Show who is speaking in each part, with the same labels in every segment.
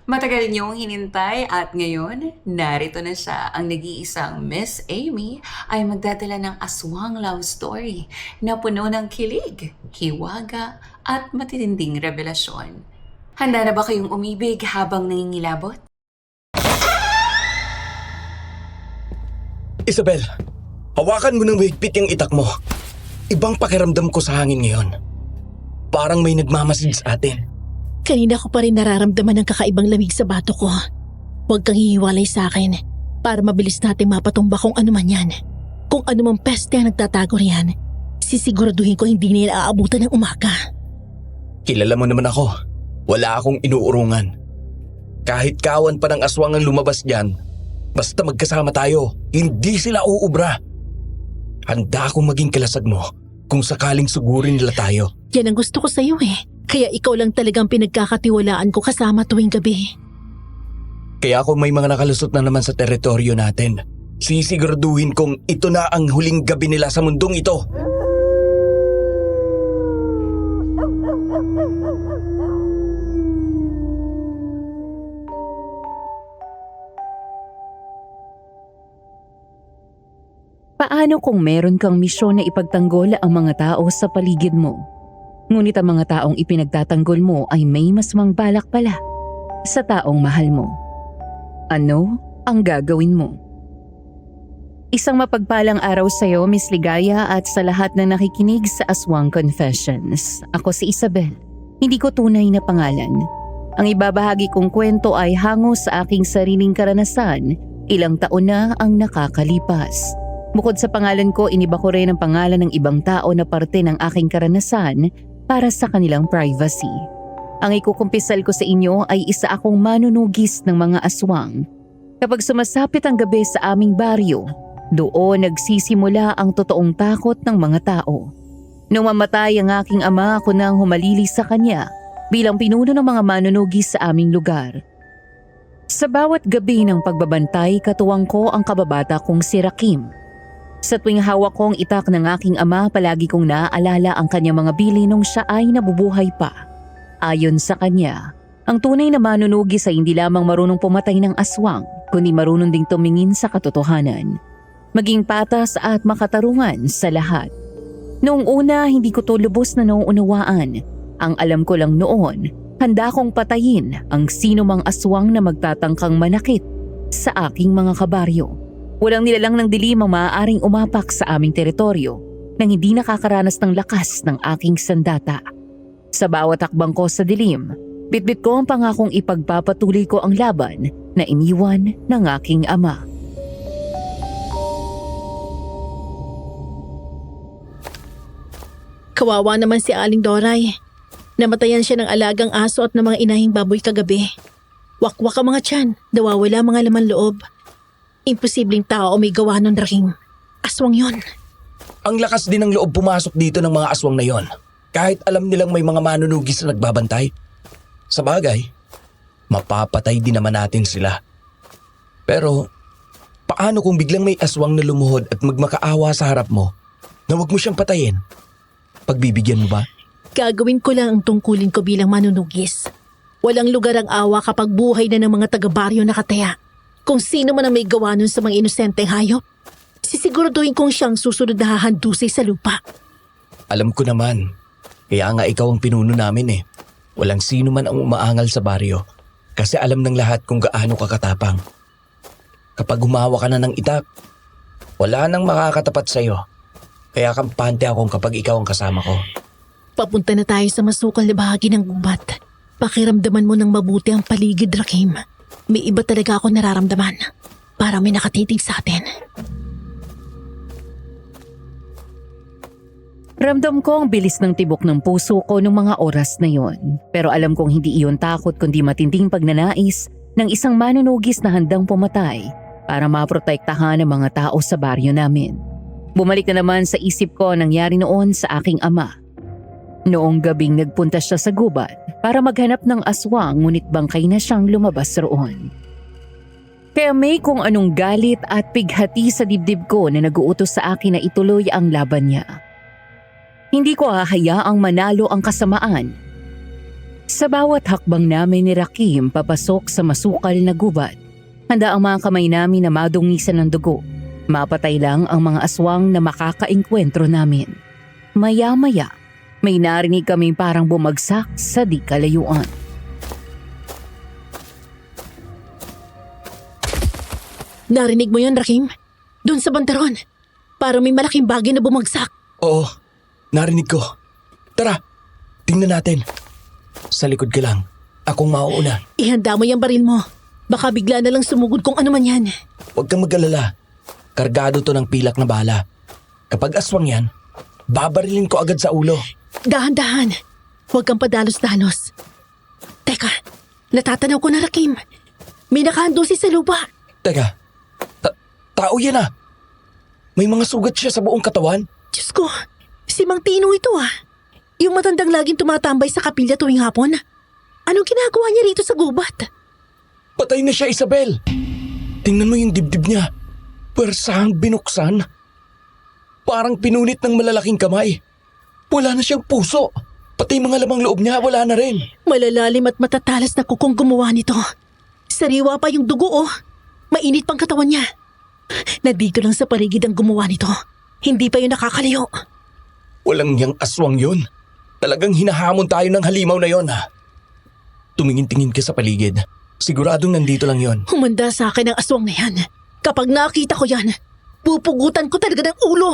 Speaker 1: Matagal niyong hinintay at ngayon, narito na siya. Ang nag-iisang Miss Amy ay magdadala ng aswang love story na puno ng kilig, hiwaga at matitinding revelasyon. Handa na ba kayong umibig habang nangingilabot?
Speaker 2: Isabel, hawakan mo ng mahigpit yung itak mo. Ibang pakiramdam ko sa hangin ngayon. Parang may nagmamasid sa atin.
Speaker 3: Kanina ko pa rin nararamdaman ng kakaibang lamig sa bato ko. Huwag kang hihiwalay sa akin para mabilis natin mapatumba kung ano man yan. Kung ano mang peste ang nagtatago riyan, sisiguraduhin ko hindi nila aabutan ng umaga.
Speaker 2: Kilala mo naman ako. Wala akong inuurungan. Kahit kawan pa ng aswang ang lumabas dyan, basta magkasama tayo, hindi sila uubra. Handa akong maging kalasag mo kung sakaling sugurin nila tayo.
Speaker 3: Yan ang gusto ko sa'yo eh. Kaya ikaw lang talagang pinagkakatiwalaan ko kasama tuwing gabi.
Speaker 2: Kaya kung may mga nakalusot na naman sa teritoryo natin, sisiguraduhin kong ito na ang huling gabi nila sa mundong ito.
Speaker 4: Paano kung meron kang misyon na ipagtanggol ang mga tao sa paligid mo? Ngunit ang mga taong ipinagtatanggol mo ay may masmang balak pala sa taong mahal mo. Ano ang gagawin mo? Isang mapagpalang araw sa iyo, Miss Ligaya, at sa lahat na nakikinig sa Aswang Confessions. Ako si Isabel. Hindi ko tunay na pangalan. Ang ibabahagi kong kwento ay hango sa aking sariling karanasan. Ilang taon na ang nakakalipas. Bukod sa pangalan ko, iniba ko rin ang pangalan ng ibang tao na parte ng aking karanasan para sa kanilang privacy. Ang ikukumpisal ko sa inyo ay isa akong manunugis ng mga aswang. Kapag sumasapit ang gabi sa aming baryo, doon nagsisimula ang totoong takot ng mga tao. Nung mamatay ang aking ama, ako nang humalili sa kanya bilang pinuno ng mga manunugis sa aming lugar. Sa bawat gabi ng pagbabantay, katuwang ko ang kababata kong si Rakim. Sa tuwing hawak kong itak ng aking ama, palagi kong naaalala ang kanyang mga bili nung siya ay nabubuhay pa. Ayon sa kanya, ang tunay na manunugis ay hindi lamang marunong pumatay ng aswang, kundi marunong ding tumingin sa katotohanan. Maging patas at makatarungan sa lahat. Noong una, hindi ko to lubos na nauunawaan. Ang alam ko lang noon, handa kong patayin ang sino mang aswang na magtatangkang manakit sa aking mga kabaryo. Walang nilalang ng dilim ang maaaring umapak sa aming teritoryo nang hindi nakakaranas ng lakas ng aking sandata. Sa bawat takbang ko sa dilim, bitbit ko ang pangakong ipagpapatuloy ko ang laban na iniwan ng aking ama.
Speaker 3: Kawawa naman si Aling Doray. Namatayan siya ng alagang aso at ng mga inahing baboy kagabi. Wakwak ang mga tiyan, nawawala mga laman loob. Imposibleng tao may gawa nun, Rakim. Aswang yon.
Speaker 2: Ang lakas din ng loob pumasok dito ng mga aswang na yon. Kahit alam nilang may mga manunugis na nagbabantay. Sa bagay, mapapatay din naman natin sila. Pero, paano kung biglang may aswang na lumuhod at magmakaawa sa harap mo na huwag mo siyang patayin? Pagbibigyan mo ba?
Speaker 3: Gagawin ko lang ang tungkulin ko bilang manunugis. Walang lugar ang awa kapag buhay na ng mga taga-baryo nakataya. Kung sino man ang may gawa nun sa mga inosenteng hayop, sisiguraduhin kong siyang susunod na hahandusay sa lupa.
Speaker 2: Alam ko naman. Kaya nga ikaw ang pinuno namin eh. Walang sino man ang umaangal sa baryo kasi alam ng lahat kung gaano ka katapang. Kapag humawa ka na ng itak, wala nang makakatapat sa'yo. Kaya kampante akong kapag ikaw ang kasama ko.
Speaker 3: Papunta na tayo sa masukal na bahagi ng gubat. Pakiramdaman mo ng mabuti ang paligid, Rakim. May iba talaga ako nararamdaman. Parang may nakatitig sa atin.
Speaker 4: Ramdam ko ang bilis ng tibok ng puso ko noong mga oras na yon. Pero alam kong hindi iyon takot kundi matinding pagnanais ng isang manunugis na handang pumatay para maprotektahan ang mga tao sa baryo namin. Bumalik na naman sa isip ko ang nangyari noon sa aking ama. Noong gabing nagpunta siya sa gubat para maghanap ng aswang, ngunit bangkay na siyang lumabas roon. Kaya may kung anong galit at pighati sa dibdib ko na naguutos sa akin na ituloy ang laban niya. Hindi ko hahayaang manalo ang kasamaan. Sa bawat hakbang namin ni Rakim papasok sa masukal na gubat, handa ang mga kamay namin na madungisan ng dugo. Mapatay lang ang mga aswang na makakaengkwentro namin. Maya-maya, may narinig kami parang bumagsak sa di kalayuan.
Speaker 3: Narinig mo yun, Rakim? Doon sa bantaron. Parang may malaking bagay na bumagsak.
Speaker 2: Oo, narinig ko. Tara, tingnan natin. Sa likod ka lang. Akong mauuna.
Speaker 3: Ihanda mo yung baril mo. Baka bigla na lang sumugod kung ano man yan.
Speaker 2: Huwag kang mag-alala. Kargado to ng pilak na bala. Kapag aswang yan, babarilin ko agad sa ulo.
Speaker 3: Dahan-dahan. Huwag kang padalos-dalos. Teka, natatanaw ko na, Rakim. May nakahandusi sa lupa.
Speaker 2: Teka, tao yan ah. May mga sugat siya sa buong katawan.
Speaker 3: Diyos ko, si Mang Tino ito ah. Yung matandang laging tumatambay sa kapilya tuwing hapon. Anong ginagawa niya rito sa gubat?
Speaker 2: Patay na siya, Isabel. Tingnan mo yung dibdib niya. Pwersahang binuksan. Parang pinunit ng malalaking kamay. Wala na siyang puso. Pati mga lamang loob niya, wala na rin.
Speaker 3: Malalalim at matatalas na kukong gumawa nito. Sariwa pa yung dugo oh. Mainit pang katawan niya. Nandito lang sa paligid ang gumawa nito. Hindi pa yun nakakalayo.
Speaker 2: Walang niyang aswang yun. Talagang hinahamon tayo ng halimaw na yon ha. Tumingin-tingin ka sa paligid. Siguradong nandito lang yon.
Speaker 3: Humanda sa akin ang aswang na yan. Kapag nakita ko yan, pupugutan ko talaga ng ulo.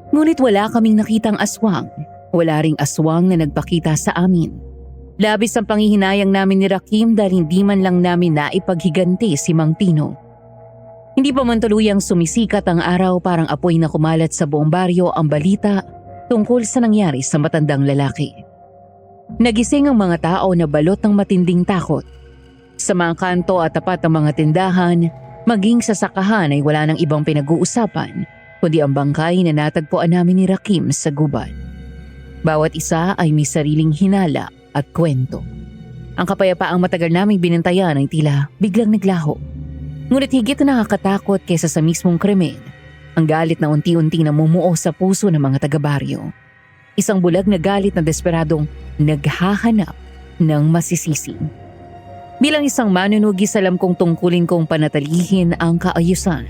Speaker 4: Ngunit wala kaming nakitang aswang. Wala ring aswang na nagpakita sa amin. Labis ang panghihinayang namin ni Rakim dahil hindi man lang namin naipaghiganti si Mang Tino. Hindi pa man tuluyang sumisikat ang araw, parang apoy na kumalat sa buong baryo ang balita tungkol sa nangyari sa matandang lalaki. Nagising ang mga tao na balot ng matinding takot. Sa mga kanto at tapat ng mga tindahan, maging sa sakahan ay wala nang ibang pinag-uusapan, kundi ang bangkay na natagpuan namin ni Rakim sa gubat. Bawat isa ay may sariling hinala at kwento. Ang kapayapaang matagal naming binantayan ay tila biglang naglaho. Ngunit higit na nakakatakot kaysa sa mismong krimen, ang galit na unti-unti namumuo sa puso ng mga taga-baryo. Isang bulag na galit na desperadong naghahanap ng masisisi. Bilang isang manunugis, alam kong tungkulin kong panatilihin ang kaayusan.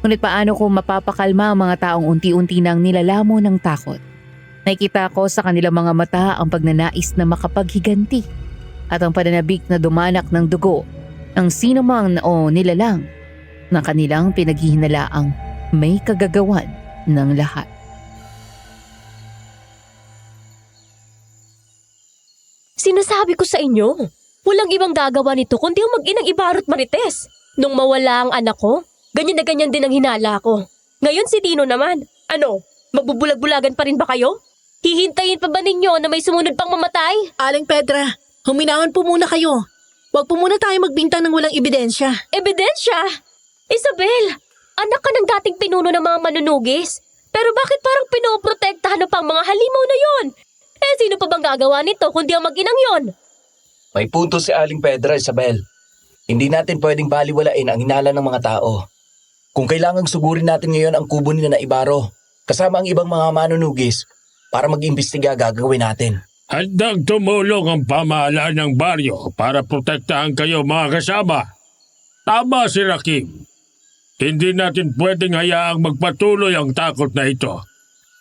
Speaker 4: Ngunit paano ko mapapakalma ang mga taong unti-unti nang nilalamo ng takot? Nakikita ko sa kanilang mga mata ang pagnanais na makapaghiganti at ang pananabik na dumanak ng dugo ang sino mang o nilalang na kanilang pinaghihinalaang may kagagawan ng lahat.
Speaker 5: Sinasabi ko sa inyo, walang ibang gagawa nito kundi ang mag-inang Ibarra at Marites. Nung mawala ang anak ko, ganyan na ganyan din ang hinala ko. Ngayon si Tino naman, ano, magbubulag-bulagan pa rin ba kayo? Hihintayin pa ba ninyo na may sumunod pang mamatay?
Speaker 3: Aling Pedra, huminahon po muna kayo. Huwag po muna tayo magbintang ng walang ebidensya.
Speaker 5: Ebidensya? Isabel, anak ka ng dating pinuno ng mga manunugis. Pero bakit parang pinoprotektahan na pang mga halimaw na yon? Eh sino pa bang gagawa nito kundi ang mag-inang yon?
Speaker 2: May punto si Aling Pedra, Isabel. Hindi natin pwedeng baliwalain ang hinala ng mga tao. Kung kailangang sugurin natin ngayon ang kubo nila na Ibaro, kasama ang ibang mga manunugis, para mag-imbestiga gagawin natin.
Speaker 6: Handang tumulong ang pamahalaan ng baryo para protektahan kayo mga kasama. Tama si Rakim. Hindi natin pwedeng hayaang magpatuloy ang takot na ito.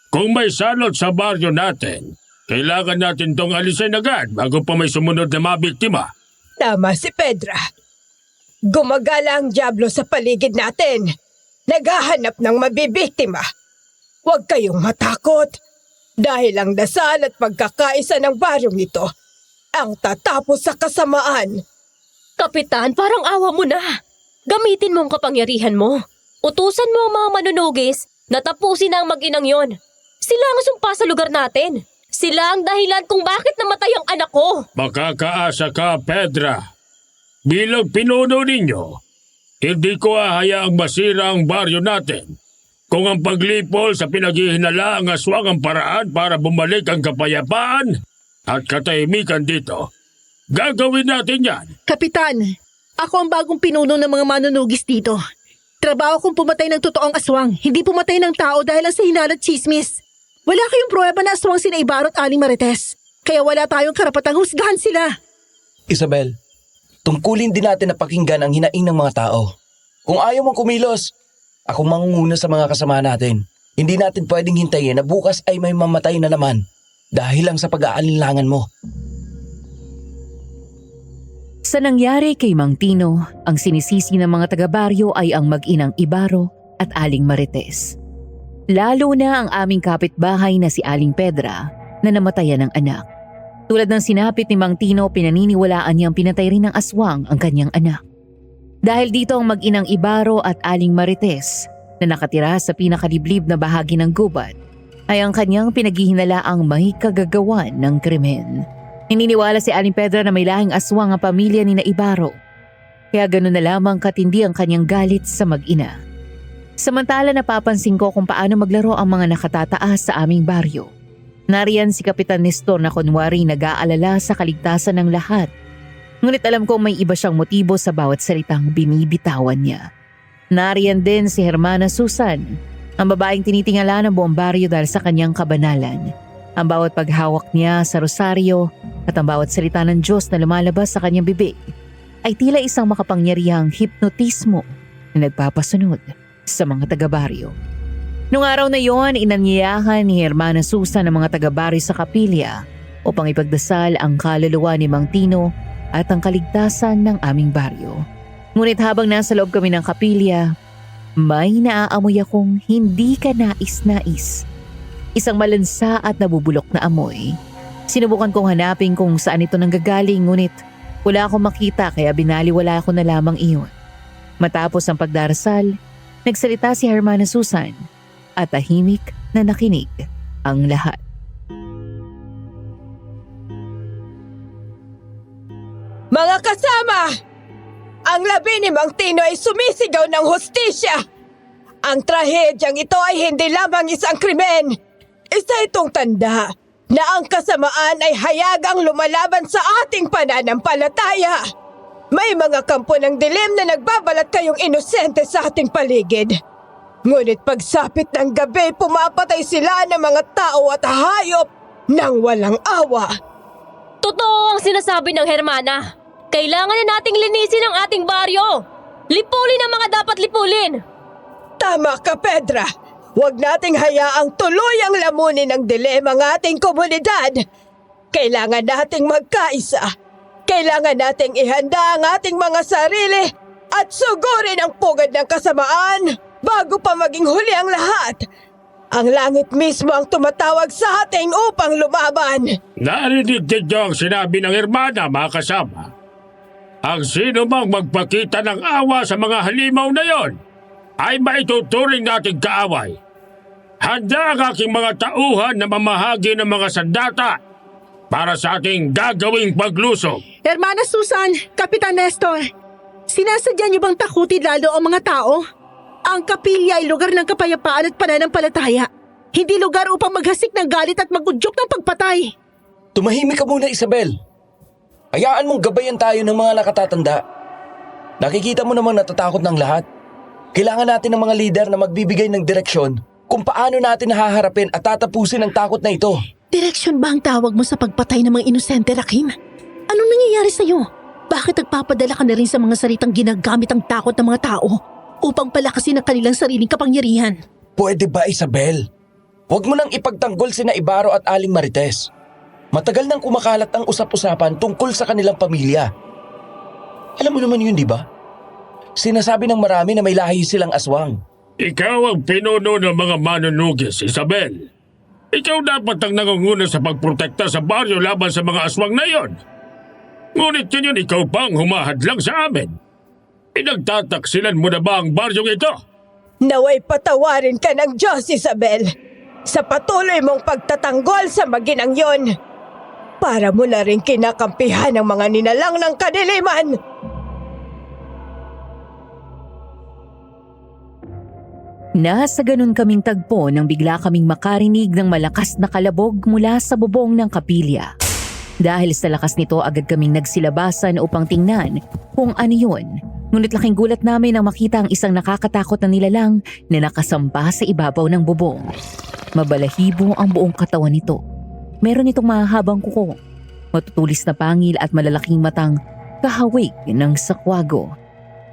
Speaker 6: Kung may salot sa baryo natin, kailangan natin tong alisin agad bago pa may sumunod na mga biktima.
Speaker 7: Tama si Pedra. Gumagala ang dyablo sa paligid natin. Naghahanap ng mabibiktima. Huwag kayong matakot. Dahil ang dasal at pagkakaisa ng baryong ito ang tatapos sa kasamaan.
Speaker 5: Kapitan, parang awa mo na. Gamitin mo ang kapangyarihan mo. Utusan mo ang mga manunugis na tapusin ang mag-inang yon. Sila ang sumpa sa lugar natin. Sila ang dahilan kung bakit namatay ang anak ko.
Speaker 6: Makakaasa ka, Pedra. Bilang pinuno ninyo, hindi ko hahayaang masira ang baryo natin. Kung ang paglipol sa pinaghihinala ang aswang ang paraan para bumalik ang kapayapaan at katahimikan dito, gagawin natin yan.
Speaker 3: Kapitan, ako ang bagong pinuno ng mga manunugis dito. Trabaho kong pumatay ng totoong aswang, hindi pumatay ng tao dahil lang sa hinala at chismis. Wala kayong pruweba na aswang sina Ibarra at Aling Marites. Kaya wala tayong karapatang husgahan sila.
Speaker 2: Isabel, tungkulin din natin na pakinggan ang hinaing ng mga tao. Kung ayaw mong kumilos, ako mangunguna sa mga kasama natin. Hindi natin pwedeng hintayin na bukas ay may mamatay na naman dahil lang sa pag-aalinlangan mo.
Speaker 4: Sa nangyari kay Mang Tino, ang sinisisi ng mga taga-baryo ay ang mag-inang Ibarra at Aling Marites. Lalo na ang aming kapitbahay na si Aling Pedra na namatayan ng anak. Tulad ng sinapit ni Mang Tino, pinaniniwalaan niyang pinatay rin ng aswang ang kanyang anak. Dahil dito ang mag-inang Ibarra at Aling Marites na nakatira sa pinakaliblib na bahagi ng gubat ay ang kanyang pinaghihinalaang may kagagawan ng krimen. Naniniwala si Aling Pedra na may lahing aswang ang pamilya ni na Ibarra. Kaya ganoon na lamang katindi ang kanyang galit sa mag-ina. Samantala napapansin ko kung paano maglaro ang mga nakatataas sa aming baryo. Nariyan si Kapitan Nestor na kunwari nag-aalala sa kaligtasan ng lahat. Ngunit alam kong may iba siyang motibo sa bawat salitang binibitawan niya. Nariyan din si Hermana Susan, ang babaeng tinitingala ng buong baryo dahil sa kanyang kabanalan. Ang bawat paghawak niya sa rosaryo at ang bawat salita ng Diyos na lumalabas sa kanyang bibig ay tila isang makapangyarihang hipnotismo na nagpapasunod sa mga taga-baryo. Noong araw na yon, inanyayahan ni Hermana Susan ang mga taga-baryo sa kapilya upang ipagdasal ang kaluluwa ni Mang Tino at ang kaligtasan ng aming baryo. Ngunit habang nasa loob kami ng kapilya, may naaamoy akong hindi ka nais-nais. Isang malansa at nabubulok na amoy. Sinubukan kong hanapin kung saan ito nanggagaling, ngunit wala akong makita kaya binaliwala ko na lamang iyon. Matapos ang pagdarasal, nagsalita si Hermana Susan at tahimik na nakinig ang lahat.
Speaker 7: Mga kasama! Ang labi ni Mang Tino ay sumisigaw ng hustisya. Ang trahedyang ito ay hindi lamang isang krimen. Isa itong tanda na ang kasamaan ay hayagang lumalaban sa ating pananampalataya. May mga kampo ng dilim na nagbabalat kayong inosente sa ating paligid. Ngunit pagsapit ng gabi, pumapatay sila ng mga tao at hayop nang walang awa.
Speaker 5: Totoo ang sinasabi ng Hermana. Kailangan na nating linisin ang ating baryo. Lipulin ang mga dapat lipulin.
Speaker 7: Tama ka, Pedra. Huwag nating hayaang tuluyang lamunin ng dilema ang ating komunidad. Kailangan nating magkaisa. Kailangan nating ihanda ang ating mga sarili at sugurin ang pugad ng kasamaan bago pa maging huli ang lahat. Ang langit mismo ang tumatawag sa atin upang lumaban.
Speaker 6: Narinig ninyo ang sinabi ng Hermana, mga kasama. Ang sino mang magpakita ng awa sa mga halimaw na yon ay maituturing nating kaaway. Handa ang aking mga tauhan na mamahagi ng mga sandata para sa ating gagawing paglusog.
Speaker 3: Hermana Susan, Kapitan Nestor, sinasadya niyo bang takutin lalo ang mga tao? Ang kapilya ay lugar ng kapayapaan at pananampalataya. Hindi lugar upang maghasik ng galit at magudyok ng pagpatay.
Speaker 2: Tumahimik ka muna, Isabel. Hayaan mong gabayan tayo ng mga nakatatanda. Nakikita mo namang natatakot ng lahat. Kailangan natin ng mga lider na magbibigay ng direksyon kung paano natin haharapin at tatapusin ang takot na ito.
Speaker 3: Direksyon ba ang tawag mo sa pagpatay ng mga inosente, Rakim? Anong nangyayari sa'yo? Bakit nagpapadala ka na rin sa mga salitang ginagamit ang takot ng mga tao upang palakasin ang kanilang sariling kapangyarihan?
Speaker 2: Pwede ba, Isabel? Huwag mo nang ipagtanggol sina Ibarra at Aling Marites. Matagal nang kumakalat ang usap-usapan tungkol sa kanilang pamilya. Alam mo naman yun, di ba? Sinasabi ng marami na may lahi silang aswang.
Speaker 6: Ikaw ang pinuno ng mga manunugis, Isabel. Ikaw dapat ang nangunguna sa pagprotekta sa baryo laban sa mga aswang na yon. Ngunit yun ikaw pang humahadlang sa amin. Pinagtataksilan mo na ba ang baryong ito?
Speaker 7: Naway patawarin ka ng Diyos, Isabel, sa patuloy mong pagtatanggol sa maginang yon. Para mo na rin kinakampihan ng mga ninalang ng kadiliman.
Speaker 4: Nasa ganun kaming tagpo nang bigla kaming makarinig ng malakas na kalabog mula sa bubong ng kapilya. Dahil sa lakas nito agad kaming nagsilabasan upang tingnan kung ano yun. Ngunit laking gulat namin nang makita ang isang nakakatakot na nilalang na nakasampa sa ibabaw ng bubong. Mabalahibo ang buong katawan nito. Meron itong mahahabang kuko, matutulis na pangil at malalaking matang kahawig ng sakwago.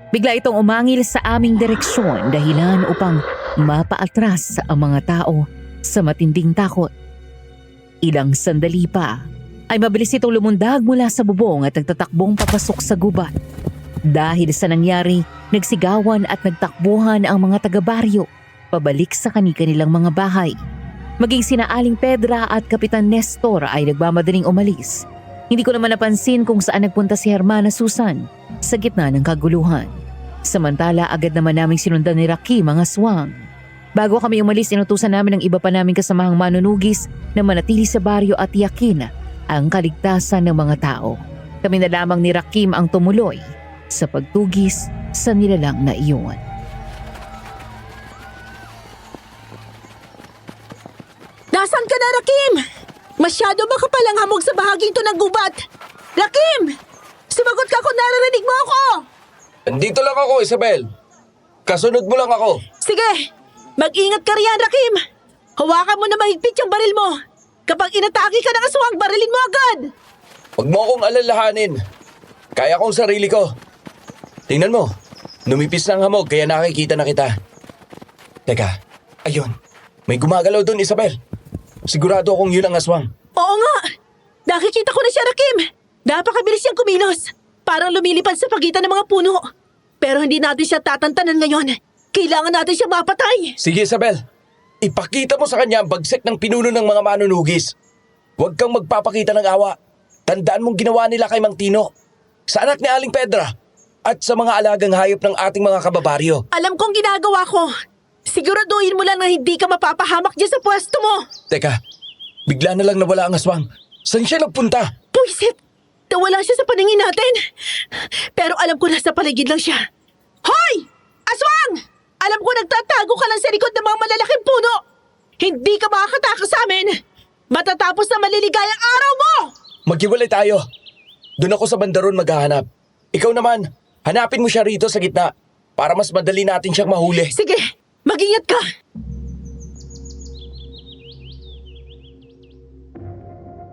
Speaker 4: Bigla itong umangil sa aming direksyon dahilan upang mapaatras ang mga tao sa matinding takot. Ilang sandali pa ay mabilis itong lumundag mula sa bubong at nagtatakbong papasok sa gubat. Dahil sa nangyari, nagsigawan at nagtakbuhan ang mga taga-baryo pabalik sa kani-kanilang mga bahay. Maging sina Aling Pedra at Kapitan Nestor ay nagmamadaling umalis. Hindi ko naman napansin kung saan nagpunta si Hermana Susan sa gitna ng kaguluhan. Samantala, agad naman naming sinundan ni Rakim ang aswang. Bago kami umalis, inutusan namin ng iba pa naming kasamahang manunugis na manatili sa baryo at yakin ang kaligtasan ng mga tao. Kami na lamang ni Rakim ang tumuloy sa pagtugis sa nilalang na iyon.
Speaker 3: Nasaan ka na, Rakim? Masyado makapal ang hamog sa bahaging to ng gubat. Rakim! Sumagot ka kung naririnig mo ako!
Speaker 2: Andito lang ako, Isabel. Kasunod mo lang ako.
Speaker 3: Sige, mag-ingat ka riyan, Rakim. Hawakan mo na mahigpit yung baril mo. Kapag inatake ka ng aswang, barilin mo agad.
Speaker 2: Huwag mo akong alalahanin. Kaya kong sarili ko. Tingnan mo, numipis na ang hamog kaya nakikita na kita. Teka, ayun. May gumagalaw doon, Isabel. Sigurado akong yun ang aswang.
Speaker 3: Oo nga. Nakikita ko na siya, Rakim. Napakabilis siyang kumilos. Parang lumilipad sa pagitan ng mga puno. Pero hindi natin siya tatantanan ngayon. Kailangan natin siya mapatay.
Speaker 2: Sige, Isabel. Ipakita mo sa kanya ang bagsik ng pinuno ng mga manunugis. Huwag kang magpapakita ng awa. Tandaan mong ginawa nila kay Mang Tino. Sa anak ni Aling Pedra. At sa mga alagang hayop ng ating mga kababaryo.
Speaker 3: Alam kong ginagawa ko. Siguraduhin mo lang na hindi ka mapapahamak dyan sa pwesto mo.
Speaker 2: Teka, bigla na lang nawala ang aswang. Saan siya nagpunta?
Speaker 3: Puisit! Nawala siya sa paningin natin. Pero alam ko na sa paligid lang siya. Hoy! Aswang! Alam ko nagtatago ka lang sa likod ng mga malalaking puno. Hindi ka makakatakas sa amin. Matatapos na maliligayang araw mo!
Speaker 2: Maghiwalay tayo. Doon ako sa bandaron maghahanap. Ikaw naman, hanapin mo siya rito sa gitna para mas madali natin siyang mahuli.
Speaker 3: Sige, mag-ingat ka.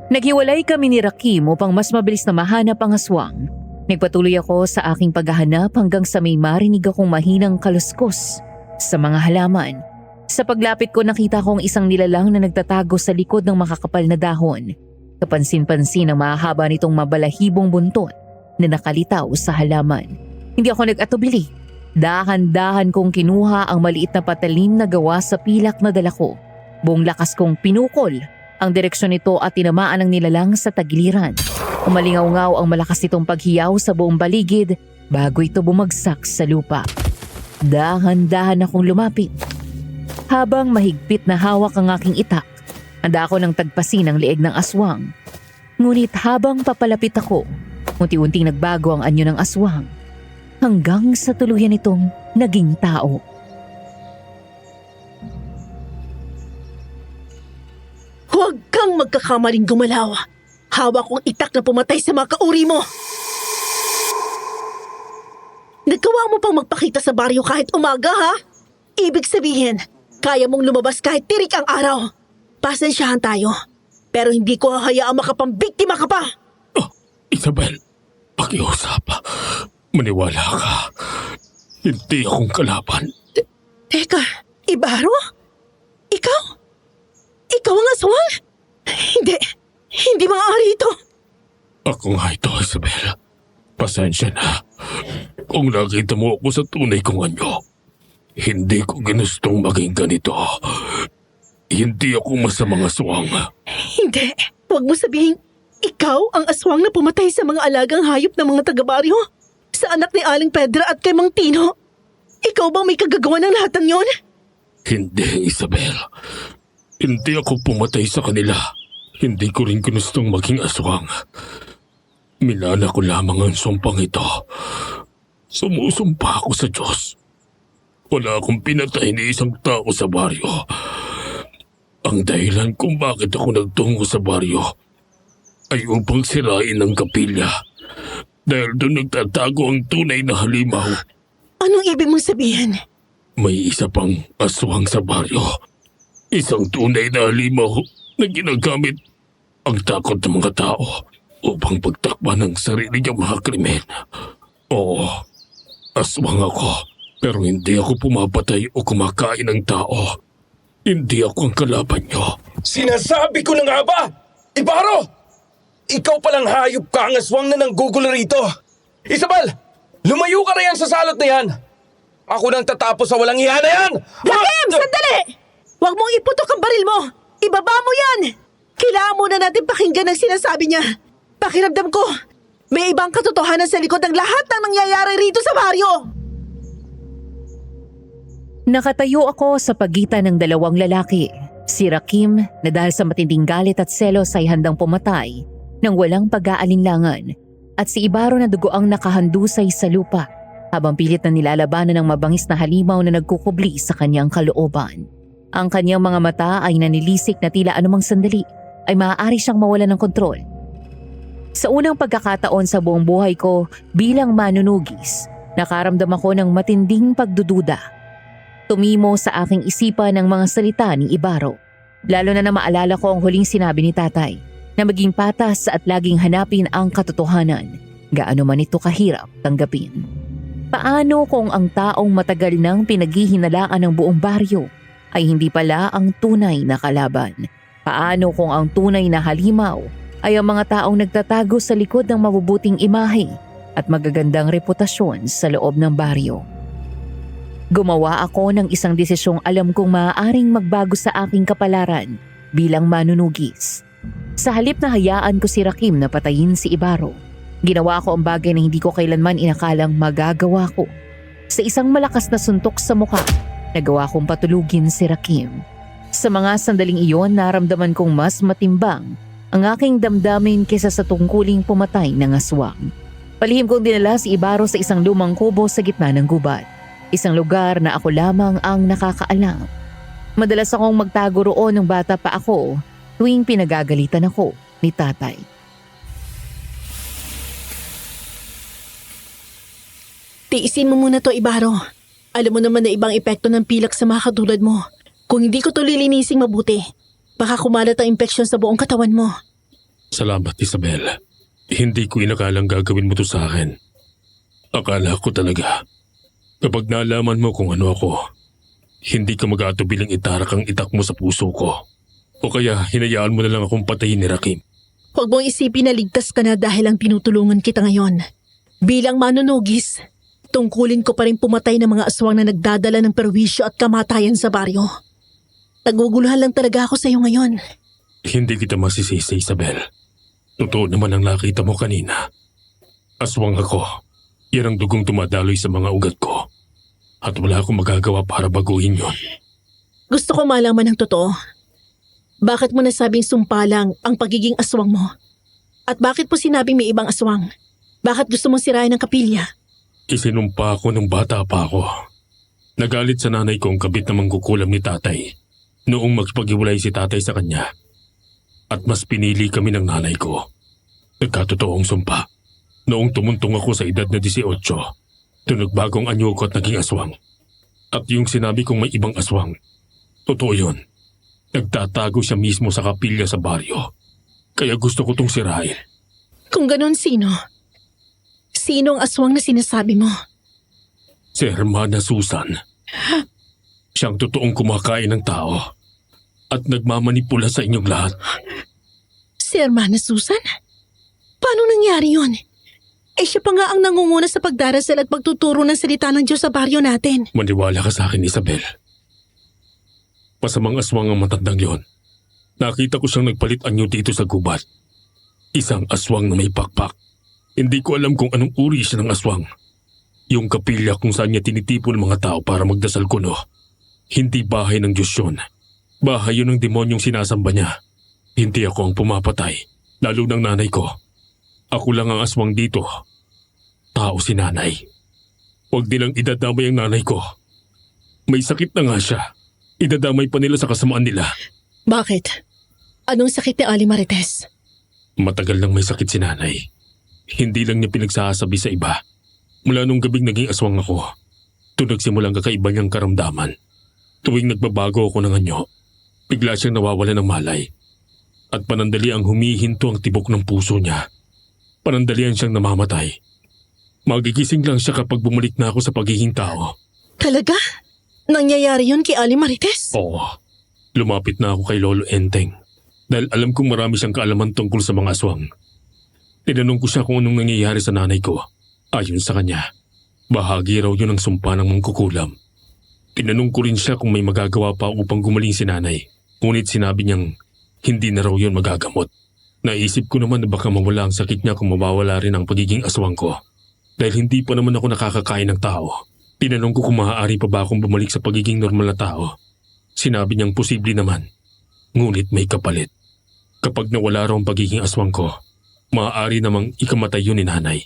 Speaker 4: Naghiwalay kami ni Rakim upang mas mabilis na mahanap ang aswang. Nagpatuloy ako sa aking paghahanap hanggang sa may marinig akong mahinang kaluskos sa mga halaman. Sa paglapit ko nakita kong isang nilalang na nagtatago sa likod ng makakapal na dahon. Kapansin-pansin ang mahaba nitong mabalahibong buntot na nakalitaw sa halaman. Hindi ako nag-atubili. Dahan-dahan kong kinuha ang maliit na patalim na gawa sa pilak na dala ko. Buong lakas kong pinukol ang direksyon nito at tinamaan ng nilalang sa tagiliran. Umalingaw-ngaw ang malakas nitong paghiyaw sa buong baligid bago ito bumagsak sa lupa. Dahan-dahan akong lumapit. Habang mahigpit na hawak ang aking itak, handa ako ng tagpasin ang leeg ng aswang. Ngunit habang papalapit ako, unti-unting nagbago ang anyo ng aswang hanggang sa tuluyan itong naging tao.
Speaker 3: Huwag kang magkakamaling gumalaw. Hawak kong itak na pumatay sa mga kauri mo. Nagkawa mo pang magpakita sa baryo kahit umaga, ha? Ibig sabihin, kaya mong lumabas kahit tirik ang araw. Pasensyahan tayo. Pero hindi ko hahayaang makapambiktima ka pa.
Speaker 6: Oh, Isabel, pakiusap. Maniwala ka. Hindi akong kalaban.
Speaker 3: Teka, Ibaro? Ikaw? Ikaw ang aswang? Hindi maaari ito.
Speaker 6: Ako nga ito, Isabel. Pasensya na. Kung nakita mo ako sa tunay kong anyo, hindi ko ginustong maging ganito. Hindi ako masamang aswang.
Speaker 3: Hindi. Huwag mo sabihin, ikaw ang aswang na pumatay sa mga alagang hayop ng mga taga-baryo? Sa anak ni Aling Pedra at kay Mang Tino? Ikaw bang may kagagawa ng lahat ng yon?
Speaker 6: Hindi, Isabel. Hindi ako pumatay sa kanila. Hindi ko rin ginustong maging aswang. Minana ko lamang ang sumpang ito. Sumusumpa ako sa Diyos. Wala akong pinatay ni isang tao sa baryo. Ang dahilan kung bakit ako nagtungo sa baryo ay upang sirain ang kapilya Dahil doon nagtatago ang tunay na halimaw.
Speaker 3: Anong ibig mong sabihin?
Speaker 6: May isa pang aswang sa baryo. Isang tunay na halimaw na ginagamit ang takot ng mga tao upang pagtakpan ng sarili niyang mga krimen. Oo, aswang ako. Pero hindi ako pumapatay o kumakain ng tao. Hindi ako ang kalaban niyo.
Speaker 2: Sinasabi ko na nga ba? Ibaro! Ikaw palang hayop ka ang aswang na nanggugulo rito. Isabel, lumayo ka na yan sa salot na yan. Ako nang tatapos sa walang iya na yan.
Speaker 3: Lakim! Sandali! Huwag mong iputok ang baril mo! Ibaba mo yan! Kailangan muna natin pakinggan ang sinasabi niya. Pakiramdam ko, may ibang katotohanan sa likod ng lahat ng nangyayari rito sa baryo.
Speaker 4: Nakatayo ako sa pagitan ng dalawang lalaki. Si Rakim na dahil sa matinding galit at selos ay handang pumatay nang walang pag-aalinlangan, at si Ibaro na dugoang nakahandusay sa lupa habang pilit na nilalabanan ng mabangis na halimaw na nagkukubli sa kanyang kalooban. Ang kanyang mga mata ay nanilisik na tila anumang sandali ay maaari siyang mawalan ng kontrol. Sa unang pagkakataon sa buong buhay ko bilang manunugis, nakaramdam ako ng matinding pagdududa. Tumimo sa aking isipan ng mga salita ni Ibaro. Lalo na maalala ko ang huling sinabi ni tatay na maging patas at laging hanapin ang katotohanan, gaano man ito kahirap tanggapin. Paano kung ang taong matagal nang pinaghihinalaan ng buong baryo ay hindi pala ang tunay na kalaban? Paano kung ang tunay na halimaw ay ang mga taong nagtatago sa likod ng mabubuting imahe at magagandang reputasyon sa loob ng baryo? Gumawa ako ng isang desisyong alam kong maaaring magbago sa aking kapalaran bilang manunugis. Sa halip na hayaan ko si Rakim na patayin si Ibaro, ginawa ko ang bagay na hindi ko kailanman inakalang magagawa ko. Sa isang malakas na suntok sa mukha, nagawa kong patulugin si Rakim. Sa mga sandaling iyon, naramdaman kong mas matimbang ang aking damdamin kaysa sa tungkuling pumatay ng aswang. Palihim kong dinala si Ibaro sa isang lumang kubo sa gitna ng gubat. Isang lugar na ako lamang ang nakakaalam. Madalas akong magtago roon nung bata pa ako tuwing pinagagalitan ako ni tatay.
Speaker 3: Tiisin mo muna to, Ibaro. Alam mo naman na ibang epekto ng pilak sa mga katulad mo. Kung hindi ko to lilinising mabuti, baka kumalat ang impeksyon sa buong katawan mo.
Speaker 6: Salamat, Isabel. Hindi ko inakalang gagawin mo to sa akin. Akala ko talaga, kapag nalaman mo kung ano ako, hindi ka mag-aatubiling itarak ang itak mo sa puso ko. O kaya hinayaan mo na lang akong patayin ni Rakim.
Speaker 3: Huwag mong isipin na ligtas ka na dahil ang tinutulungan kita ngayon. Bilang manunugis, tungkulin ko pa rin pumatay ng mga aswang na nagdadala ng perwisyo at kamatayan sa baryo. Naguguluhan lang talaga ako sa iyo ngayon.
Speaker 6: Hindi kita masisisi, Isabel. Totoo naman ang nakita mo kanina. Aswang ako. Yan ang dugong tumadaloy sa mga ugat ko. At wala akong magagawa para baguhin yon.
Speaker 3: Gusto ko malaman ng totoo. Bakit mo nasabing sumpalang ang pagiging aswang mo? At bakit po sinabing may ibang aswang? Bakit gusto mong sirain ang kapilya?
Speaker 6: Isinumpa ako nung bata pa ako. Nagalit sa nanay kong kabit na mangkukulam ni tatay noong magpag-iwalay si tatay sa kanya. At mas pinili kami ng nanay ko. Nagkatotoong sumpa. Noong tumuntong ako sa edad na 18, tunog bagong anyo ko at naging aswang. At yung sinabi kong may ibang aswang, totoo yun. Nagtatago siya mismo sa kapilya sa baryo. Kaya gusto ko tong sirain.
Speaker 3: Kung ganun, sino? Sino ang aswang na sinasabi mo?
Speaker 6: Si Hermana Susan. Siyang totoong kumakain ng tao at nagmamanipula sa inyong lahat.
Speaker 3: Si Hermana Susan? Paano nangyari yun? Siya pa nga ang nangunguna sa pagdarasal at pagtuturo ng salita ng Diyos sa baryo natin.
Speaker 6: Maniwala ka sa akin, Isabel. Masamang aswang ang matandang yon. Nakita ko siyang nagpalit anyo dito sa gubat. Isang aswang na may pakpak. Hindi ko alam kung anong uri siya ng aswang. Yung kapilya kung saan niya tinitipon mga tao para magdasal kuno. Hindi bahay ng Diyos yun. Bahay yun ng demonyong sinasamba niya. Hindi ako ang pumapatay, lalo ng nanay ko. Ako lang ang aswang dito. Tao si nanay. Huwag nilang idadamay ang nanay ko. May sakit na nga siya. Idadamay pa nila sa kasamaan nila.
Speaker 3: Bakit? Anong sakit ni Ali Marites?
Speaker 6: Matagal nang may sakit si nanay. Hindi lang niya pinagsasabi sa iba. Mula nung gabing naging aswang ako, doon nagsimulang kakaiba niyang karamdaman. Tuwing nagbabago ako ng anyo, bigla siyang nawawala ng malay. At panandali ang humihinto ang tibok ng puso niya. Panandalian siyang namamatay. Magigising lang siya kapag bumalik na ako sa pagiging tao.
Speaker 3: Talaga? Nangyayari yun kay Ali Marites?
Speaker 6: Oo. Lumapit na ako kay Lolo Enteng dahil alam kong marami siyang kaalaman tungkol sa mga aswang. Tinanong ko siya kung anong nangyayari sa nanay ko. Ayon sa kanya, bahagi raw yun ng sumpa ng mangkukulam. Tinanong ko rin siya kung may magagawa pa upang gumaling si nanay. Ngunit sinabi niyang hindi na raw yun magagamot. Naisip ko naman na baka mawala ang sakit niya kung mawawala rin ang pagiging aswang ko. Dahil hindi pa naman ako nakakakain ng tao. Tinanong ko kung maaari pa ba akong bumalik sa pagiging normal na tao. Sinabi niyang posible naman. Ngunit may kapalit. Kapag nawala raw ang pagiging aswang ko, maaari namang ikamatay yun ni nanay.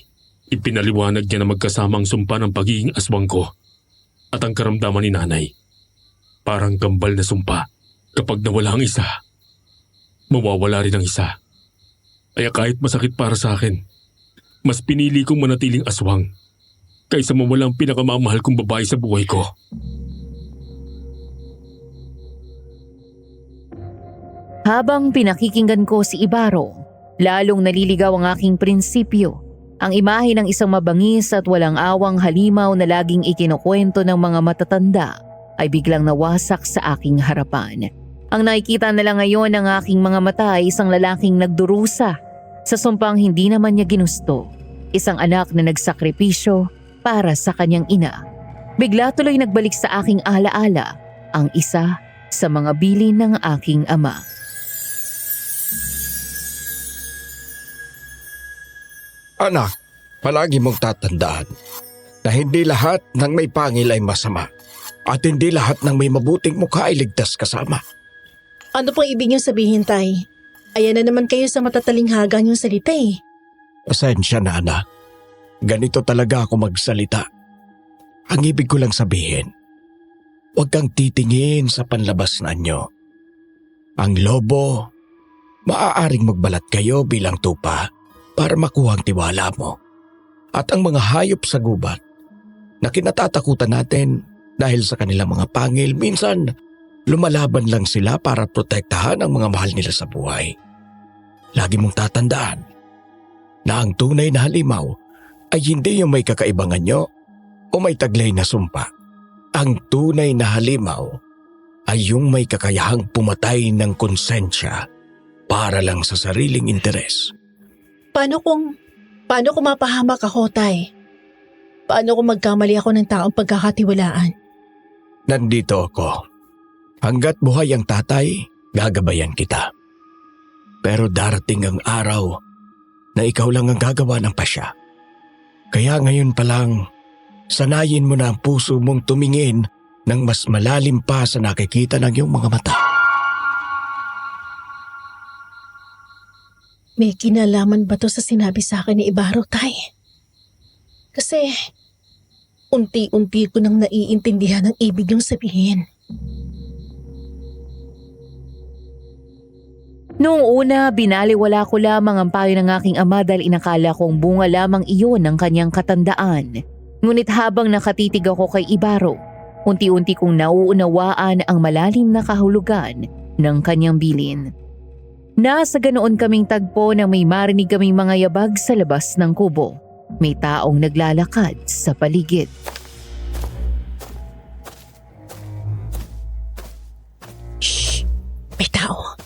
Speaker 6: Ipinaliwanag niya na magkasama ang sumpa ng pagiging aswang ko at ang karamdaman ni nanay. Parang kambal na sumpa. Kapag nawala ang isa, mawawala rin ang isa. Kaya kahit masakit para sa akin, mas pinili kong manatiling aswang kaysa mawala ang pinakamamahal kong babae sa buhay ko.
Speaker 4: Habang pinakikinggan ko si Ibaro, lalong naliligaw ang aking prinsipyo. Ang imahe ng isang mabangis at walang awang halimaw na laging ikinukwento ng mga matatanda ay biglang nawasak sa aking harapan. Ang nakikita na lang ngayon ng aking mga mata ay isang lalaking nagdurusa sa sumpang hindi naman niya ginusto. Isang anak na nagsakripisyo para sa kanyang ina. Bigla tuloy nagbalik sa aking alaala ang isa sa mga bilin ng aking ama.
Speaker 2: Anak, palagi mong tatandaan na hindi lahat ng may pangil ay masama at hindi lahat ng may mabuting mukha ay ligtas kasama.
Speaker 3: Ano pong ibig niyong sabihin, Tay? Ayan na naman kayo sa matatalinghaga niyong salita eh.
Speaker 2: Pasensya na, anak. Ganito talaga ako magsalita. Ang ibig ko lang sabihin, huwag kang titingin sa panlabas na anyo. Ang lobo, maaaring magbalat kayo bilang tupa para makuha ang tiwala mo. At ang mga hayop sa gubat na kinatatakutan natin dahil sa kanilang mga pangil, minsan lumalaban lang sila para protektahan ang mga mahal nila sa buhay. Lagi mong tatandaan na ang tunay na halimaw ay hindi yung may kakaibang anyo o may taglay na sumpa. Ang tunay na halimaw ay yung may kakayahang pumatay ng konsensya para lang sa sariling interes.
Speaker 3: Paano kung mapahamak ako, Tay? Paano kung magkamali ako ng taong pagkakatiwalaan?
Speaker 2: Nandito ako. Hanggat buhay ang tatay, gagabayan kita. Pero darating ang araw na ikaw lang ang gagawa ng pasya. Kaya ngayon pa lang, sanayin mo na ang puso mong tumingin ng mas malalim pa sa nakikita ng iyong mga mata.
Speaker 3: May kinalaman ba to sa sinabi sa akin ni Ibaro, Tay? Kasi unti-unti ko nang naiintindihan ang ibig niyong sabihin.
Speaker 4: Noong una, binaliwala ko lamang ang payo ng aking ama dahil inakala kong bunga lamang iyon ng kanyang katandaan. Ngunit habang nakatitig ako kay Ibaro, unti-unti kong nauunawaan ang malalim na kahulugan ng kanyang bilin. Nasa ganoon kaming tagpo nang may marinig kaming mga yabag sa labas ng kubo. May taong naglalakad sa paligid.
Speaker 3: Shh! May tao.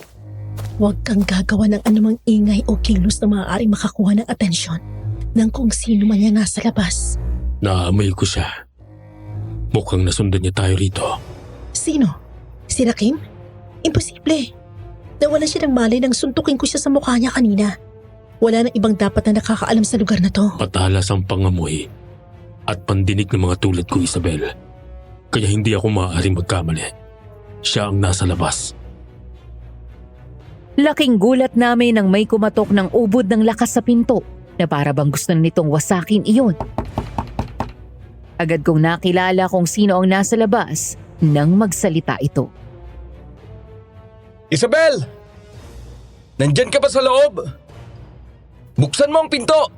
Speaker 3: Huwag kang gagawa ng anumang ingay o kilos na maaaring makakuha ng atensyon ng kung sino man yan nasa labas.
Speaker 6: Naamoy ko siya. Mukhang nasundan niya tayo rito.
Speaker 3: Sino? Si Rakim? Imposible. Nawalan siya ng malay nang suntukin ko siya sa mukha niya kanina. Wala nang ibang dapat na nakakaalam sa lugar na to.
Speaker 6: Patalas ang pangamoy at pandinig ng mga tulad ko, Isabel. Kaya hindi ako maaaring magkamali. Siya ang nasa labas.
Speaker 4: Laking gulat namin nang may kumatok ng ubod ng lakas sa pinto na para bang gusto na nitong wasakin iyon. Agad kong nakilala kung sino ang nasa labas nang magsalita ito.
Speaker 2: Isabel! Nandyan ka ba sa loob? Buksan mo ang pinto!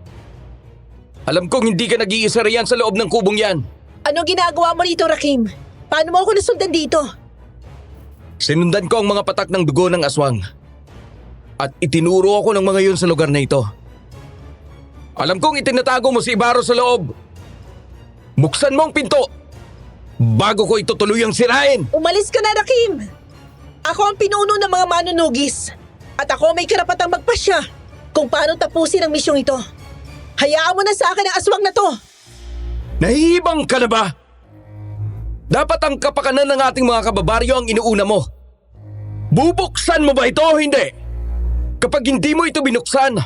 Speaker 2: Alam kong hindi ka nag-iisa riyan sa loob ng kubong yan.
Speaker 3: Ano ginagawa mo rito, Rakim? Paano mo ako nasundan dito?
Speaker 2: Sinundan ko ang mga patak ng dugo ng aswang. At itinuro ako ng mga yun sa lugar na ito. Alam kong itinatago mo si Ibaro sa loob. Buksan mo ang pinto bago ko ito tuluyang sirain.
Speaker 3: Umalis ka na, Rakim! Ako ang pinuno ng mga manunugis. At ako may karapatang magpasya kung paano tapusin ang misyong ito. Hayaan mo na sa akin ang aswang na to!
Speaker 2: Nahihibang ka na ba? Dapat ang kapakanan ng ating mga kababaryo ang inuuna mo. Bubuksan mo ba ito o hindi? Kapag hindi mo ito binuksan,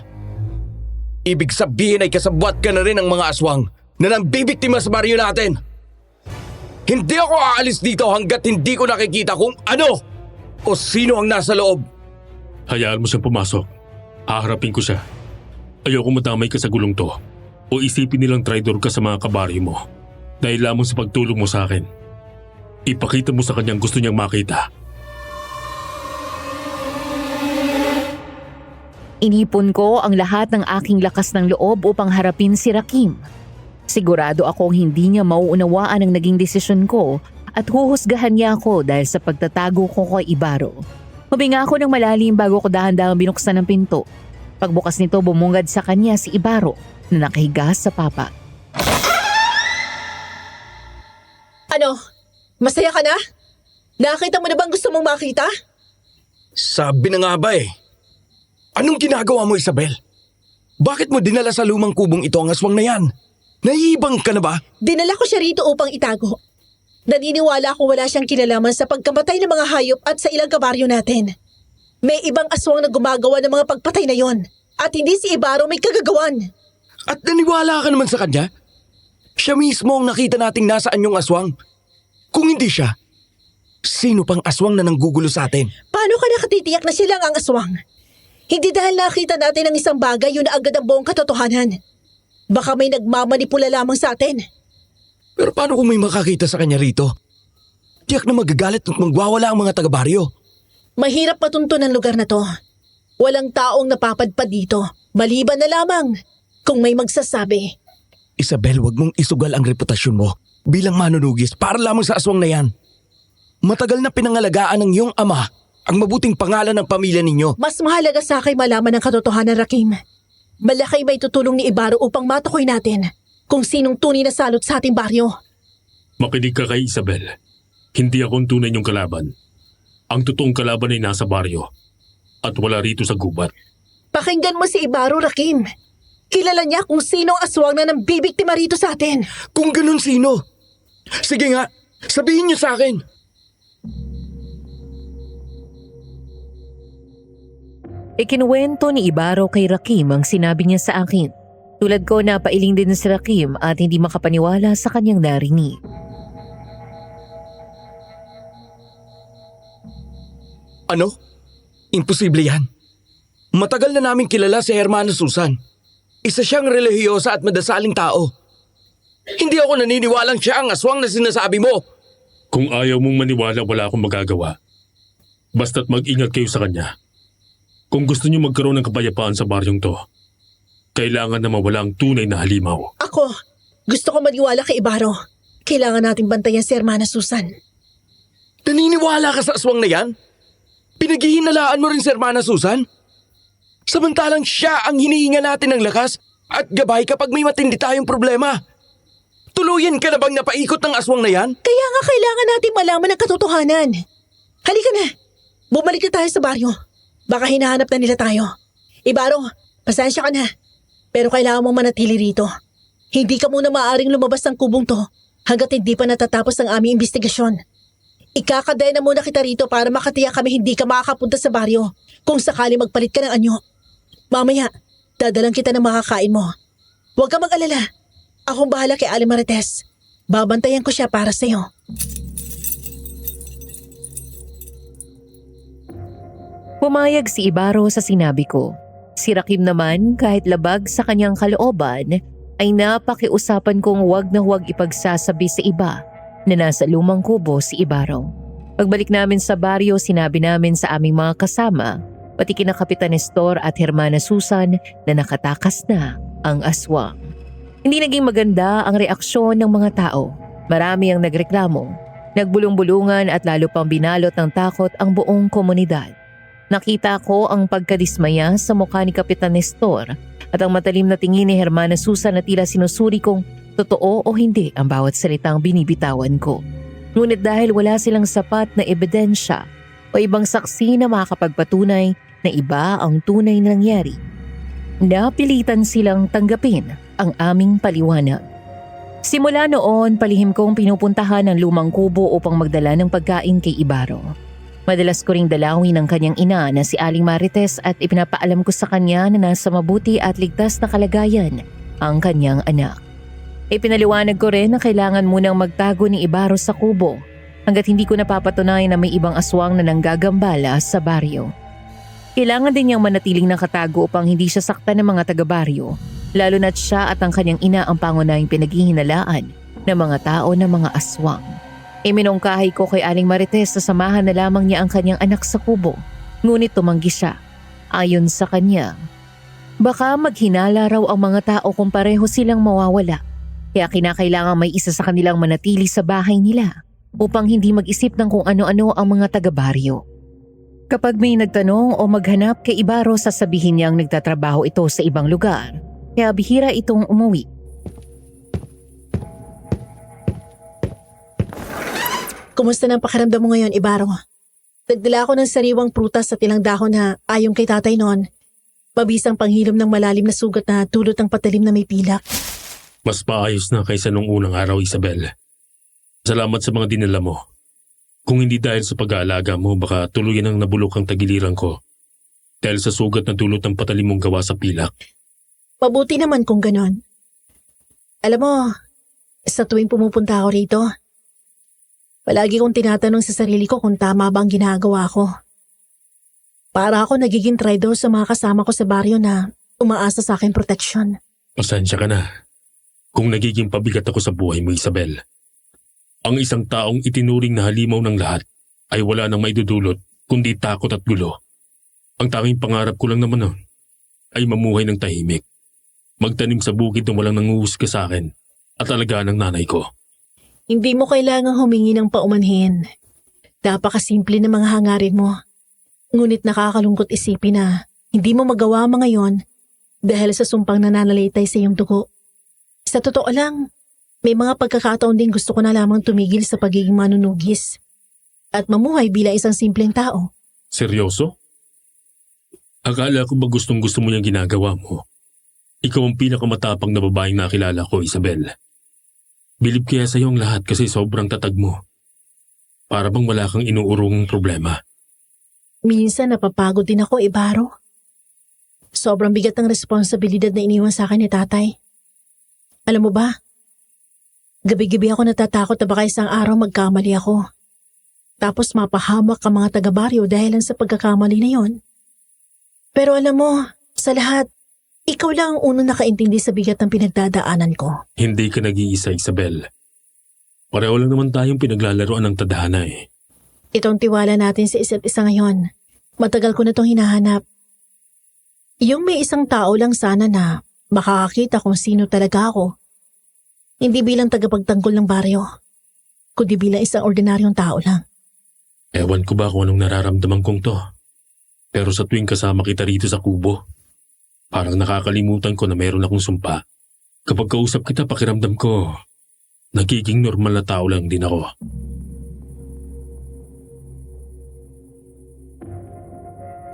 Speaker 2: ibig sabihin ay kasabwat ka na rin ng mga aswang na nambibiktima sa baryo natin. Hindi ako aalis dito hanggat hindi ko nakikita kung ano o sino ang nasa loob.
Speaker 6: Hayaan mo siyang pumasok. Haharapin ko siya. Ayoko madamay ka sa gulong to o isipin nilang traitor ka sa mga kabaryo mo dahil lamang sa pagtulong mo sa akin. Ipakita mo sa kanyang gusto niyang makita.
Speaker 4: Inipon ko ang lahat ng aking lakas ng loob upang harapin si Rakim. Sigurado akong hindi niya mauunawaan ang naging desisyon ko at huhusgahan niya ako dahil sa pagtatago ko kay Ibaro. Huminga ako ng malalim bago ko dahan-dahang binuksan ang pinto. Pagbukas nito, bumungad sa kanya si Ibaro na nakahiga sa papa.
Speaker 3: Ano? Masaya ka na? Nakita mo na bang gusto mong makita?
Speaker 2: Sabi na nga ba eh. Anong ginagawa mo, Isabel? Bakit mo dinala sa lumang kubong ito ang aswang na yan? Nahihibang ka na ba?
Speaker 3: Dinala ko siya rito upang itago. Naniniwala akong wala siyang kinalaman sa pagkamatay ng mga hayop at sa ilang kabaryo natin. May ibang aswang na gumagawa ng mga pagpatay na yon. At hindi si Ibaro may kagagawan.
Speaker 2: At naniwala ka naman sa kanya? Siya mismo ang nakita nating nasaan yung aswang. Kung hindi siya, sino pang aswang na nanggugulo sa atin?
Speaker 3: Paano ka nakatitiyak na siya lang ang aswang? Hindi dahil nakita natin ang isang bagay yun na agad ang buong katotohanan. Baka may nagmamanipula lamang sa atin.
Speaker 2: Pero paano kung may makakita sa kanya rito? Tiyak na magagalit at magwawala ang mga taga-baryo.
Speaker 3: Mahirap matunto ng lugar na to. Walang taong napapadpad dito. Maliban na lamang kung may magsasabi.
Speaker 2: Isabel, wag mong isugal ang reputasyon mo bilang manunugis para lamang sa aswang na yan. Matagal na pinangalagaan ng iyong ama ang mabuting pangalan ng pamilya ninyo.
Speaker 3: Mas mahalaga sa akin malaman ang katotohanan, Rakim. Malaki may tutulong ni Ibaro upang matukoy natin kung sinong tunay na salot sa ating baryo.
Speaker 6: Makinig ka kay Isabel. Hindi akong tunay niyong kalaban. Ang totoong kalaban ay nasa baryo at wala rito sa gubat.
Speaker 3: Pakinggan mo si Ibaro, Rakim. Kilala niya kung sino ang aswang na nambibiktima rito sa atin.
Speaker 2: Kung ganun sino? Sige nga, sabihin niyo sa akin.
Speaker 4: Ikinuwento ni Ibaro kay Rakim ang sinabi niya sa akin. Tulad ko, napailing din si Rakim at hindi makapaniwala sa kanyang narinig.
Speaker 2: Ano? Imposible yan. Matagal na namin kilala si Hermana Susan. Isa siyang relihiyosa at madasaling tao. Hindi ako naniniwalang siya ang aswang na sinasabi mo.
Speaker 6: Kung ayaw mong maniwala, wala akong magagawa. Basta't mag-ingat kayo sa kanya. Kung gusto niyo magkaroon ng kapayapaan sa baryong to, kailangan na mawala ang tunay na halimaw.
Speaker 3: Ako, gusto ko maniwala kay Ibaro. Kailangan nating bantayan si Hermana Susan.
Speaker 2: Naniniwala ka sa aswang na yan? Pinaghihinalaan mo rin si Hermana Susan? Samantalang siya ang hinihinga natin ng lakas at gabay kapag may matindi tayong problema. Tuluyan ka na bang napaikot ng aswang na yan?
Speaker 3: Kaya nga kailangan natin malaman ang katotohanan. Halika na, bumalik na tayo sa baryo. Baka hinahanap na nila tayo. Ibaro, pasensya ka na. Pero kailangan mong manatili rito. Hindi ka muna maaaring lumabas ng kubong to hanggat hindi pa natatapos ang aming investigasyon. Ikakadaya na muna kita rito para makatiyak kami hindi ka makakapunta sa baryo kung sakali magpalit ka ng anyo. Mamaya, dadalang kita ng makakain mo. Huwag ka mag-alala. Akong bahala kay Ali Marites. Babantayan ko siya para sa'yo.
Speaker 4: Pumayag si Ibaro sa sinabi ko. Si Rakim naman, kahit labag sa kanyang kalooban, ay napakiusapan kong huwag na huwag ipagsasabi sa iba na nasa lumang kubo si Ibaro. Pagbalik namin sa baryo, sinabi namin sa aming mga kasama, pati kina Kapitan Nestor at Hermana Susan na nakatakas na ang aswang. Hindi naging maganda ang reaksyon ng mga tao. Marami ang nagreklamo. Nagbulong-bulungan at lalo pang binalot ng takot ang buong komunidad. Nakita ko ang pagkadismaya sa mukha ni Kapitan Nestor at ang matalim na tingin ni Hermana Susan na tila sinusuri kung totoo o hindi ang bawat salitang binibitawan ko. Ngunit dahil wala silang sapat na ebidensya o ibang saksi na makakapagpatunay na iba ang tunay na nangyari, napilitan silang tanggapin ang aming paliwanag. Simula noon, palihim kong pinupuntahan ang lumang kubo upang magdala ng pagkain kay Ibarro. Madalas ko ring dalawin ang kanyang ina na si Aling Marites at ipinapaalam ko sa kanya na nasa mabuti at ligtas na kalagayan ang kanyang anak. Ipinaliwanag ko rin na kailangan munang magtago ni Ibarro sa kubo hanggat hindi ko napapatunayan na may ibang aswang na nanggagambala sa baryo. Kailangan din niyang manatiling nakatago upang hindi siya saktan ng mga taga-baryo, lalo na't siya at ang kanyang ina ang pangunahing pinaghihinalaan ng mga tao na mga aswang. Iminungkahi ko kay Aling Marites na samahan na lamang niya ang kanyang anak sa kubo, ngunit tumanggi siya. Ayon sa kanya, baka maghinala raw ang mga tao kung pareho silang mawawala, kaya kinakailangan may isa sa kanilang manatili sa bahay nila upang hindi mag-isip ng kung ano-ano ang mga taga-baryo. Kapag may nagtanong o maghanap kay Ibarro, sasabihin niyang nagtatrabaho ito sa ibang lugar, kaya bihira itong umuwi.
Speaker 3: Kumusta na ang pakiramdam mo ngayon, Ibarro? Nagdala ako ng sariwang prutas at ilang dahon na ayon kay tatay noon. Pabisang panghilom ng malalim na sugat na dulot ng patalim na may pilak.
Speaker 6: Mas maayos na kaysa nung unang araw, Isabel. Salamat sa mga dinala mo. Kung hindi dahil sa pag-aalaga mo, baka tuluyan ang nabulok ang tagiliran ko. Dahil sa sugat na dulot ng patalim mong gawa sa pilak.
Speaker 3: Mabuti naman kung ganon. Alam mo, sa tuwing pumupunta ako rito, palagi kong tinatanong sa sarili ko kung tama ba ang ginagawa ko. Para ako nagiging traidor sa mga kasama ko sa baryo na umaasa sa akin proteksyon.
Speaker 6: Pasensya ka na. Kung nagiging pabigat ako sa buhay mo, Isabel. Ang isang taong itinuring na halimaw ng lahat ay wala nang maidudulot kundi takot at gulo. Ang tanging pangarap ko lang naman ay mamuhay ng tahimik. Magtanim sa bukid na walang nanguhusga sa akin at alagaan ng nanay ko.
Speaker 3: Hindi mo kailangang humingi ng paumanhin. Napakasimple ng mga hangarin mo. Ngunit nakakalungkot isipin na hindi mo magawa mga yon dahil sa sumpang nananalitay sa iyong dugo. Sa totoo lang, may mga pagkakataon din gusto ko na lamang tumigil sa pagiging manunugis at mamuhay bilang isang simpleng tao.
Speaker 6: Seryoso? Akala ko ba gustong-gusto mo yung ginagawa mo? Ikaw ang pinakamatapang na babaeng nakilala ko, Isabel. Bilib kaya sa'yo ang lahat kasi sobrang tatag mo. Para bang wala kang inuurong problema.
Speaker 3: Minsan napapagod din ako, Ibarro. Sobrang bigat ng responsibilidad na iniwan sa akin ni tatay. Alam mo ba, gabi-gabi ako natatakot na baka isang araw magkamali ako. Tapos mapahamak ang mga taga-baryo dahil sa pagkakamali na yon. Pero alam mo, sa lahat, ikaw lang ang unang nakaintindi sa bigat ng pinagdadaanan ko.
Speaker 6: Hindi ka nag-iisa, Isabel. Pareho lang naman tayong pinaglalaroan ng tadhana eh.
Speaker 3: Itong tiwala natin sa isa't isa ngayon. Matagal ko na itong hinahanap. Yung may isang tao lang sana na makakakita kung sino talaga ako. Hindi bilang tagapagtanggol ng baryo, kundi bilang isang ordinaryong tao lang.
Speaker 6: Ewan ko ba kung anong nararamdaman kong to. Pero sa tuwing kasama kita rito sa kubo, parang nakakalimutan ko na mayroon akong sumpa. Kapag kausap kita, pakiramdam ko, nagiging normal na tao lang din ako.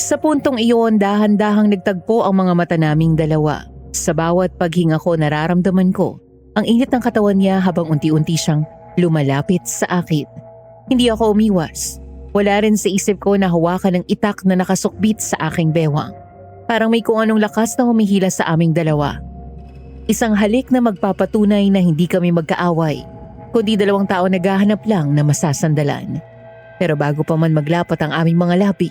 Speaker 4: Sa puntong iyon, dahan-dahang nagtagpo ang mga mata naming dalawa. Sa bawat paghinga ko, nararamdaman ko ang init ng katawan niya habang unti-unti siyang lumalapit sa akin. Hindi ako umiwas. Wala rin sa isip ko na hawakan ng itak na nakasukbit sa aking bewang. Parang may kung anong lakas na humihila sa aming dalawa. Isang halik na magpapatunay na hindi kami magkaaway, kundi dalawang tao naghahanap lang na masasandalan. Pero bago pa man maglapat ang aming mga labi,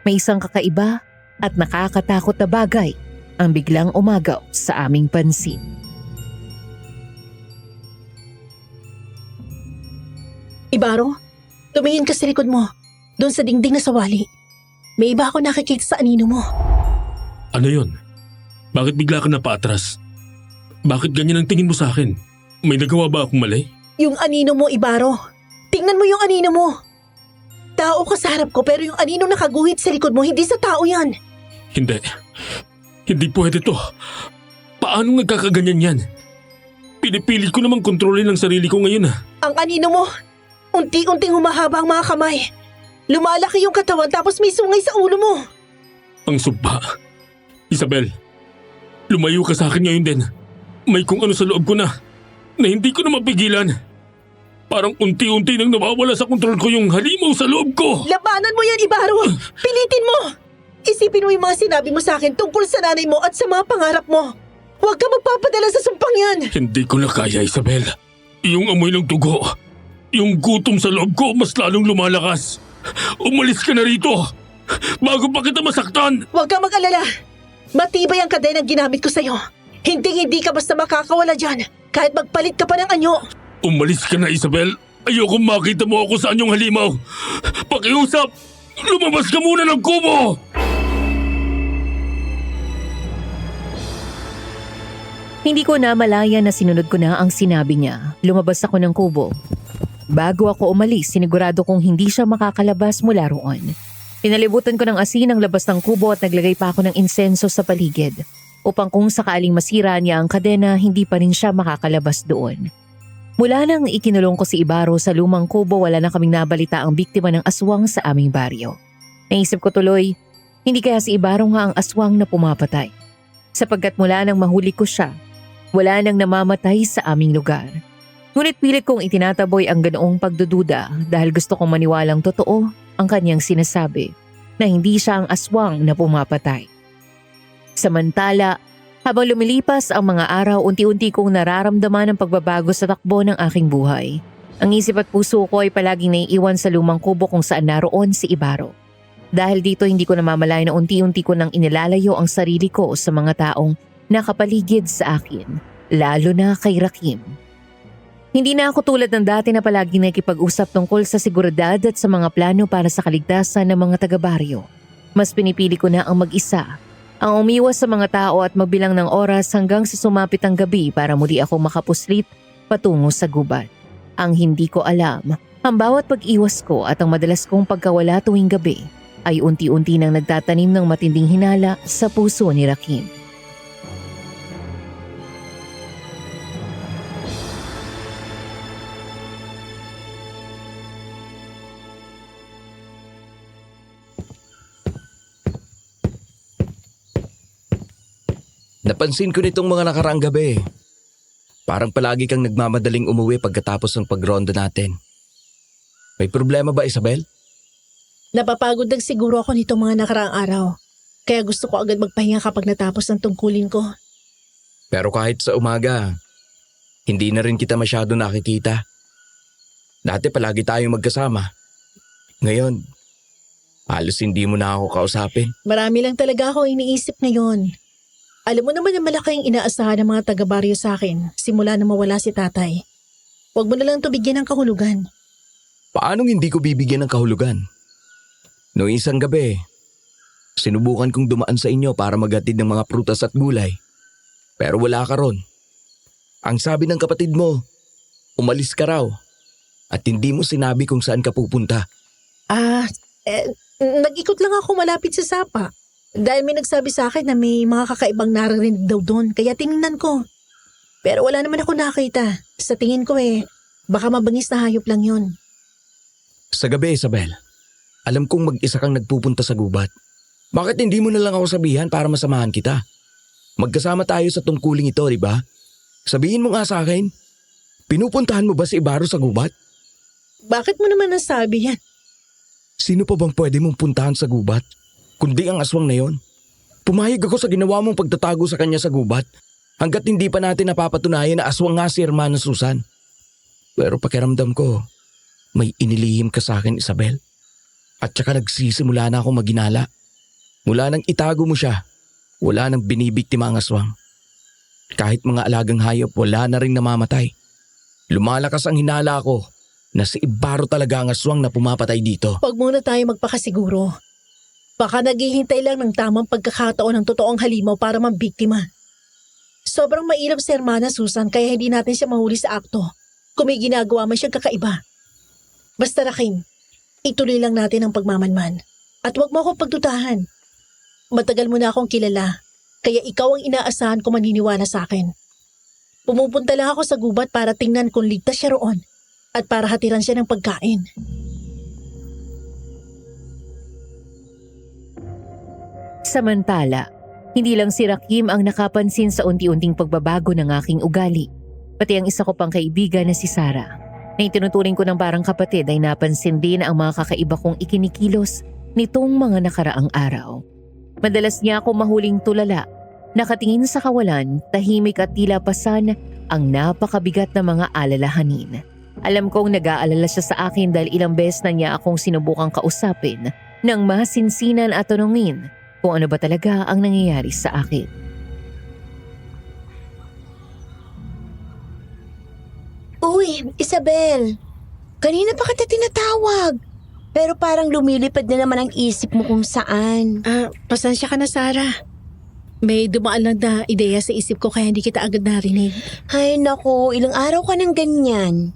Speaker 4: may isang kakaiba at nakakatakot na bagay ang biglang umagaw sa aming pansin.
Speaker 3: Ibarro, tumingin ka sa likod mo, doon sa dingding na sawali. May iba ako nakikita sa anino mo.
Speaker 6: Ano yun? Bakit bigla ka napaatras? Bakit ganyan ang tingin mo sa akin? May nagawa ba akong mali?
Speaker 3: Yung anino mo, Ibaro. Tingnan mo yung anino mo. Tao ka sa harap ko pero yung anino nakaguhit sa likod mo, hindi sa tao yan.
Speaker 6: Hindi. Hindi pwede to. Paano nagkakaganyan yan? Pinipilit ko namang kontrolin ang sarili ko ngayon
Speaker 3: Ang anino mo, unti-unting humahaba ang mga kamay. Lumalaki yung katawan tapos may sungay sa ulo mo.
Speaker 6: Ang sumpa. Isabel, lumayo ka sa akin ngayon din. May kung ano sa loob ko na hindi ko na mapigilan. Parang unti-unti nang nawawala sa kontrol ko yung halimaw sa loob ko.
Speaker 3: Labanan mo yan, Ibaro. Pilitin mo. Isipin mo yung mga sinabi mo sa akin tungkol sa nanay mo at sa mga pangarap mo. Huwag ka magpapadala sa sumpang yan.
Speaker 6: Hindi ko na kaya, Isabel. Yung amoy ng dugo, yung gutom sa loob ko mas lalong lumalakas. Umalis ka na rito bago pa kita masaktan.
Speaker 3: Huwag kang mag-alala. Matibay ang kadenang ginamit ko sa'yo. Hindi ka basta makakawala dyan. Kahit magpalit ka pa ng anyo.
Speaker 6: Umalis ka na, Isabel. Ayokong makita mo ako sa anyong halimaw. Pakiusap, lumabas ka muna ng kubo!
Speaker 4: Hindi ko na malaya na sinunod ko na ang sinabi niya. Lumabas ako ng kubo. Bago ako umalis, sinigurado kong hindi siya makakalabas mula roon. Pinalibutan ko ng asin ang labas ng kubo at naglagay pa ako ng insenso sa paligid upang kung sakaling masira niya ang kadena, hindi pa rin siya makakalabas doon. Mula nang ikinulong ko si Ibaro sa lumang kubo, wala na kaming nabalita ang biktima ng aswang sa aming baryo. Naisip ko tuloy, hindi kaya si Ibaro nga ang aswang na pumapatay. Sapagkat mula nang mahuli ko siya, wala nang namamatay sa aming lugar. Ngunit pilit kong itinataboy ang ganoong pagdududa dahil gusto kong maniwalang totoo ang kanyang sinasabi na hindi siya ang aswang na pumapatay. Samantala, habang lumilipas ang mga araw, unti-unti kong nararamdaman ang pagbabago sa takbo ng aking buhay. Ang isip at puso ko ay palaging naiiwan sa lumang kubo kung saan naroon si Ibaro. Dahil dito hindi ko namamalayan na unti-unti ko nang inilalayo ang sarili ko sa mga taong nakapaligid sa akin, lalo na kay Rakim. Hindi na ako tulad ng dati na palaging nakikipag-usap tungkol sa seguridad at sa mga plano para sa kaligtasan ng mga taga-baryo. Mas pinipili ko na ang mag-isa, ang umiwas sa mga tao at magbilang ng oras hanggang sa sumapit ang gabi para muli ako makapuslit patungo sa gubat. Ang hindi ko alam, ang bawat pag-iwas ko at ang madalas kong pagkawala tuwing gabi ay unti-unti nang nagtatanim ng matinding hinala sa puso ni Rakim.
Speaker 2: Napansin ko nitong mga nakaraang gabi. Parang palagi kang nagmamadaling umuwi pagkatapos ng pagronda natin. May problema ba, Isabel?
Speaker 3: Napapagod lang siguro ako nitong mga nakaraang araw. Kaya gusto ko agad magpahinga kapag natapos ang tungkulin ko.
Speaker 2: Pero kahit sa umaga, hindi na rin kita masyado nakikita. Dati palagi tayong magkasama. Ngayon, halos hindi mo na ako kausapin.
Speaker 3: Marami lang talaga ako iniisip ngayon. Alam mo naman na malaki ang inaasahan ng mga taga-baryo sa akin simula na mawala si tatay. Huwag mo na lang ito bigyan ng kahulugan.
Speaker 2: Paanong hindi ko bibigyan ng kahulugan? Noong isang gabi, sinubukan kong dumaan sa inyo para maghatid ng mga prutas at gulay. Pero wala ka ron. Ang sabi ng kapatid mo, umalis ka raw at hindi mo sinabi kung saan ka pupunta.
Speaker 3: Nag-ikot lang ako malapit sa sapa. Dahil may nagsabi sa akin na may mga kakaibang naririnig daw doon, kaya tinignan ko. Pero wala naman ako nakita. Sa tingin ko baka mabangis na hayop lang yon.
Speaker 2: Sa gabi, Isabel, alam kong mag-isa kang nagpupunta sa gubat. Bakit hindi mo na lang ako sabihan para masamahan kita? Magkasama tayo sa tungkuling ito, di ba? Sabihin mo nga sa akin, pinupuntahan mo ba si Ibaro sa gubat?
Speaker 3: Bakit mo naman nasabi yan?
Speaker 2: Sino pa bang pwede mong puntahan sa gubat? Kundi ang aswang na yon. Pumayag ako sa ginawa mong pagtatago sa kanya sa gubat hanggat hindi pa natin napapatunayan na aswang nga si Hermana Susan. Pero pakiramdam ko, may inilihim ka sa akin, Isabel. At saka nagsisimula na ako maginala. Mula nang itago mo siya, wala nang binibiktima ang aswang. Kahit mga alagang hayop, wala na rin namamatay. Lumalakas ang hinala ko na si Ibaro talaga ang aswang na pumapatay dito.
Speaker 3: Huwag muna tayo magpakasiguro. Baka naghihintay lang ng tamang pagkakataon ng totoong halimaw para mambiktima. Sobrang mailap si Hermana Susan kaya hindi natin siya mahuli sa akto. Kung may ginagawa man siyang kakaiba. Basta Rakim, ituloy lang natin ang pagmamanman. At huwag mo akong pagdutahan. Matagal mo na akong kilala, kaya ikaw ang inaasahan kung maniniwala sa akin. Pumupunta lang ako sa gubat para tingnan kung ligtas siya roon at para hatiran siya ng pagkain.
Speaker 4: Samantala, hindi lang si Rakim ang nakapansin sa unti-unting pagbabago ng aking ugali. Pati ang isa ko pang kaibigan na si Sarah, na itinuturing ko ng parang kapatid ay napansin din ang mga kakaiba kong ikinikilos nitong mga nakaraang araw. Madalas niya ako mahuling tulala, nakatingin sa kawalan, tahimik at tila pasan ang napakabigat na mga alalahanin. Alam kong nag-aalala siya sa akin dahil ilang beses na niya akong sinubukang kausapin nang masinsinan at tanungin kung ano ba talaga ang nangyayari sa akin.
Speaker 8: Uy, Isabel. Kanina pa kita tinatawag. Pero parang lumilipad na naman ang isip mo kung saan.
Speaker 3: Pasensya ka na, Sarah. May dumaan lang na ideya sa isip ko kaya hindi kita agad narinig.
Speaker 8: Ay nako, ilang araw ka ng ganyan.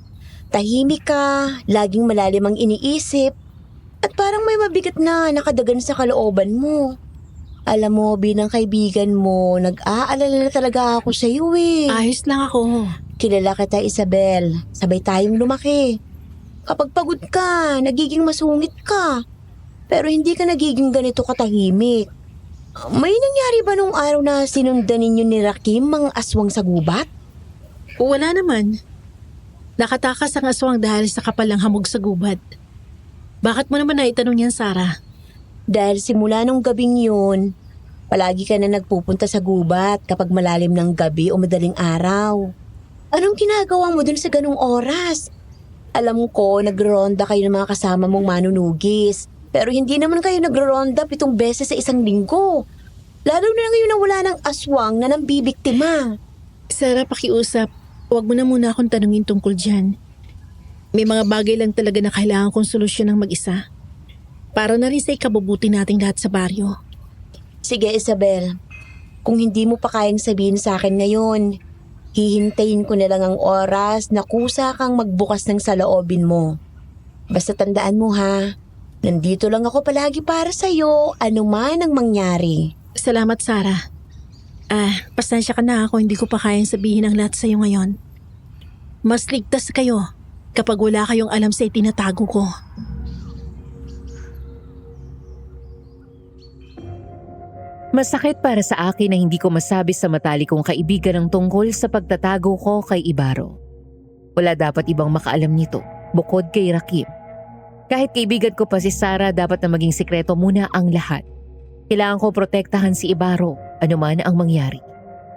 Speaker 8: Tahimik ka, laging malalim ang iniisip. At parang may mabigat na nakadagan sa kalooban mo. Alam mo, bilang kaibigan mo, nag-aalala na talaga ako sa iyo eh.
Speaker 3: Ayos lang ako.
Speaker 8: Kilala kita, Isabel. Sabay tayong lumaki. Kapag pagod ka, nagiging masungit ka. Pero hindi ka nagiging ganito katahimik. May nangyari ba nung araw na sinundan ninyo ni Rakim ang aswang sa gubat?
Speaker 3: Wala naman. Nakatakas ang aswang dahil sa kapalang hamog sa gubat. Bakit mo naman naitanong yan, Sarah?
Speaker 8: Dahil simula nung gabing yun, palagi ka na nagpupunta sa gubat kapag malalim ng gabi o madaling araw. Anong ginagawa mo dun sa ganung oras? Alam ko, nagronda kayo ng mga kasama mong manunugis. Pero hindi naman kayo nagronda 7 beses sa isang linggo. Lalo na ngayon na wala ng aswang na nambibiktima.
Speaker 3: Sarah, pakiusap. Huwag mo na muna akong tanungin tungkol dyan. May mga bagay lang talaga na kailangan kong solusyon ng mag-isa. Para na rin sa ikabubuti nating lahat sa baryo.
Speaker 8: Sige, Isabel. Kung hindi mo pa kayang sabihin sa akin ngayon, hihintayin ko na lang ang oras na kusa kang magbukas ng saloobin mo. Basta tandaan mo ha, nandito lang ako palagi para sa'yo, ano man ang mangyari.
Speaker 3: Salamat, Sarah. Pasensya ka na ako, hindi ko pa kayang sabihin ang lahat sa'yo ngayon. Mas ligtas kayo kapag wala kayong alam sa itinatago ko.
Speaker 4: Masakit para sa akin na hindi ko masabi sa matalik kong kaibigan ang tungkol sa pagtatago ko kay Ibaro. Wala dapat ibang makaalam nito, bukod kay Rakim. Kahit kaibigan ko pa si Sarah, dapat na maging sikreto muna ang lahat. Kailangan ko protektahan si Ibaro, anuman ang mangyari.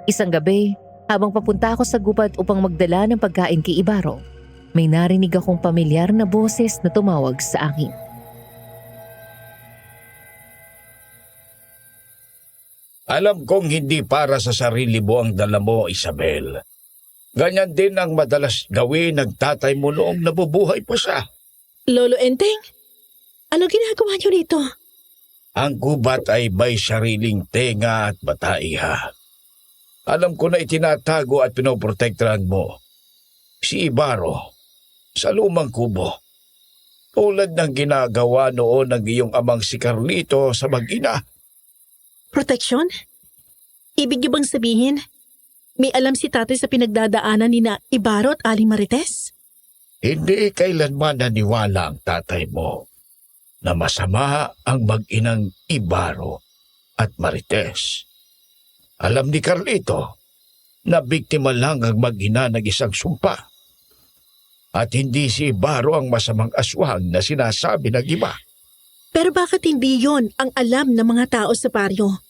Speaker 4: Isang gabi, habang papunta ako sa gubat upang magdala ng pagkain kay Ibaro, may narinig akong pamilyar na boses na tumawag sa akin.
Speaker 6: Alam kong hindi para sa sarili mo ang dala mo, Isabel. Ganyan din ang madalas gawin ng tatay mo noong nabubuhay pa siya.
Speaker 3: Lolo Enteng, ano ginagawa niyo rito?
Speaker 6: Ang gubat ay may sariling tenga at bataiha. Alam ko na itinatago at pinoprotektahan mo si Ibaro sa lumang kubo. Tulad ng ginagawa noon ng iyong amang si Carlito sa mag-ina.
Speaker 3: Proteksyon? Ibig niyo bang sabihin, may alam si tatay sa pinagdadaanan ni na Ibaro at Aling Marites?
Speaker 6: Hindi kailanman naniwala ang tatay mo na masama ang mag-inang Ibaro at Marites. Alam ni Carlito na biktima lang ang mag-ina ng isang sumpa. At hindi si Ibaro ang masamang aswang na sinasabi ng iba.
Speaker 3: Pero bakit hindi yon ang alam ng mga tao sa baryo?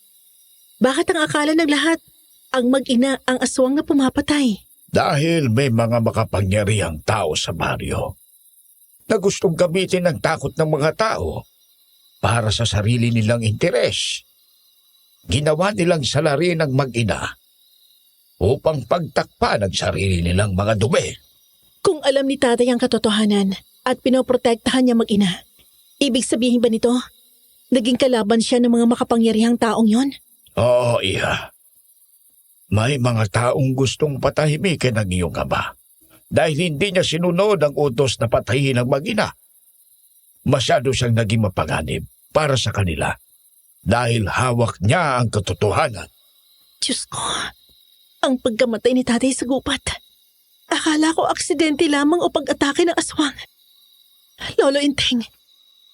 Speaker 3: Bakit ang akala ng lahat, ang mag-ina ang aswang na pumapatay?
Speaker 6: Dahil may mga makapangyarihang tao sa baryo na gustong gamitin ang takot ng mga tao para sa sarili nilang interes. Ginawa nilang salarin ng mag-ina upang pagtakpan ang sarili nilang mga dumi.
Speaker 3: Kung alam ni tatay ang katotohanan at pinoprotektahan niya mag-ina, ibig sabihin ba nito, naging kalaban siya ng mga makapangyarihang taong yon?
Speaker 6: Oo, iha.
Speaker 9: May mga taong gustong patahimikin ang iyong ama dahil hindi niya sinunod ang utos na patayin ang mag-ina. Masyado siyang naging mapanganib para sa kanila dahil hawak niya ang katotohanan.
Speaker 3: Diyos ko, ang pagkamatay ni tatay sa gubat. Akala ko aksidente lamang o pag-atake ng aswang. Lolo Enteng,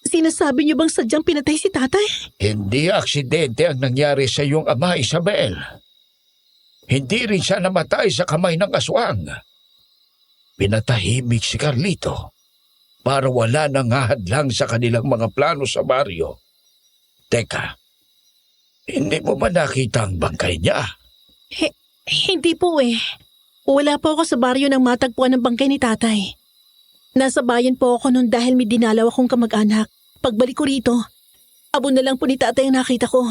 Speaker 3: sinasabi niyo bang sadyang pinatay si tatay?
Speaker 9: Hindi aksidente ang nangyari sa iyong ama, Isabel. Hindi rin siya namatay sa kamay ng aswang. Pinatahimik si Carlito para wala nang hahadlang sa kanilang mga plano sa baryo. Teka, hindi mo ba nakita ang bangkay niya?
Speaker 3: Hindi po eh. Wala po ako sa baryo nang matagpuan ng bangkay ni tatay. Nasa bayan po ako noon dahil may dinalaw akong kamag-anak. Pagbalik ko rito, abo na lang po ni tatay ang nakita ko.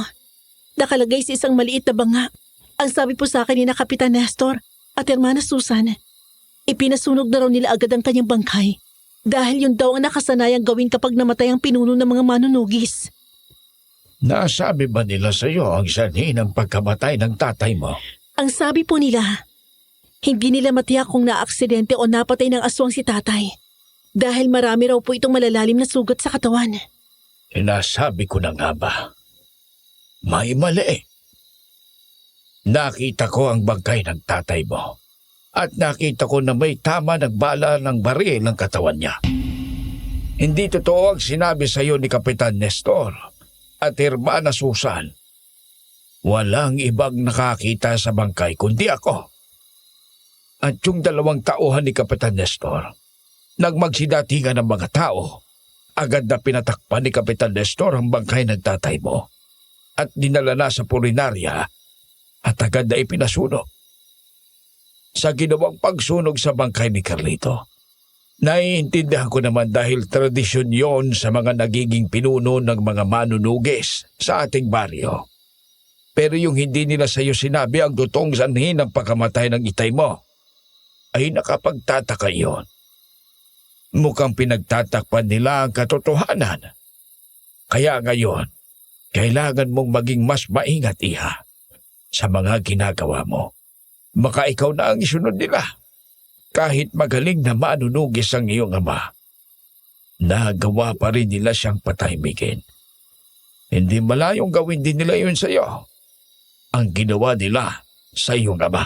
Speaker 3: Nakalagay sa isang maliit na banga. Ang sabi po sa akin ni na Kapitan Nestor at Hermana Susan, ipinasunog na raw nila agad ang kanyang bangkay dahil yun daw ang nakasanayang gawin kapag namatay ang pinuno ng mga manunugis.
Speaker 9: Nasabi ba nila sa iyo ang sanhi ng pagkamatay ng tatay mo?
Speaker 3: Ang sabi po nila, hindi nila matiyak kung naaksidente o napatay ng aswang si tatay dahil marami raw po itong malalalim na sugat sa katawan.
Speaker 9: Sinasabi ko na nga ba? May mali. Nakita ko ang bangkay ng tatay mo at nakita ko na may tama ng bala ng baril ng katawan niya. Hindi totoo ang sinabi sa iyo ni Kapitan Nestor at Hermana Susan. Walang ibang nakakita sa bangkay kundi ako. At yung 2 tauhan ni Kapitan Nestor, nang magsidatingan ng mga tao, agad na pinatakpan ni Kapitan Nestor ang bangkay ng tatay mo at dinala na sa pulinarya at agad na ipinasunog. Sa ginawang pagsunog sa bangkay ni Carlito, naiintindihan ko naman dahil tradisyon yon sa mga nagiging pinuno ng mga manunugis sa ating baryo. Pero yung hindi nila sa iyo sinabi ang totoong sanhi ng pagkamatay ng itay mo, ay nakapagtataka iyon. Mukhang pinagtatakpan nila ang katotohanan. Kaya ngayon, kailangan mong maging mas maingat, iha, sa mga ginagawa mo. Baka ikaw na ang isunod nila. Kahit magaling na manunugis ang iyong ama, nagawa pa rin nila siyang patahimikin. Hindi malayong gawin din nila yun sa iyo. Ang ginawa nila sa iyong ama.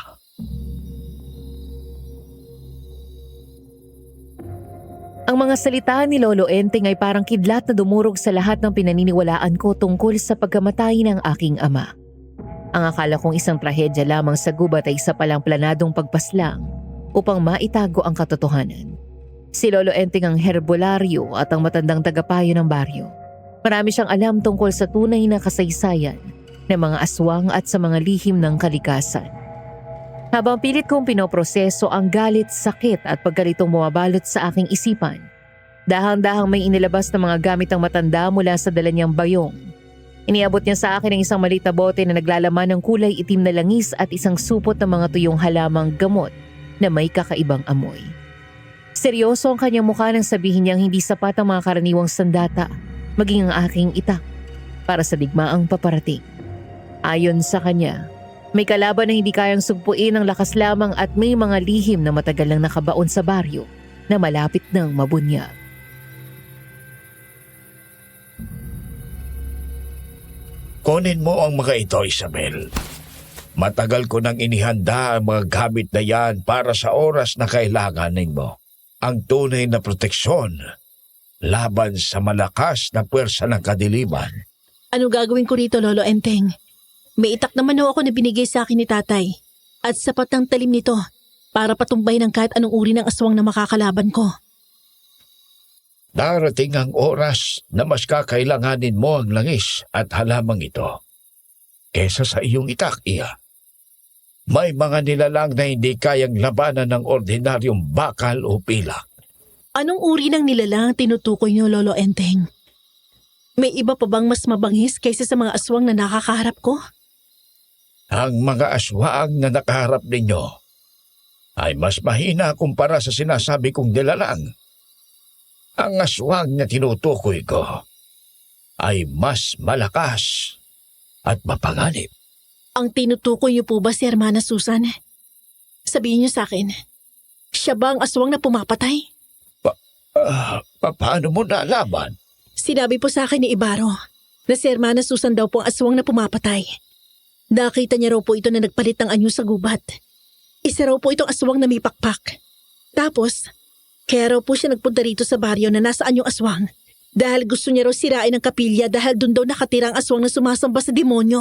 Speaker 4: Ang mga salita ni Lolo Enteng ay parang kidlat na dumurog sa lahat ng pinaniniwalaan ko tungkol sa pagkamatay ng aking ama. Ang akala kong isang trahedya lamang sa gubat ay isa palang planadong pagpaslang upang maitago ang katotohanan. Si Lolo Enteng ang herbolaryo at ang matandang tagapayo ng baryo. Marami siyang alam tungkol sa tunay na kasaysayan ng mga aswang at sa mga lihim ng kalikasan. Habang pilit kong pinoproseso ang galit, sakit at pagkalitong bumabalot sa aking isipan, dahang-dahang may inilabas na mga gamit ang matanda mula sa dala niyang bayong. Iniabot niya sa akin ang isang maliit na bote na naglalaman ng kulay itim na langis at isang supot ng mga tuyong halamang gamot na may kakaibang amoy. Seryoso ang kanyang mukha nang sabihin niyang hindi sapat ang mga karaniwang sandata, maging ang aking itak, para sa digmaang paparating. Ayon sa kanya, may kalaban na hindi kayang sugpuin ng lakas lamang at may mga lihim na matagal nang nakabaon sa baryo na malapit nang mabunyag.
Speaker 9: Kunin mo ang mga ito, Isabel. Matagal ko nang inihanda ang mga gamit na yan para sa oras na kailanganin mo. Ang tunay na proteksyon laban sa malakas na puwersa ng kadiliman.
Speaker 3: Ano gagawin ko rito, Lolo Enteng? May itak naman ako na binigay sa akin ni tatay at sapat ng talim nito para patumbay ng kahit anong uri ng aswang na makakalaban ko.
Speaker 9: Darating ang oras na mas kakailanganin mo ang langis at halamang ito kesa sa iyong itak, iya. May mga nilalang na hindi kayang labanan ng ordinaryong bakal o pilak.
Speaker 3: Anong uri ng nilalang tinutukoy niyo, Lolo Enteng? May iba pa bang mas mabangis kaysa sa mga aswang na nakakaharap ko?
Speaker 9: Ang mga aswang na nakaharap ninyo ay mas mahina kumpara sa sinasabi kong nilalang. Ang aswang na tinutukoy ko ay mas malakas at mapanganib.
Speaker 3: Ang tinutukoy niyo po ba si Hermana Susan? Sabihin niyo sa akin, siya ba ang aswang na pumapatay?
Speaker 9: Paano mo nalaman?
Speaker 3: Sinabi po sa akin ni Ibarro na si Hermana Susan daw po ang aswang na pumapatay. Nakita niya raw po ito na nagpalit ng anyo sa gubat. Isa raw po itong aswang na may pakpak. Tapos, kaya raw po siya nagpunta rito sa baryo na nasaan yung aswang. Dahil gusto niya raw sirain ang kapilya dahil doon daw nakatira ang aswang na sumasamba sa demonyo.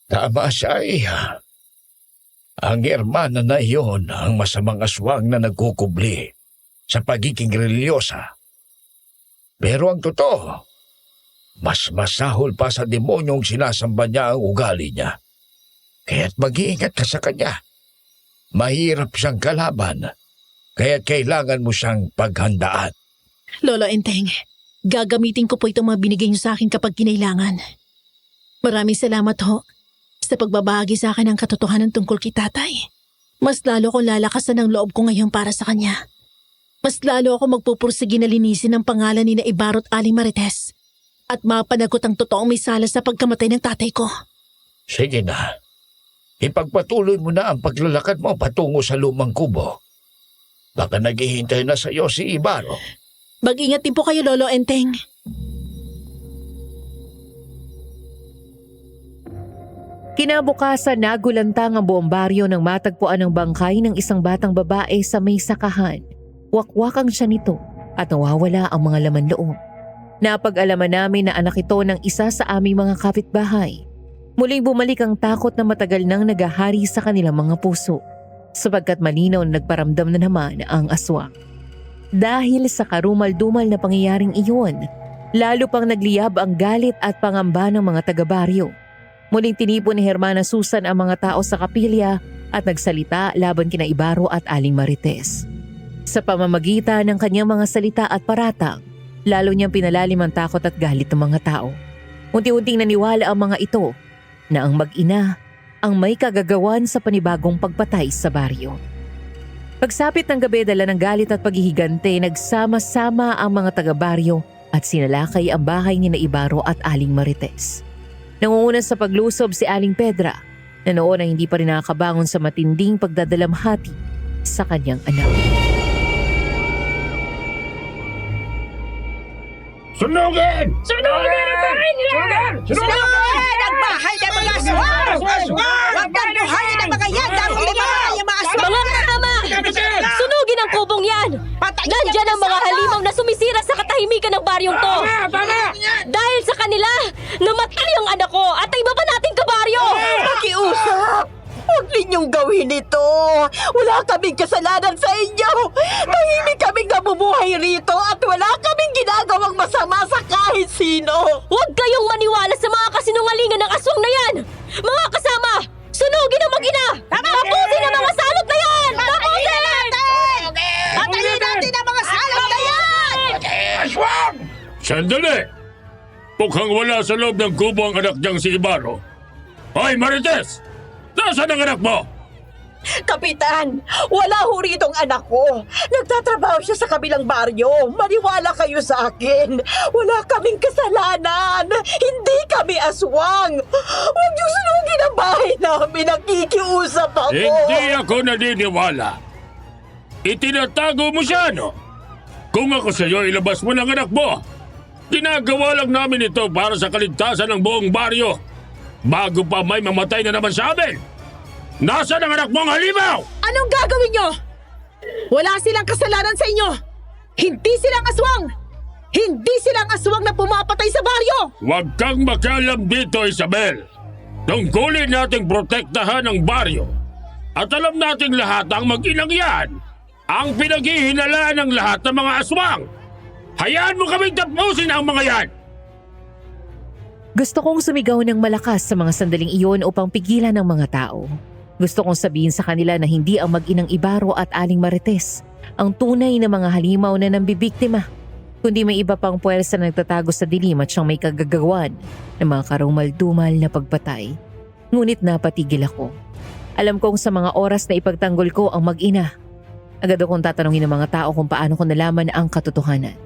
Speaker 9: Tama siya, Iha. Ang Hermana na iyon ang masamang aswang na nagkukubli sa pagiging religyosa. Pero ang totoo, mas masahol pa sa demonyong sinasamba niya ang ugali niya. Kaya't mag-iingat ka sa kanya. Mahirap siyang kalaban, kaya't kailangan mo siyang paghandaan.
Speaker 3: Lolo Enteng, gagamitin ko po itong mga binigay niyo sa akin kapag kinailangan. Maraming salamat ho sa pagbabahagi sa akin ng katotohanan tungkol kay tatay. Mas lalo kong lalakasan ang loob ko ngayon para sa kanya. Mas lalo ako magpupursige na linisin ang pangalan ni na Ibarro at Aling Marites at mapanagot ang totoong may sala sa pagkamatay ng tatay ko.
Speaker 9: Sige na. Ipagpatuloy mo na ang paglalakad mo patungo sa lumang kubo. Baka naghihintay na sa iyo si Ibarro.
Speaker 3: Mag-ingat din po kayo, Lolo Enteng.
Speaker 4: Kinabukasan, nagulantang ang buong baryo nang matagpuan ang bangkay ng isang batang babae sa may sakahan. Wakwakang siya nito at nawawala ang mga laman loob. Napag-alaman namin na anak ito ng isa sa aming mga kapitbahay. Muling bumalik ang takot na matagal nang nagahari sa kanilang mga puso, sapagkat malinaw na nagparamdam na naman ang aswang. Dahil sa karumal-dumal na pangyayaring iyon, lalo pang nagliyab ang galit at pangamba ng mga taga-baryo. Muling tinipon ni Hermana Susan ang mga tao sa kapilya at nagsalita laban kina Ibarro at Aling Marites. Sa pamamagitan ng kanyang mga salita at paratang, lalo niyang pinalalim ang takot at galit ng mga tao. Unti-unting naniwala ang mga ito na ang mag-ina ang may kagagawan sa panibagong pagpatay sa baryo. Pagsapit ng gabi, dala ng galit at paghihigante, nagsama-sama ang mga taga-baryo at sinalakay ang bahay ni na Ibarro at Aling Marites. Nangunguna sa paglusob si Aling Pedra na noon ay hindi pa rin nakakabangon sa matinding pagdadalamhati sa kanyang anak.
Speaker 6: Sunugin!
Speaker 7: Sunugin ang bahay nila! Sunugin ang bahay ng mga aswang! Huwag kang buhayin ang mga yan! Dahil di ba yung mga aswang?
Speaker 5: Mga kasama! Sunugin ang kubong yan! Nandyan ang mga halimaw na sumisira sa katahimikan ng baryong to! Dahil sa kanila, namatay ang anak ko at iba pa nating kabaryo!
Speaker 7: Pakiusap! Huwag ninyong gawin ito! Wala kaming kasalanan sa inyo! Tahimik kaming nabubuhay rito at wala kaming ginagawang masama sa kahit sino!
Speaker 5: Huwag kayong maniwala sa mga kasinungalingan ng aswang na yan! Mga kasama, sunugin ang mag-ina! Tapusin ang mga salot na yan! Tapusin!
Speaker 7: Patayin natin ang mga salot na yan!
Speaker 6: Aswang! Sandali! Mukhang wala sa loob ng kubo ang anak niyang si Ibarro. Hoy, Marites! Nasaan ang anak mo?
Speaker 7: Kapitan, wala ho ritong anak ko. Nagtatrabaho siya sa kabilang baryo. Maniwala kayo sa akin. Wala kaming kasalanan. Hindi kami aswang. Huwag niyo sunugin ang bahay namin. Nakikiusap ako.
Speaker 6: Hindi ako naniniwala. Itinatago mo siya, no? Kung ako sa iyo, ilabas mo ng anak mo. Ginagawa lang namin ito para sa kaligtasan ng buong baryo. Bago pa may mamatay na naman sa amin. Nasaan ang anak mong halimaw?
Speaker 3: Anong gagawin niyo? Wala silang kasalanan sa inyo! Hindi silang aswang! Hindi silang aswang na pumapatay sa baryo!
Speaker 6: Huwag kang makialam dito, Isabel. Tungkulin nating protektahan ang baryo. At alam nating lahat ang mag-inang yan ang pinaghihinalaan ng lahat ng mga aswang. Hayaan mo kaming tapusin ang mga yan!
Speaker 4: Gusto kong sumigaw ng malakas sa mga sandaling iyon upang pigilan ang mga tao. Gusto kong sabihin sa kanila na hindi ang mag-inang Ibarro at Aling Marites ang tunay na mga halimaw na nambibiktima, kundi may iba pang puwersa na nagtatago sa dilim at siyang may kagagawan ng mga karumal-dumal na pagpatay. Ngunit napatigil ako. Alam kong sa mga oras na ipagtanggol ko ang mag-ina, agad akong tatanungin ng mga tao kung paano ko nalaman ang katotohanan.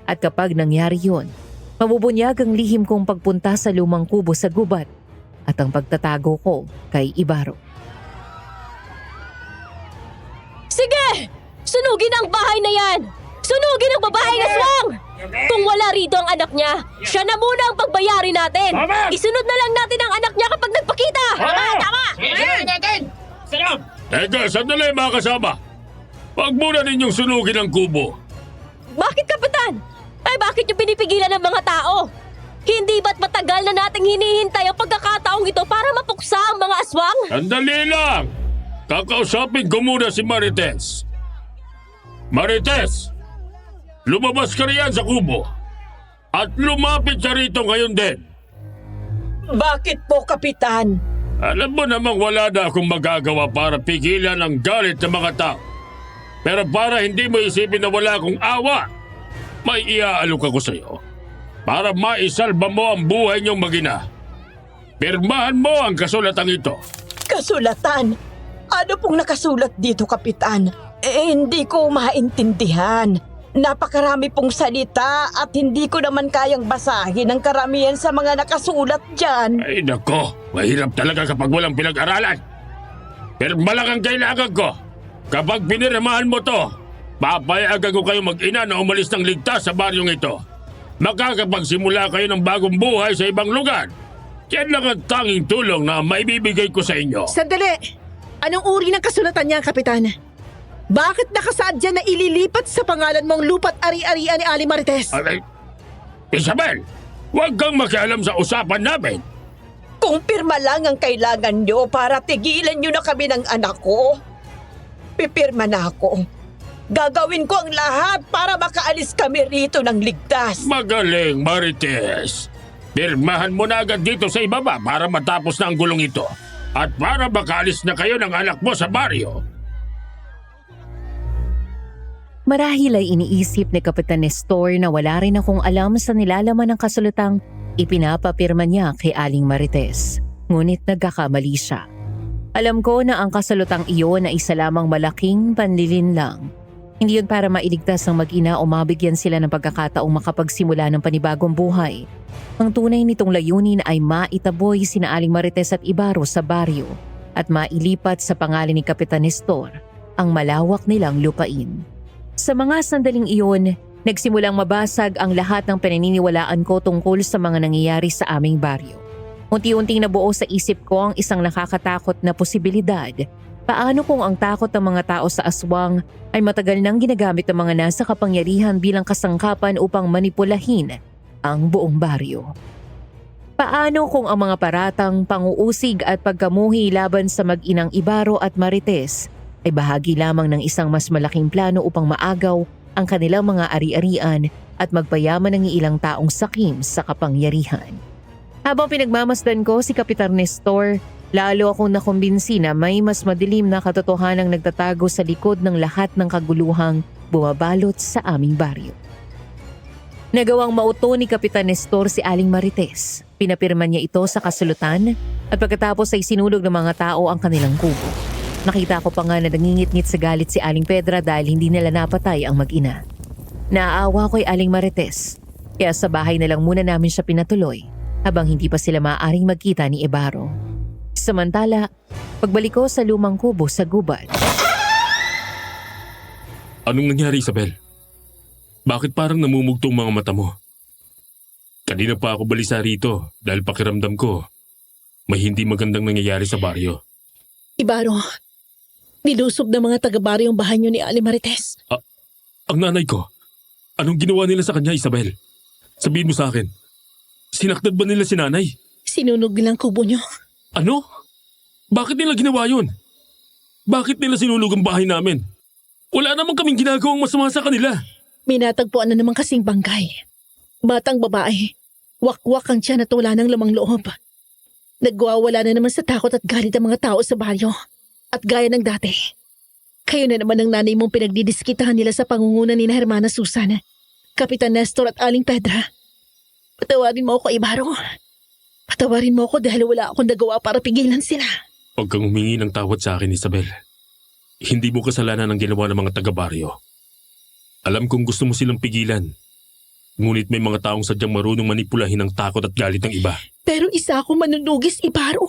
Speaker 4: At kapag nangyari yun, Mabubunyag ang lihim kong pagpunta sa lumang kubo sa gubat at ang pagtatago ko kay Ibaro.
Speaker 5: Sige! Sunugin ang bahay na yan! Sunugin ang babaeng aswang! Kung wala rito ang anak niya, siya na muna ang pagbayari natin! Isunod na lang natin ang anak niya kapag nagpakita! Tama!
Speaker 6: Teka, sandali mga kasama. Huwag muna ninyong sunugin ang kubo.
Speaker 5: Bakit, Kapitan? Ay, bakit yung pinipigilan ng mga tao? Hindi ba't matagal na nating hinihintay ang pagkakataong ito para mapuksa ang mga aswang?
Speaker 6: Sandali lang! Kakausapin ko muna si Marites. Marites! Lumabas ka riyan sa kubo. At lumapit siya rito ngayon din.
Speaker 7: Bakit po, Kapitan?
Speaker 6: Alam mo namang wala na akong magagawa para pigilan ang galit ng mga tao. Pero para hindi mo isipin na wala akong awa, may iaalok ako sa iyo para maisalba mo ang buhay niyong mag-ina. Pirmahan mo ang kasulatang ito.
Speaker 7: Kasulatan? Ano pong nakasulat dito, Kapitan? Hindi ko maintindihan. Napakarami pong salita at hindi ko naman kayang basahin ang karamihan sa mga nakasulat dyan.
Speaker 6: Ay nako, mahirap talaga kapag walang pinag-aralan. Pirma lang ang kailangan ko. Kapag pinirmahan mo to, papayagan ko kayo mag-ina na umalis ng ligtas sa baryong ito. Makakapagsimula kayo ng bagong buhay sa ibang lugar. Yan lang ang tanging tulong na maibibigay ko sa inyo.
Speaker 3: Sandali! Anong uri ng kasulatan niya, Kapitan? Bakit nakasaad dyan na ililipat sa pangalan mong lupa't ari-arian ni Ali Marites?
Speaker 6: Ay, Isabel, huwag kang makialam sa usapan namin.
Speaker 7: Kung pirma lang ang kailangan nyo para tigilan nyo na kami ng anak ko, pipirma na ako. Gagawin ko ang lahat para makaalis kami rito ng ligtas.
Speaker 6: Magaling, Marites. Pirmahan mo na agad dito sa ibaba para matapos na ang gulong ito. At para makaalis na kayo ng anak mo sa baryo.
Speaker 4: Marahil ay iniisip ni Kapitan Nestor na wala rin akong alam sa nilalaman ng kasulatang ipinapapirma niya kay Aling Marites. Ngunit nagkakamali siya. Alam ko na ang kasulutang iyon ay isa lamang malaking panlilin lang. Hindi yun para mailigtas ang mag-ina o mabigyan sila ng pagkakataong makapagsimula ng panibagong buhay. Ang tunay nitong layunin ay maitaboy sina Aling Marites at Ibaro sa baryo at mailipat sa pangalan ni Kapitan Nestor ang malawak nilang lupain. Sa mga sandaling iyon, nagsimulang mabasag ang lahat ng pinaniniwalaan ko tungkol sa mga nangyayari sa aming baryo. Unti-unting nabuo sa isip ko ang isang nakakatakot na posibilidad. Paano kung ang takot ng mga tao sa aswang ay matagal nang ginagamit ng mga nasa kapangyarihan bilang kasangkapan upang manipulahin ang buong baryo? Paano kung ang mga paratang, panguusig at pagkamuhi laban sa mag-inang Ibaro at Marites ay bahagi lamang ng isang mas malaking plano upang maagaw ang kanilang mga ari-arian at magpayaman ng ilang taong sakim sa kapangyarihan? Habang pinagmamasdan ko si Kapitan Nestor, lalo akong nakumbinsi na may mas madilim na katotohanang nagtatago sa likod ng lahat ng kaguluhang bumabalot sa aming baryo. Nagawang mauto ni Kapitan Nestor si Aling Marites. Pinapirma niya ito sa kasulutan at pagkatapos ay sinulog ng mga tao ang kanilang kubo. Nakita ko pa nga na nangingit-ngit sa galit si Aling Pedra dahil hindi nila napatay ang mag-ina. Naaawa ko kay Aling Marites, kaya sa bahay na lang muna namin siya pinatuloy habang hindi pa sila maaaring magkita ni Ibaro. Samantala, pagbalik ko sa lumang kubo sa gubat.
Speaker 6: Anong nangyari, Isabel? Bakit parang namumugtong mga mata mo? Kanina pa ako balisa rito dahil pakiramdam ko may hindi magandang nangyayari sa baryo.
Speaker 3: Ibaro, nilusob ng mga taga-baryo ang bahay niyo ni Ali Marites.
Speaker 6: Ang nanay ko, anong ginawa nila sa kanya, Isabel? Sabihin mo sa akin, sinaktan ba nila si nanay?
Speaker 3: Sinunog nilang kubo niyo.
Speaker 6: Ano? Bakit nila ginawa yun? Bakit nila sinulog ang bahay namin? Wala naman kaming ginagawang masama sa kanila.
Speaker 3: Minatagpuan na naman kasing bangkay. Batang babae, wakwak ang tiyan at wala ng lamang loob. Nagwawala na naman sa takot at galit ang mga tao sa baryo. At gaya ng dati, kayo na naman ang nanay mong pinagdidiskitahan nila sa pangunguna ni Hermana Susan, Kapitan Nestor at Aling Pedra. Patawarin mo ako, Ibaro. Patawarin mo ako dahil wala akong nagawa para pigilan sila.
Speaker 6: Huwag kang humingi ng tawad sa akin, Isabel. Hindi mo kasalanan ang ginawa ng mga taga-baryo. Alam kong gusto mo silang pigilan. Ngunit may mga taong sadyang marunong manipulahin ang takot at galit ng iba.
Speaker 3: Pero isa akong manunugis, Ibaro.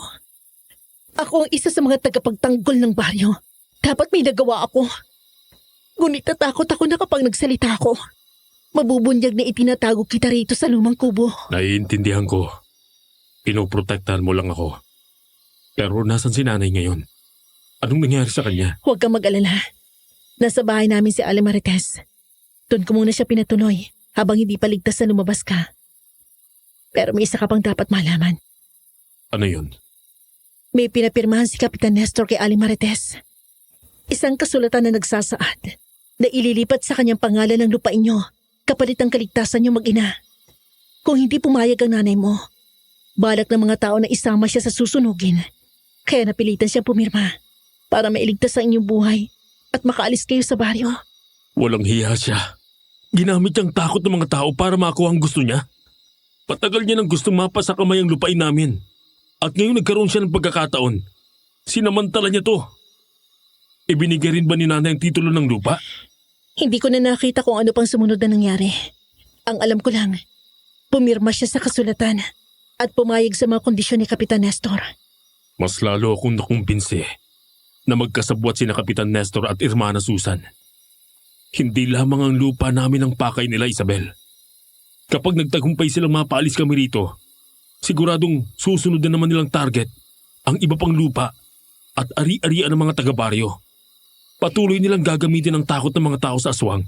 Speaker 3: Ako ang isa sa mga tagapagtanggol ng baryo. Dapat may nagawa ako. Ngunit natakot ako na kapag nagsalita ako, mabubunyag na itinatago kita rito sa lumang kubo.
Speaker 6: Naiintindihan ko. Pinoprotektahan mo lang ako. Pero nasan si nanay ngayon? Anong nangyari sa kanya?
Speaker 3: Huwag kang mag-alala. Nasa bahay namin si Ale Marites. Doon ko muna siya pinatuloy habang hindi pa ligtas na lumabas ka. Pero may isa ka pang dapat malaman.
Speaker 6: Ano yun?
Speaker 3: May pinapirmahan si Kapitan Nestor kay Ali Marites. Isang kasulatan na nagsasaad na ililipat sa kanyang pangalan ng lupain niyo kapalit ang kaligtasan niyo mag-ina. Kung hindi pumayag ang nanay mo, balak ng mga tao na isama siya sa susunugin. Kaya napilitan siya pumirma para mailigtas ang inyong buhay at makaalis kayo sa baryo.
Speaker 6: Walang hiya siya. Ginamit niyang takot ng mga tao para makuha ang gusto niya. Patagal niya nang gustong mapa sa kamay ang lupain namin. At ngayon nagkaroon siya ng pagkakataon. Sinamantala niya to. Ibinigay rin ba ni nanay ang titulo ng lupa?
Speaker 3: Hindi ko na nakita kung ano pang sumunod na nangyari. Ang alam ko lang, pumirma siya sa kasulatan at pumayag sa mga kondisyon ni Kapitan Nestor.
Speaker 6: Mas lalo akong nakumbinsi na magkasabwat sina Kapitan Nestor at Irmana Susan. Hindi lamang ang lupa namin ang pakay nila, Isabel. Kapag nagtagumpay silang mapaalis kami rito, siguradong susunod na naman nilang target ang iba pang lupa at ari-arian ng mga taga-baryo. Patuloy nilang gagamitin ang takot ng mga tao sa aswang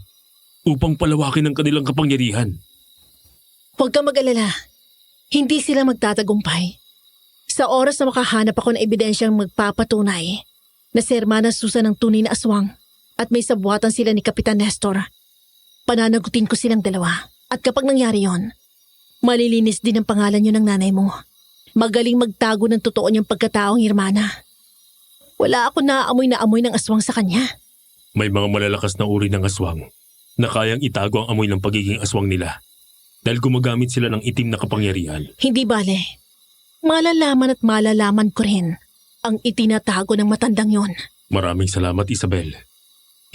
Speaker 6: upang palawakin ang kanilang kapangyarihan.
Speaker 3: Huwag kang mag-alala. Hindi sila magtatagumpay. Sa oras na makahanap ako ng ebidensyang magpapatunay na si Hermana Susan ang tunay na aswang at may sabuatan sila ni Kapitan Nestor, pananagutin ko silang dalawa. At kapag nangyari yon, malilinis din ang pangalan niyo ng nanay mo. Magaling magtago ng totoo niyang pagkataong Hermana. Wala ako naamoy ng aswang sa kanya.
Speaker 6: May mga malalakas na uri ng aswang na kayang itago ang amoy ng pagiging aswang nila dahil gumagamit sila ng itim na kapangyarihan.
Speaker 3: Hindi bale. Malalaman at malalaman ko rin ang itinatago ng matandang yon.
Speaker 6: Maraming salamat, Isabel.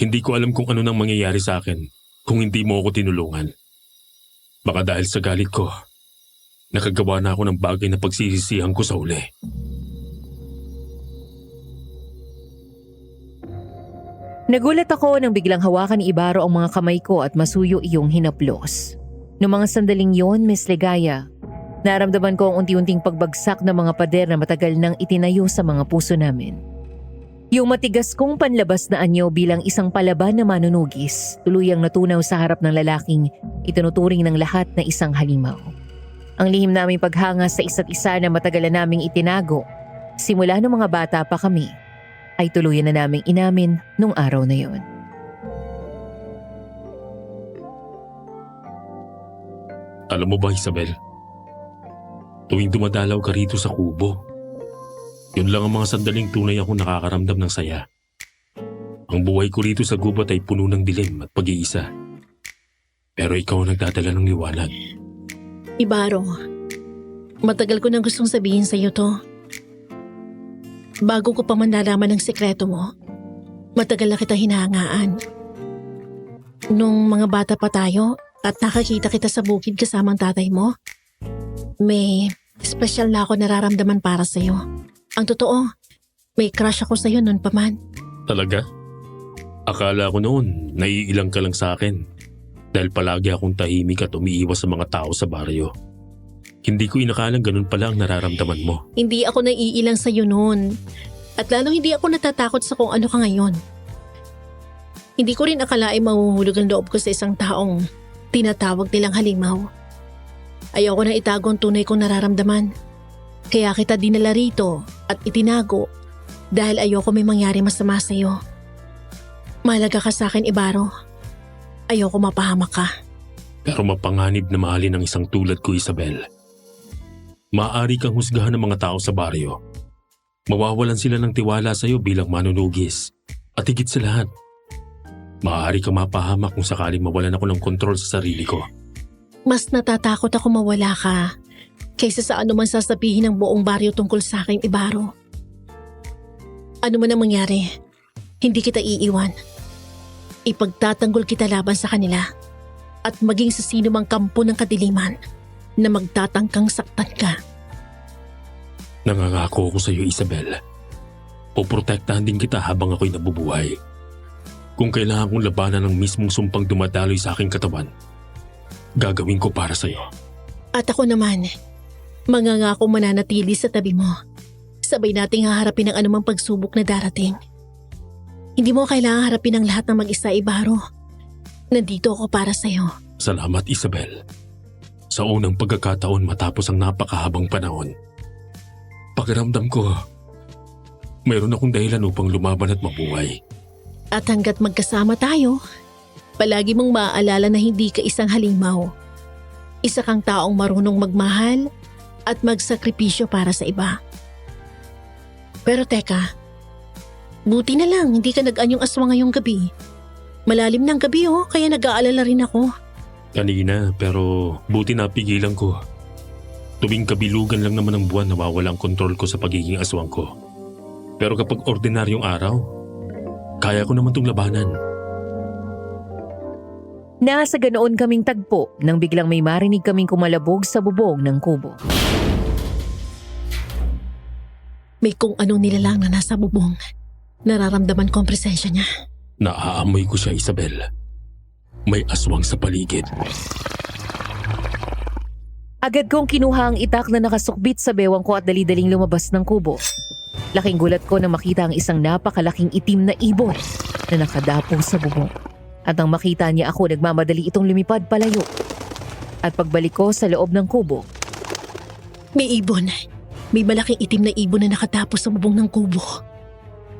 Speaker 6: Hindi ko alam kung ano nang mangyayari sa akin kung hindi mo ako tinulungan. Baka dahil sa galit ko, nakagawa na ako ng bagay na pagsisisihan ko sa huli.
Speaker 4: Nagulat ako nang biglang hawakan ni Ibaro ang mga kamay ko at masuyo iyong hinaplos. Noong mga sandaling yon, Miss Ligaya, naramdaman ko ang unti-unting pagbagsak ng mga pader na matagal nang itinayo sa mga puso namin. Yung matigas kong panlabas na anyo bilang isang palaban na manunugis, tuluyang natunaw sa harap ng lalaking itinuturing ng lahat na isang halimaw. Ang lihim naming paghanga sa isa't isa na matagal na naming itinago, simula ng mga bata pa kami, ay tuluyan na naming inamin nung araw na yon.
Speaker 6: Alam mo ba, Isabel? Tuwing dumadalaw ka rito sa kubo, yun lang ang mga sandaling tunay akong nakakaramdam ng saya. Ang buhay ko rito sa gubat ay puno ng dilim at pag-iisa. Pero ikaw ang nagdadala ng liwanag.
Speaker 3: Ibaro, matagal ko nang gustong sabihin sa iyo to. Bago ko pa man nalaman ang sekreto mo, matagal na kita hinahangaan. Nung mga bata pa tayo at nakakita kita sa bukid kasama ang tatay mo, may special na ako nararamdaman para sa iyo. Ang totoo, may crush ako sa iyo noon pa man.
Speaker 6: Talaga? Akala ko noon, naiilang ka lang sa akin. Dahil palagi akong tahimik at umiiwas sa mga tao sa baryo. Hindi ko inakalang ganun pala ang nararamdaman mo.
Speaker 3: Hindi ako naiilang sa iyo noon. At lalo hindi ako natatakot sa kung ano ka ngayon. Hindi ko rin akalaing mahuhulog ang loob ko sa isang taong tinatawag nilang halimaw. Ayoko na itago ang tunay kong nararamdaman. Kaya kita dinala rito at itinago dahil ayoko may mangyari masama sa iyo. Mahalaga ka sa akin, Ibaro. Ayoko mapahamak ka.
Speaker 6: Pero mapanganib na mahalin ang isang tulad ko, Isabel. Maaari kang husgahan ng mga tao sa baryo. Mawawalan sila ng tiwala sa iyo bilang manunugis. At higit sa lahat, maaari kang mapahamak kung sakaling mawalan ako ng kontrol sa sarili ko.
Speaker 3: Mas natatakot ako mawala ka kaysa sa anuman sasabihin ng buong baryo tungkol sa akin, Ibaro. Ano man ang mangyari, hindi kita iiwan. Ipagtatanggol kita laban sa kanila. at maging sa sino mang kampo ng kadiliman na magtatangkang saktan ka.
Speaker 6: Nangangako ako sa iyo, Isabel. Poprotektahan din kita habang ako'y nabubuhay. Kung kailangan kong labanan ng mismong sumpang dumadaloy sa aking katawan, gagawin ko para sa iyo.
Speaker 3: At ako naman, mangangako mananatili sa tabi mo. Sabay nating haharapin ang anumang pagsubok na darating. Hindi mo kailangan harapin ang lahat ng mag-isa, Ibaro. Nandito ako para sa'yo.
Speaker 6: Salamat, Isabel. Sa unang pagkakataon matapos ang napakahabang panahon, pakiramdam ko, mayroon akong dahilan upang lumaban at mabuhay.
Speaker 3: At hanggat magkasama tayo, palagi mong maaalala na hindi ka isang halimaw. Isa kang taong marunong magmahal at magsakripisyo para sa iba. Pero teka, buti na lang hindi ka nag-anyong aswang ngayong gabi. Malalim ng gabi kaya nag-aalala rin ako.
Speaker 6: Kanina, pero buti napigilan ko. Tuwing kabilugan lang naman ng buwan nawawala ang kontrol ko sa pagiging aswang ko. Pero kapag ordinaryong araw, kaya ko naman itong labanan.
Speaker 4: Nasa ganoon kaming tagpo nang biglang may marinig kaming kumalabog sa bubong ng kubo.
Speaker 3: May kung anong nilalang na nasa bubong. Nararamdaman ko ang presensya niya.
Speaker 6: Naaamoy ko siya, Isabel. May aswang sa paligid.
Speaker 4: Agad kong kinuha ang itak na nakasukbit sa bewang ko at dali-daling lumabas ng kubo. Laking gulat ko na makita ang isang napakalaking itim na ibon na nakadapo sa bubong. At nang makita niya ako, nagmamadali itong lumipad palayo. At pagbalik ko sa loob ng kubo,
Speaker 3: May ibon. May malaking itim na ibon na nakatapos sa bubong ng kubo.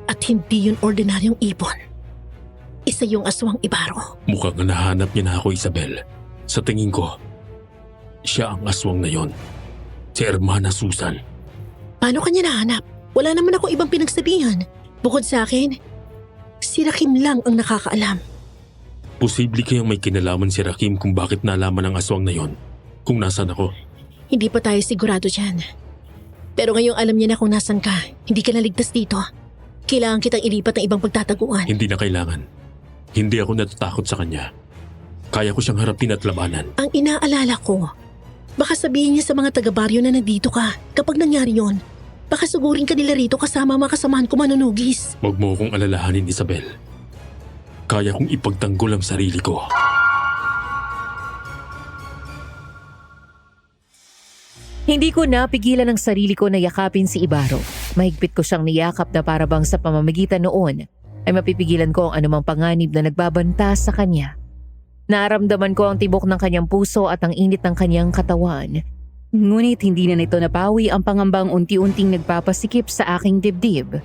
Speaker 3: At hindi yun ordinaryong ibon. Isa yung aswang Ibaro.
Speaker 6: Mukhang nahanap niya na ako, Isabel. Sa tingin ko, siya ang aswang na yon. Si Hermana Susan.
Speaker 3: Paano kanya nahanap? Wala naman ako ibang pinagsabihan. Bukod sa akin, si Rakim lang ang nakakaalam.
Speaker 6: Posible kayang may kinalaman si Rakim kung bakit nalaman ang aswang na yon. Kung nasan ako.
Speaker 3: Hindi pa tayo sigurado dyan. Pero ngayong alam niya na kung nasan ka, hindi ka naligtas dito. Kailangan kitang ilipat ng ibang pagtataguan.
Speaker 6: Hindi na kailangan. Hindi ako natatakot sa kanya. Kaya ko siyang harapin at labanan.
Speaker 3: Ang inaalala ko, baka sabihin niya sa mga taga-baryo na nandito ka kapag nangyari yon. Baka sugurin ka nila rito kasama mga kasamahan ko manunugis.
Speaker 6: Huwag mo akong alalahanin, Isabel. Kaya kong ipagtanggol ang sarili ko.
Speaker 4: hindi ko napigilan ang sarili ko na yakapin si Ibaro. Mahigpit ko siyang niyakap na parabang sa pamamagitan noon ay mapipigilan ko ang anumang panganib na nagbabanta sa kanya. Naramdaman ko ang tibok ng kanyang puso at ang init ng kanyang katawan. Ngunit hindi na nito napawi ang pangambang unti-unting nagpapasikip sa aking dibdib.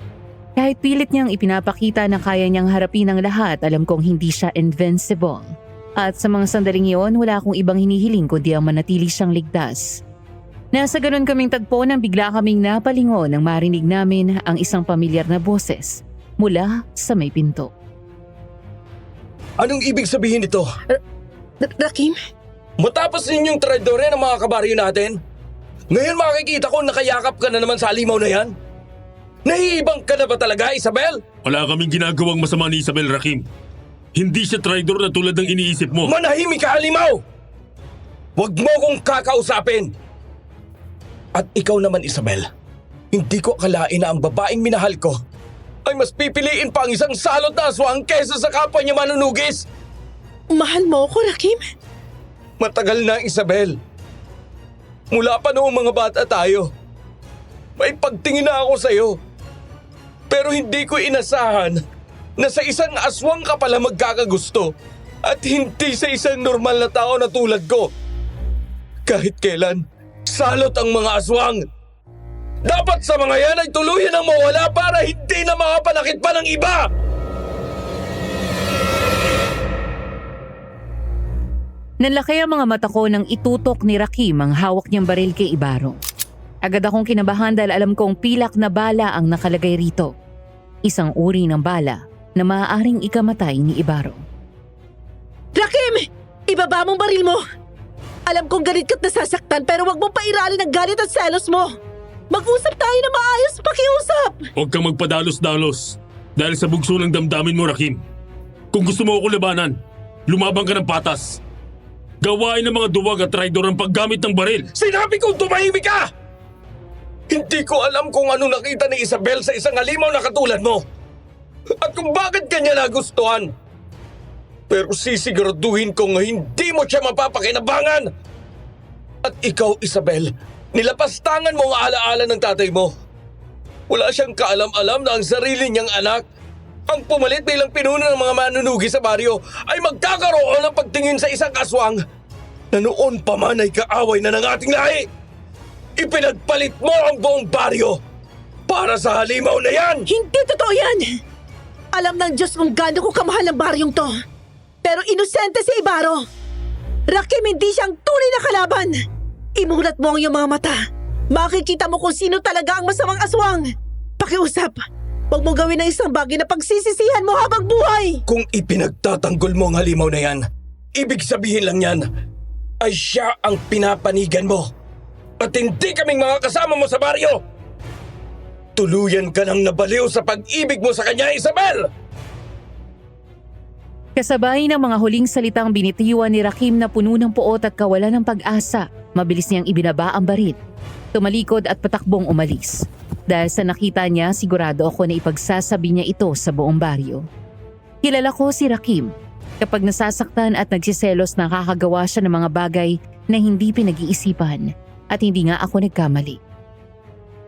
Speaker 4: Kahit pilit niyang ipinapakita na kaya niyang harapin ang lahat, alam kong hindi siya invincible. At sa mga sandaling iyon, wala akong ibang hinihiling kundi ang manatili siyang ligtas. Nasa ganun kaming tagpo nang bigla kaming napalingon nang marinig namin ang isang pamilyar na boses mula sa may pinto.
Speaker 2: Anong ibig sabihin nito?
Speaker 3: Rakim?
Speaker 2: Matapos ninyong traidore ng mga kabaryo natin? Ngayon makikita ko nakayakap ka na naman sa alimaw na yan? Naiibang ka na ba talaga, Isabel?
Speaker 6: Wala kaming ginagawang masama ni Isabel, Rakim. Hindi siya traidor na tulad ng iniisip mo.
Speaker 2: Manahimik ka, alimaw! Huwag mo kong kakausapin! At ikaw naman, Isabel, hindi ko akalain na ang babaeng minahal ko ay mas pipiliin pa ang isang salot na aswang kesa sa kapwa niya manunugis.
Speaker 3: Mahal mo ako, Rakim?
Speaker 2: Matagal na, Isabel. Mula pa noong mga bata tayo. May pagtingin na ako sa'yo. Pero hindi ko inasahan na sa isang aswang ka pala magkakagusto at hindi sa isang normal na tao na tulad ko. Kahit kailan, salot ang mga aswang. Dapat sa mga yan ay tuluyan ang mawala para hindi na makapanakit pa ng iba!
Speaker 4: Nanlaki ang mga mata ko nang itutok ni Rakim ang hawak niyang baril kay Ibaro. Agad akong kinabahan dahil alam kong pilak na bala ang nakalagay rito. Isang uri ng bala na maaaring ikamatay ni Ibaro.
Speaker 3: Rakim! Ibaba mong baril mo! Alam kong galit ka't nasasaktan pero wag mong pairalin ang galit at selos mo! Mag-usap tayo na maayos, pakiusap!
Speaker 6: Huwag kang magpadalos-dalos dahil sa bugso ng damdamin mo, Rakim. Kung gusto mo ako labanan, lumabang ka ng patas. Gawain ng mga duwag at traidor ang paggamit ng baril.
Speaker 2: Sinabi kong tumahimik ka! Hindi ko alam kung ano nakita ni Isabel sa isang halimaw na katulad mo. At kung bakit kanya nagustuhan. Pero sisiguraduhin kong hindi mo siya mapapakinabangan. At ikaw, Isabel, nilapastangan mo ang alaala ng tatay mo. Wala siyang kaalam-alam na ang sarili niyang anak, ang pumalit bilang pinuno ng mga manunugi sa baryo, ay magkakaroon ng pagtingin sa isang aswang na noon pa man ay kaaway na ng ating lahi. Ipinagpalit mo ang buong baryo para sa halimaw na yan!
Speaker 3: Hindi totoo yan! Alam ng Diyos kung gaano ko kamahal ang baryong to. Pero inosente si Ibaro. Rakim, hindi siyang tunay na kalaban. Imulat mo ang iyong mga mata. Makikita mo kung sino talaga ang masamang aswang. Pakiusap, huwag mo gawin ng isang bagay na pagsisisihan mo habang buhay.
Speaker 2: Kung ipinagtatanggol mo ang halimaw na yan, ibig sabihin lang yan ay siya ang pinapanigan mo. At hindi kaming mga kasama mo sa baryo. Tuluyan ka nang nabaliw sa pag-ibig mo sa kanya, Isabel!
Speaker 4: Kasabay ng mga huling salitang binitiwan ni Rakim na puno ng puot at kawalan ng pag-asa, mabilis niyang ibinaba ang baril. Tumalikod at patakbong umalis. Dahil sa nakita niya, sigurado ako na ipagsasabi niya ito sa buong baryo. Kilala ko si Rakim. Kapag nasasaktan at nagsiselos, nakakagawa siya ng mga bagay na hindi pinag-iisipan at hindi nga ako nagkamali.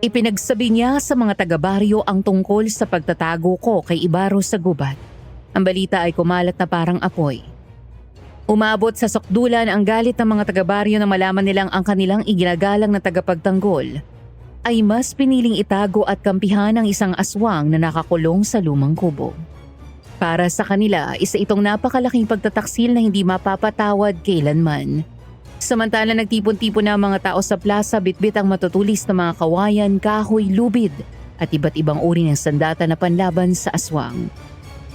Speaker 4: Ipinagsabi niya sa mga taga-baryo ang tungkol sa pagtatago ko kay Ibaro sa gubat. Ang balita ay kumalat na parang apoy. Umabot sa sukdulan ang galit ng mga taga-baryo na malaman nilang ang kanilang iginagalang na tagapagtanggol ay mas piniling itago at kampihan ang isang aswang na nakakulong sa lumang kubo. Para sa kanila, isa itong napakalaking pagtataksil na hindi mapapatawad kailanman. Samantala nagtipon-tipon na ang mga tao sa plaza, bitbit ang matutulis na mga kawayan, kahoy, lubid at iba't ibang uri ng sandata na panlaban sa aswang.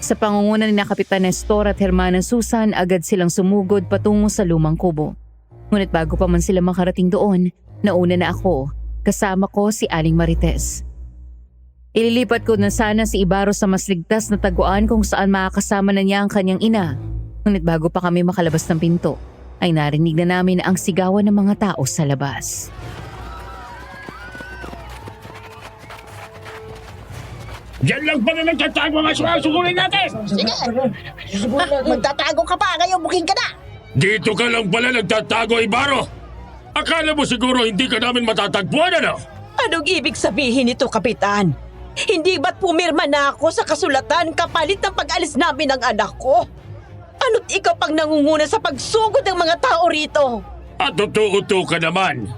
Speaker 4: Sa pangunguna ni Kapitan Nestor at Hermana Susan, agad silang sumugod patungo sa lumang kubo. Ngunit bago pa man sila makarating doon, nauna na ako, kasama ko si Aling Marites. Ililipat ko na sana si Ibaro sa mas ligtas na taguan kung saan makakasama na niya ang kanyang ina. Ngunit bago pa kami makalabas ng pinto, ay narinig na namin ang sigawan ng mga tao sa labas.
Speaker 6: Diyan lang pala nagtatago ang aswang. Sugurin natin!
Speaker 8: Magtatago ka pa, ngayon booking ka na!
Speaker 6: Dito ka lang pala nagtatago, Ibaro! Akala mo siguro hindi ka namin matatagpuan, ano?
Speaker 7: Anong ibig sabihin nito, Kapitan? Hindi ba't pumirma na ako sa kasulatan kapalit ng pag-alis namin ng anak ko? Ano't ikaw pang nangunguna sa pagsugod ng mga tao rito?
Speaker 6: At totoo ka naman.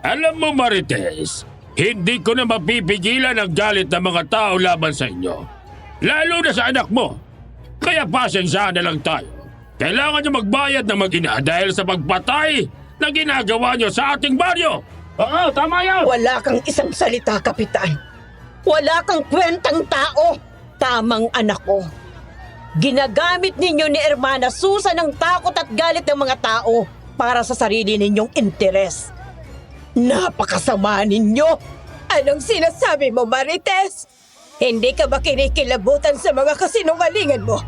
Speaker 6: Alam mo, Marites, hindi ko na mapipigilan ang galit ng mga tao laban sa inyo. Lalo na sa anak mo. Kaya pasensyahan na lang tayo. Kailangan nyo magbayad ng mag-ina dahil sa pagpatay na ginagawa nyo sa ating baryo. Oo, tama yan.
Speaker 7: Wala kang isang salita, Kapitan. Wala kang kwentang tao. Tamang anak ko. Ginagamit ninyo ni Hermana Susan ang takot at galit ng mga tao para sa sarili ninyong interes. Napakasama ninyo! Anong sinasabi mo, Marites? Hindi ka ba kinikilabutan sa mga kasinungalingan mo?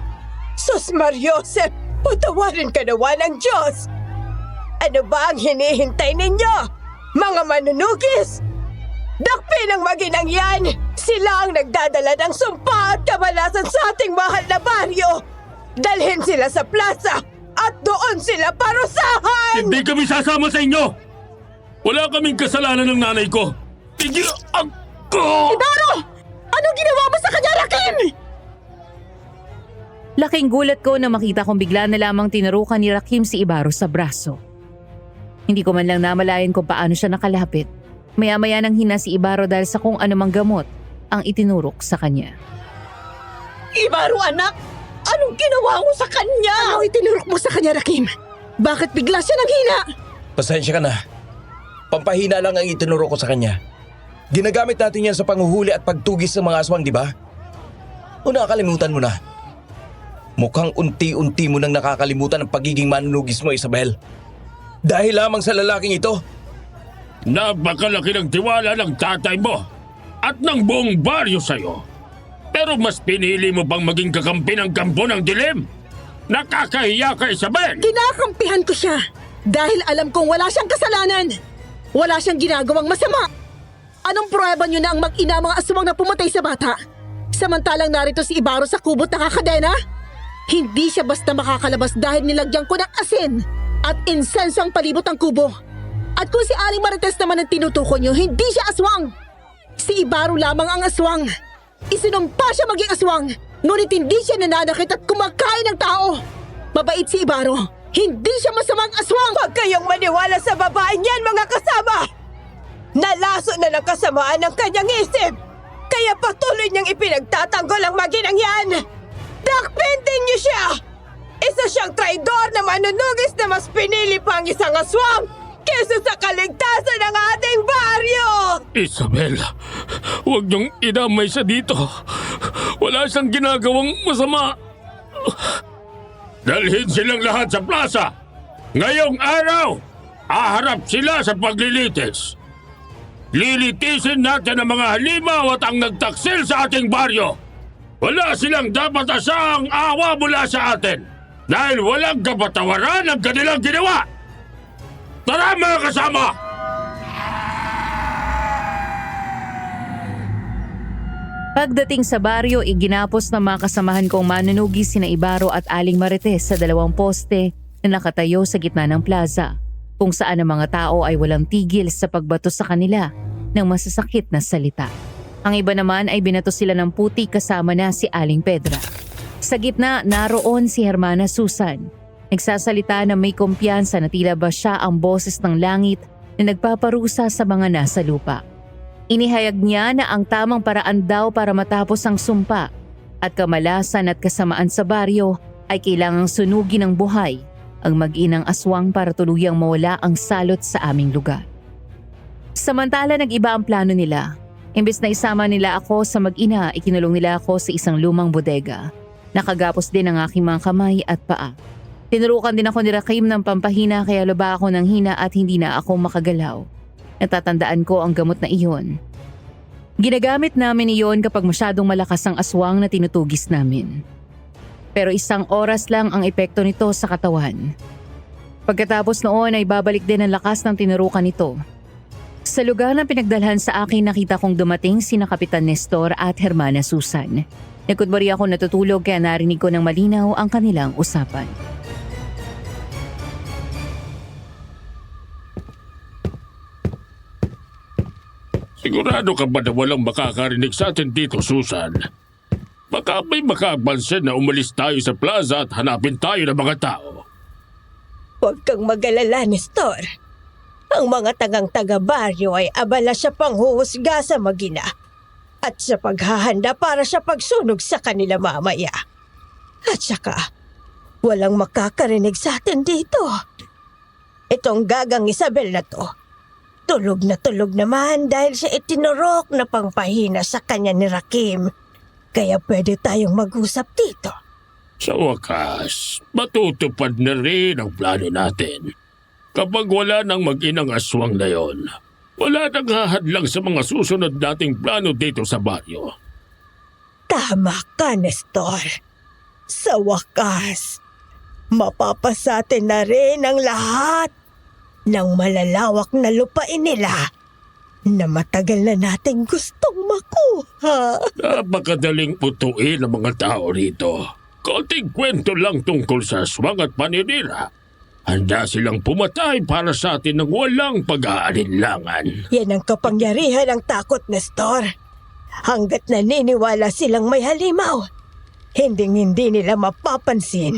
Speaker 7: Sus Mariosep, patawarin ka nawa ng Diyos! Ano ba ang hinihintay ninyo? Mga manunugis! Dakpin ang maginang yan! Sila ang nagdadala ng sumpa at kamalasan sa ating mahal na baryo! Dalhin sila sa plaza at doon sila parusahan!
Speaker 6: Hindi kami sasama sa inyo! Wala kaming kasalanan ng nanay ko! Tigil ako!
Speaker 3: Ibaro! Anong ginawa mo sa kanya, Rakim?
Speaker 4: Laking gulat ko na makita kong bigla na lamang tinurukan ni Rakim si Ibaro sa braso. Hindi ko man lang namalayan kung paano siya nakalapit. Maya-maya nang hina si Ibaro dahil sa kung anumang gamot ang itinurok sa kanya.
Speaker 7: Ibaro anak! Anong ginawa mo sa kanya?
Speaker 3: Ano itinurok mo sa kanya, Rakim? Bakit bigla siya nanghina?
Speaker 2: Pasensya ka na. Pampahina lang ang itinuro ko sa kanya. Ginagamit natin yan sa panghuhuli at pagtugis ng mga aswang, di ba? O nakakalimutan mo na? Mukhang unti-unti mo nang nakakalimutan ang pagiging manunugis mo, Isabel. Dahil lamang sa lalaking ito.
Speaker 6: Napakalaki ng tiwala ng tatay mo at ng buong baryo sa'yo. Pero mas pinili mo pang maging kakampi ng kampo ng dilim. Nakakahiya ka, Isabel!
Speaker 3: Kinakampihan ko siya dahil alam kong wala siyang kasalanan. Wala siyang ginagawang masama. Anong pruweba niyo na ang mag-ina mga aswang na pumatay sa bata? Samantalang narito si Ibaro sa kubot na kakadena? Hindi siya basta makakalabas dahil nilagyan ko ng asin at insenso ang palibot ng kubo. At kung si Aling Marites naman ang tinutukoy niyo, hindi siya aswang. Si Ibaro lamang ang aswang. Isinumpa siya maging aswang, ngunit hindi siya nananakit at kumakain ng tao. Mabait si Ibaro. Hindi siya masamang aswang!
Speaker 7: Huwag kayong maniwala sa babaeng yan, mga kasama! Nalaso na ng kasamaan ng kanyang isip! Kaya patuloy niyang ipinagtatanggol ang maginang yan! Dakpintin niyo siya! Isa siyang traidor na manunugis na mas pinili pa ang isang aswang kesa sa kaligtasan ng ating baryo!
Speaker 6: Isabel, huwag niyong idamay siya dito. Wala siyang ginagawang masama. Dalhin silang lahat sa plaza. Ngayong araw, aharap sila sa paglilitis. Lilitisin natin ang mga halimaw at ang nagtaksil sa ating baryo. Wala silang dapat asahang awa mula sa atin dahil walang kapatawaran ang kanilang ginawa. Tara mga kasama!
Speaker 4: Pagdating sa baryo, iginapos ng mga kasamahan kong manunugi sina Ibaro at Aling Marites sa 2 poste na nakatayo sa gitna ng plaza, kung saan ang mga tao ay walang tigil sa pagbato sa kanila ng masasakit na salita. Ang iba naman ay binato sila ng puti kasama na si Aling Pedra. Sa gitna, naroon si Hermana Susan. Nagsasalita na may kumpiyansa na tila ba siya ang boses ng langit na nagpaparusa sa mga nasa lupa. Inihayag niya na ang tamang paraan daw para matapos ang sumpa at kamalasan at kasamaan sa baryo ay kailangang sunugin ng buhay ang mag-inang aswang para tuluyang mawala ang salot sa aming lugar. Samantala nag-iba ang plano nila. Imbes na isama nila ako sa mag-ina, ikinulong nila ako sa isang lumang bodega. Nakagapos din ang aking mga kamay at paa. Tinurukan din ako ni Rakim ng pampahina kaya luba ako ng hina at hindi na ako makagalaw. Natatandaan ko ang gamot na iyon. Ginagamit namin iyon kapag masyadong malakas ang aswang na tinutugis namin. Pero 1 oras lang ang epekto nito sa katawan. Pagkatapos noon ay babalik din ang lakas ng tinurukan nito. Sa lugar na pinagdalhan sa akin nakita kong dumating sina Kapitan Nestor at Hermana Susan. Nagkudbari ako natutulog kaya narinig ko ng malinaw ang kanilang usapan.
Speaker 6: Sigurado ka ba na walang makakarinig sa atin dito, Susan? Baka may makaabansin na umalis tayo sa plaza at hanapin tayo ng mga tao.
Speaker 7: Huwag kang mag-alala, Nestor. Ang mga taga-baryo ay abala sa panghuhusga sa magina at sa paghahanda para sa pagsunog sa kanila mamaya. At saka, walang makakarinig sa atin dito. Itong gagang Isabel na to, tulog naman dahil siya itinurok na pangpahina sa kanya ni Rakim. Kaya pwede tayong mag-usap dito.
Speaker 6: Sa wakas, matutupad na rin ang plano natin. Kapag wala nang mag-inang aswang na yon, wala nang hahadlang sa mga susunod nating plano dito sa baryo.
Speaker 7: Tama ka, Nestor. Sa wakas, mapapasatin na rin ang lahat ng malalawak na lupain nila na matagal na nating gustong makuha.
Speaker 6: Napakadaling putuin ang mga tao rito. Konting kwento lang tungkol sa aswang at paninira. Handa silang pumatay para sa atin ng walang pag-aalinlangan.
Speaker 7: Yan ang kapangyarihan ng takot, Nestor. Hanggat naniniwala silang may halimaw, hindi nila mapapansin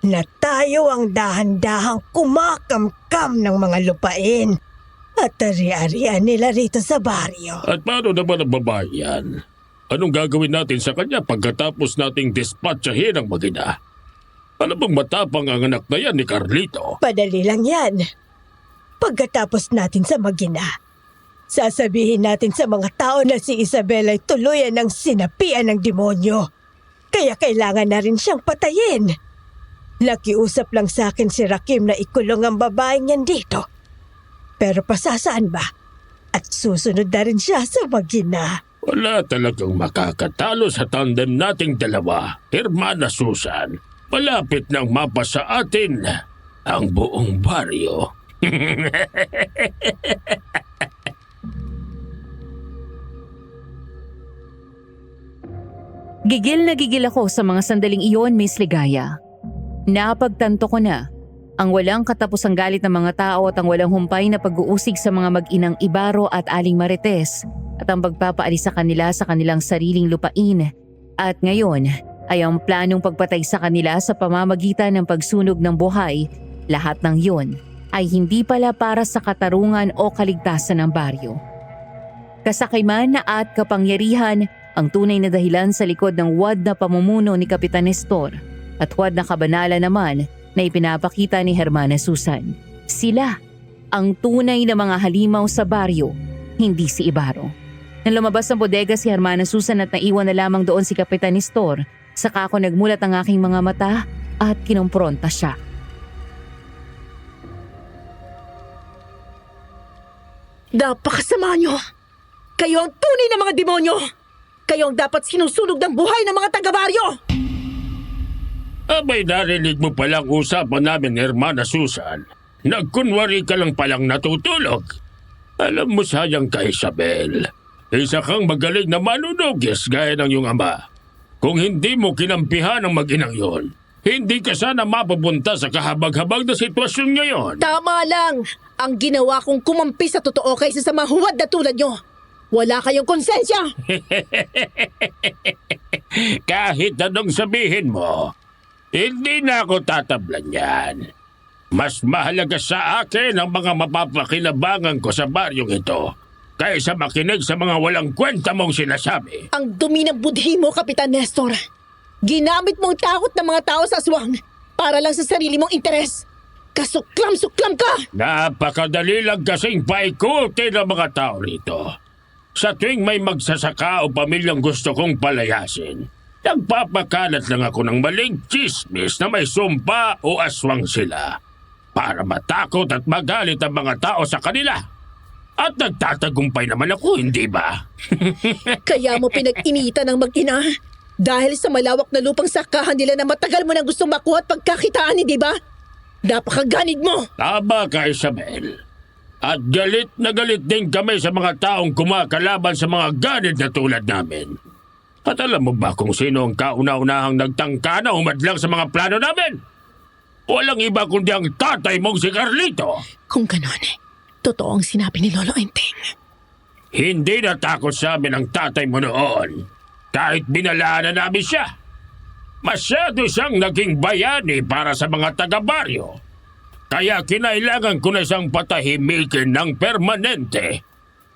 Speaker 7: na tayo ang dahan-dahang kumakamkam ng mga lupain at ari-arian nila rito sa baryo.
Speaker 6: At paano naman ang babae yan? Anong gagawin natin sa kanya pagkatapos nating dispatchahin ang magina? Ano bang matapang ang anak na yan ni Carlito?
Speaker 7: Padali lang yan. Pagkatapos natin sa magina, sasabihin natin sa mga tao na si Isabel ay tuluyan ng sinapian ng demonyo. Kaya kailangan na rin siyang patayin. Nakiusap lang sa akin si Rakim na ikulong ang babaeng yan dito. Pero pasasaan ba? At susunod na rin siya sa magina.
Speaker 6: Wala talagang makakatalo sa tandem nating dalawa, Hermana Susan. malapit nang mapa sa atin ang buong baryo.
Speaker 4: Gigil na gigil ako sa mga sandaling iyon, Miss Ligaya. Napagtanto ko na ang walang katapusang galit ng mga tao at ang walang humpay na pag-uusig sa mga mag-inang Ibaro at Aling Marites at ang pagpapaalis sa kanila sa kanilang sariling lupain. At ngayon ay ang planong pagpatay sa kanila sa pamamagitan ng pagsunog ng buhay, lahat ng yun ay hindi pala para sa katarungan o kaligtasan ng baryo. Kasakayman at kapangyarihan ang tunay na dahilan sa likod ng wad na pamumuno ni Kapitan Nestor at wad na kabanala naman na ipinapakita ni Hermana Susan. Sila ang tunay na mga halimaw sa baryo, hindi si Ibaro. Nang lumabas ng bodega si Hermana Susan at naiwan na lamang doon si Kapitan Nestor, saka ako nagmulat ang aking mga mata at kinumpronta siya.
Speaker 3: Napakasama nyo! Kayo ang tunay na mga demonyo! Kayo ang dapat sinusunog ng buhay ng mga taga-baryo!
Speaker 6: Abay, narinig mo palang usapan namin, Hermana Susan. Nagkunwari ka lang palang natutulog. Alam mo, sayang ka, Isabel. Isa kang magaling na manunugis gaya ng iyong ama. Kung hindi mo kinampihan ang mag-inang yon, hindi ka sana mapupunta sa kahabag-habag na sitwasyon ngayon.
Speaker 3: Tama lang! Ang ginawa kong kumampi sa totoo kaysa sa mahuwad na tulad nyo! Wala kayong konsensya!
Speaker 6: Kahit anong sabihin mo, hindi na ako tatablan yan. Mas mahalaga sa akin ang mga mapapakinabangan ko sa baryong ito kaysa makinig sa mga walang kwenta mong sinasabi.
Speaker 3: Ang dumi ng budhi mo, Kapitan Nestor. Ginamit mong takot ng mga tao sa aswang para lang sa sarili mong interes. Kasuklam-suklam ka!
Speaker 6: Napakadali lang kasing paikutin ng mga tao rito. Sa tuwing may magsasaka o pamilyang gusto kong palayasin, nagpapakalat lang ako ng maling chismis na may sumpa o aswang sila para matakot at magalit ang mga tao sa kanila. At nagtatagumpay naman ako, hindi ba?
Speaker 3: Kaya mo pinag-initan ng mag-ina dahil sa malawak na lupang sakahan nila na matagal mo nang gustong makuha at pagkakitaan, hindi ba? Napakaganid mo!
Speaker 6: Tama ka, Isabel. At galit na galit din kami sa mga taong kumakalaban sa mga ganid na tulad namin. At alam mo ba kung sino ang kauna-unahang nagtangka na umadlang sa mga plano namin? Walang iba kundi ang tatay mong si Carlito.
Speaker 3: Kung ganon, totoo ang sinabi ni Lolo Enteng.
Speaker 6: Hindi natakot sa amin ang tatay mo noon. Kahit binalaan na namin siya. Masyado siyang naging bayani para sa mga taga-baryo. Kaya kinailangan ko na siyang patahimikin ng permanente.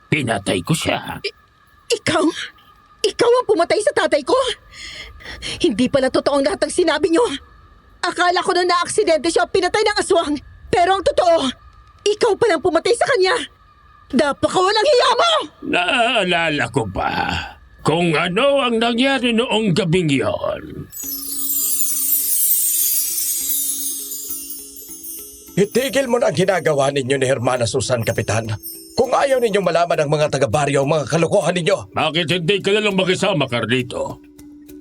Speaker 6: Pinatay ko siya.
Speaker 3: Ikaw? Ikaw ang pumatay sa tatay ko? Hindi pala totoo ang lahat ng sinabi niyo. Akala ko na aksidente siya pinatay ng aswang. Pero ang totoo, ikaw palang pumatay sa kanya. Napakawalang hiya mo!
Speaker 6: Naalala ko pa kung ano ang nangyari noong gabing iyon.
Speaker 2: Itigil mo na ang ginagawa ninyo ni Hermana Susan, Kapitan. Kung ayaw ninyong malaman ng mga taga-baryo ang mga kalokohan ninyo.
Speaker 6: Bakit hindi ka nalang makisama, Carlito?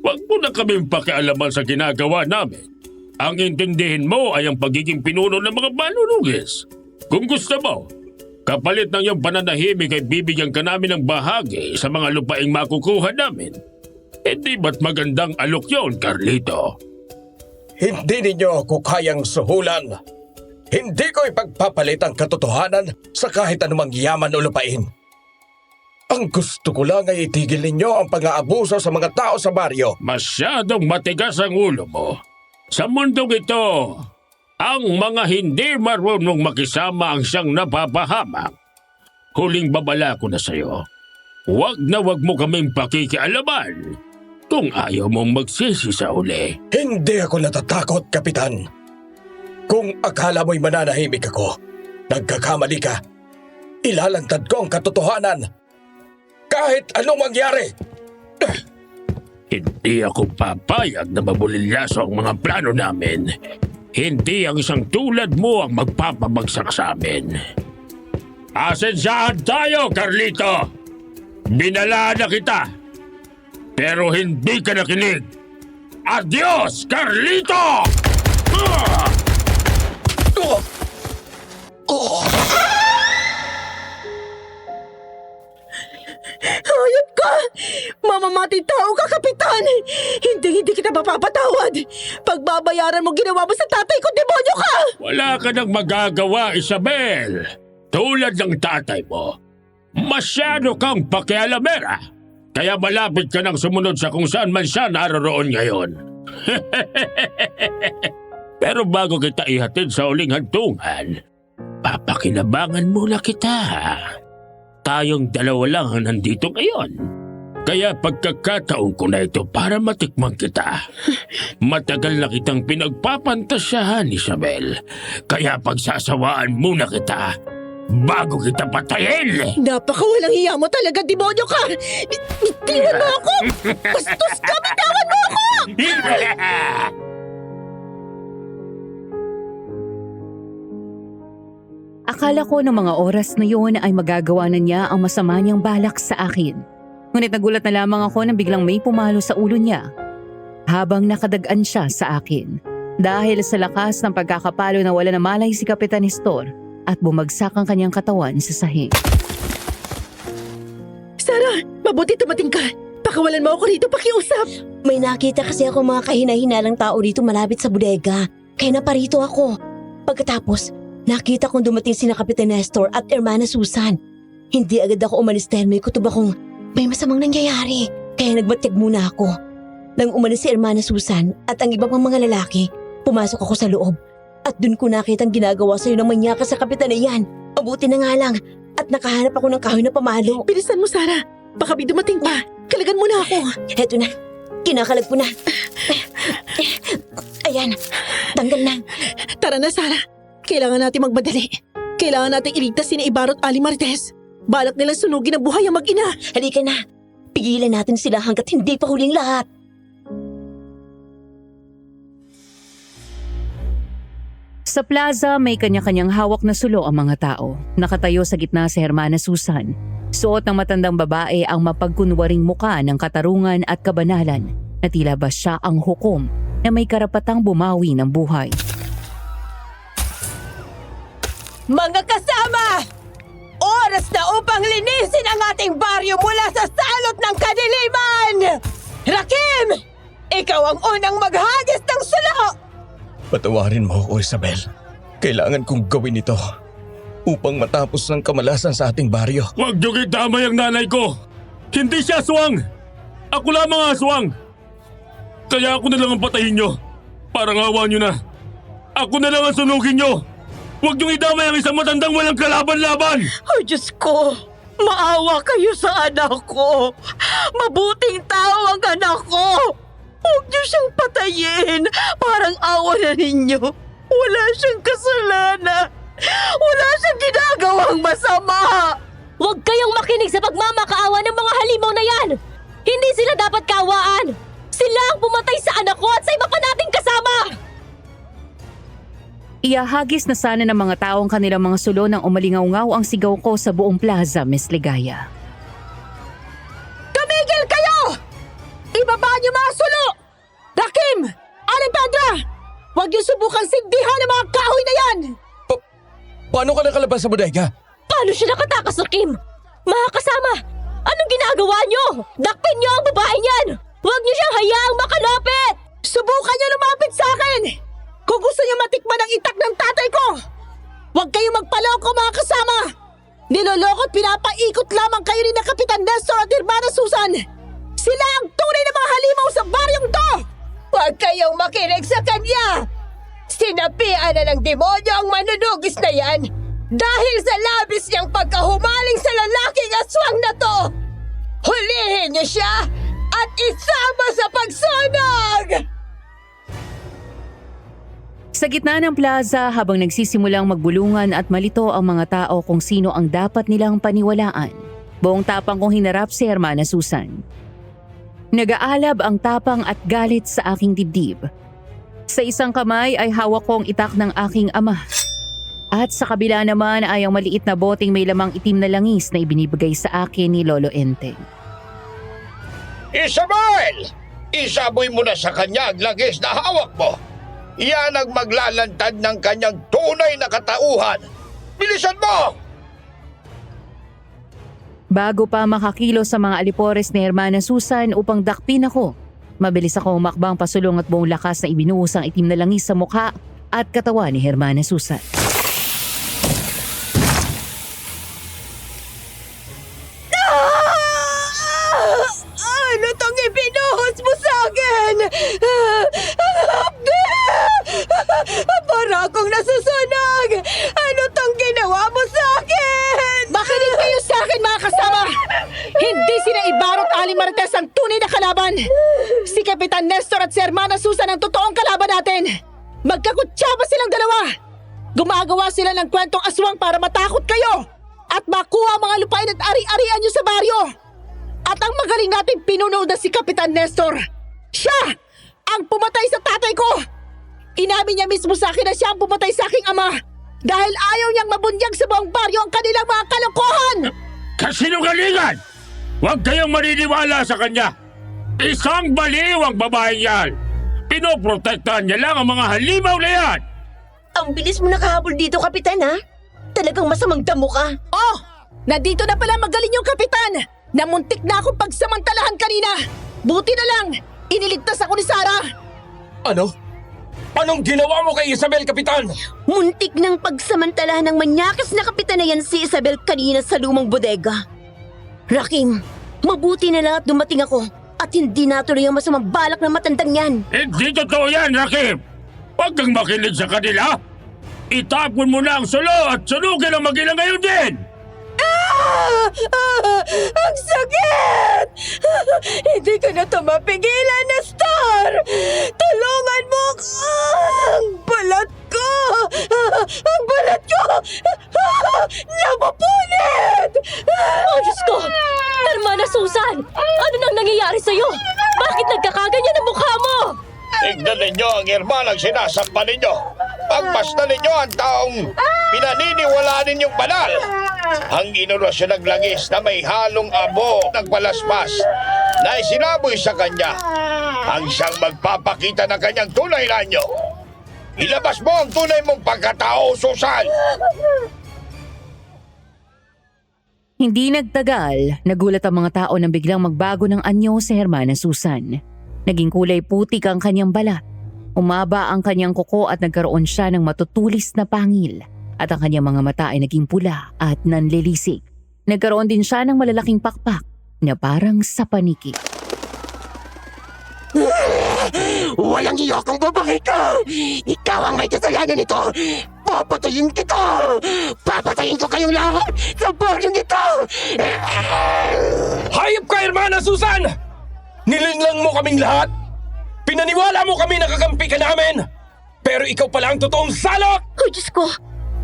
Speaker 6: Huwag mo na kaming pakialaman sa ginagawa namin. Ang intindihin mo ay ang pagiging pinuno ng mga manunugis. Kung gusto mo, kapalit ng iyong pananahimik ay bibigyan ka namin ng bahagi sa mga lupaing makukuha namin. Hindi ba't magandang alok yun, Carlito?
Speaker 2: Hindi ninyo ako kayang suhulan. Hindi ko ipagpapalit ang katotohanan sa kahit anumang yaman o lupain. Ang gusto ko lang ay itigil ninyo ang pang-aabuso sa mga tao sa baryo.
Speaker 6: Masyadong matigas ang ulo mo. Sa mundong ito, ang mga hindi marunong makisama ang siyang napapahamak. Huling babala ko na sa'yo. Huwag mo kaming pakikialaman kung ayaw mong magsisi sa uli.
Speaker 2: Hindi ako natatakot, Kapitan. Kung akala mo'y mananahimik ako, nagkakamali ka. Ilalantad ko ang katotohanan. Kahit anong mangyari.
Speaker 6: Hindi ako papayag na mabulilyaso ang mga plano namin. Hindi ang isang tulad mo ang magpapabagsak sa amin. Asensyahan tayo, Carlito! Binalaan na kita! Pero hindi ka nakinig. Adios, Carlito! Ah!
Speaker 3: Hayop ka! Mamamatay tao ka, Kapitan! Hindi kita mapapatawad! Pagbabayaran mo ginawa mo sa tatay ko, demonyo ka!
Speaker 6: Wala ka nang magagawa, Isabel. Tulad ng tatay mo, masyado kang pakialamera. Kaya malapit ka nang sumunod sa kung saan man siya naroroon ngayon. Pero bago kita ihatid sa uling hantungan, papakinabangan muna kita. Tayong dalawa lang ang nandito ngayon. Kaya pagkakataon ko na ito para matikman kita. Matagal na kitang pinagpapantasyahan, Isabel. Kaya pagsasawaan muna kita bago kita patayin.
Speaker 3: Napakawalang hiya mo talaga, demonyo ka! Bitawan mo ako! Bastos ka! Bitawan mo ako!
Speaker 4: Akala ko ng mga oras na yun ay magagawa na niya ang masama niyang balak sa akin. Ngunit nagulat na lamang ako nang biglang may pumalo sa ulo niya habang nakadagan siya sa akin. Dahil sa lakas ng pagkakapalo na wala na malay si Kapitan Nestor at bumagsak ang kanyang katawan sa sahig.
Speaker 3: Sarah, mabuti tumating ka. Pakawalan mo ako rito, pakiusap.
Speaker 8: May nakita kasi ako mga kahina-hinalang tao dito malapit sa bodega. Kaya naparito ako. Pagkatapos, nakita kong dumating sina Kapitan Nestor at Hermana Susan. Hindi agad ako umalis dahil may kutob akong may masamang nangyayari. Kaya nagbatyag muna ako. Nang umalis si Hermana Susan at ang iba pang mga lalaki, pumasok ako sa loob. At dun ko nakitang ginagawa sa'yo ng manyaka sa kapitan na yan. Mabuti na nga lang. At nakahanap ako ng kahoy na pamalo.
Speaker 3: Bilisan mo, Sarah. Baka may dumating pa. Kalagan mo na ako.
Speaker 8: Heto na. Kinakalag ko na. Ayan. Tanggal na.
Speaker 3: Tara na, Sarah. Kailangan natin magmadali. Kailangan natin iligtas sina Ibarra at Ali Marites. Balak nilang sunugin ang buhay ang mag-ina.
Speaker 8: Halika na. Pigilan natin sila hanggat hindi pa huling lahat.
Speaker 4: Sa plaza, may kanya-kanyang hawak na sulo ang mga tao. Nakatayo sa gitna si Hermana Susan. Suot ng matandang babae ang mapagkunwaring muka ng katarungan at kabanalan na tila ba siya ang hukom na may karapatang bumawi ng buhay.
Speaker 7: Mga kasama! Oras na upang linisin ang ating baryo mula sa salot ng kadiliman! Rakim! Ikaw ang unang maghagis ng sulo!
Speaker 2: Patawarin mo ako, Isabel. Kailangan kong gawin ito upang matapos ng kamalasan sa ating baryo.
Speaker 6: Huwag niyo kitamay ang nanay ko. Hindi siya aswang. Ako lamang ang aswang. Kaya ako na lang ang patayin niyo. Parang awa niyo na. Ako na lang ang sunugin niyo. Huwag niyong idamay ang isang matandang walang kalaban-laban.
Speaker 3: Ay, Diyos ko! Maawa kayo sa anak ko! Mabuting tao ang anak ko! Huwag niyo siyang patayin! Parang awa na ninyo! Wala siyang kasalanan! Wala siyang ginagawang masama!
Speaker 5: Huwag kayong makinig sa pagmamakaawa ng mga halimaw na yan! Hindi sila dapat kaawaan! Sila ang pumatay sa anak ko at sa iba pa nating kasama!
Speaker 4: Iahagis na sana ng mga taong kanilang mga sulo nang umalingaw-ngaw ang sigaw ko sa buong plaza, Miss Ligaya.
Speaker 3: Tumigil kayo! Ibaba niyo mga sulo! Rakim! Alejandra! Huwag niyo subukang sindihan ang mga kahoy na yan!
Speaker 2: Paano ka nakalabas sa bodega?
Speaker 5: Paano siya nakatakas, Rakim? Mga kasama, anong ginagawa niyo? Dakpin niyo ang babae niyan! Huwag niyo siyang hayaang makalapit!
Speaker 3: Subukan niyo lumapit sa akin! Kung gusto niyo matikman ang itak ng tatay ko! Huwag kayong magpaloko, mga kasama! Niloloko at pinapaikot lamang kayo ni na Kapitan Nestor at Hermana Susan! Sila ang tunay na mga halimaw sa baryong to!
Speaker 7: Huwag kayong makinig sa kanya! Sinapian na ng demonyo ang manunugis na yan dahil sa labis niyang pagkahumaling sa lalaking aswang na to! Hulihin niyo siya at isama sa pagsunog!
Speaker 4: Sa gitna ng plaza, habang nagsisimulang magbulungan at malito ang mga tao kung sino ang dapat nilang paniwalaan, buong tapang kong hinarap si Hermana Susan. Nag-aalab ang tapang at galit sa aking dibdib. Sa isang kamay ay hawak kong itak ng aking ama. At sa kabila naman ay ang maliit na boteng may lamang itim na langis na ibinibigay sa akin ni Lolo Enteng.
Speaker 9: Isabel! Isaboy mo na sa kanya ang langis na hawak mo. Yan ang maglalantad ng kanyang tunay na katauhan. Bilisan mo!
Speaker 4: Bago pa makakilos sa mga alipores ni Hermana Susan upang dakpin ako, mabilis ako umakbang pasulong at buong lakas na ibinuhos ang itim na langis sa mukha at katawan ni Hermana Susan.
Speaker 7: Ano tong ibinuhos mo sa akin? Abdi! Para akong nasusunog! Ano tong ginawa mo sa akin?
Speaker 3: Makinig kayo sa akin mga kasama! Hindi sila Ibarot Aling Marites ang tunay na kalaban! Si Kapitan Nestor at si Hermana Susan ang totoong kalaban natin! Magkakutsaba silang dalawa! Gumagawa sila ng kwentong aswang para matakot kayo! At makuha ang mga lupain at ari-arian nyo sa baryo! At ang magaling nating pinuno na si Kapitan Nestor, siya ang pumatay sa tatay ko! Inamin niya mismo sa akin na siya ang pumatay sa aking ama dahil ayaw niyang mabunyag sa buong baryo ang kanilang mga kalokohan!
Speaker 6: Kasinungalingan! Huwag kayong maniniwala sa kanya! Isang baliw ang babaeng yan! Pinoprotektahan niya lang ang mga halimaw na yan!
Speaker 8: Ang bilis mo nakahabol dito, Kapitan, ha? Talagang masamang damo ka.
Speaker 3: Oh! Nandito na pala magaling yung kapitan! Namuntik na akong pagsamantalahan kanina! Buti na lang! Iniligtas ako ni Sarah!
Speaker 2: Ano? Anong ginawa mo kay Isabel, Kapitan?
Speaker 8: Muntik ng pagsamantalahan ng manyakas na kapitan na yan si Isabel kanina sa lumang bodega. Rakim, mabuti na lang at dumating ako at hindi natuloy ang masamang balak ng matandang yan.
Speaker 6: Hindi totoo yan, Rakib! Huwag kang makinig sa kanila! Itapon mo na ang sulo at sunugin ang mag-ina ngayon din!
Speaker 7: Ang sakit! Hindi ko na ito mapigilan, Nestor! Tulungan mo ako! Ang balat ko! Ang balat ko! Napupunit!
Speaker 5: Oh, Diyos ko! Hermana Susan! Ano nang nangyayari sa'yo? Bakit nagkakaganyan ang mukha mo?
Speaker 9: Tignan ninyo ang hermanang sinasampa ninyo. Pagpasdan ninyo ang taong pinaniniwalaan ninyong banal. Ang inorasyon ng langis na may halong abo ng palaspas na isinaboy sa kanya ang siyang magpapakita ng kanyang tunay na anyo. Ilabas mo ang tunay mong pagkatao, Susan!
Speaker 4: Hindi nagtagal, nagulat ang mga tao nang biglang magbago ng anyo si Hermana Susan. Naging kulay putik ang kanyang balat. Umaba ang kanyang kuko at nagkaroon siya ng matutulis na pangil. At ang kanyang mga mata ay naging pula at nanlilisik. Nagkaroon din siya ng malalaking pakpak na parang sa paniki.
Speaker 10: Walang iyo kung babae ka! Ikaw ang may kasalanan nito! Papatayin kita! Papatayin ko kayong lahat sa baryong ito!
Speaker 2: Hayop ka, Hermana Susan! Nilinlang mo kaming lahat! Pinaniwala mo kami na kakampi ka namin! Pero ikaw pala ang totoong salot!
Speaker 8: Oh, Diyos ko!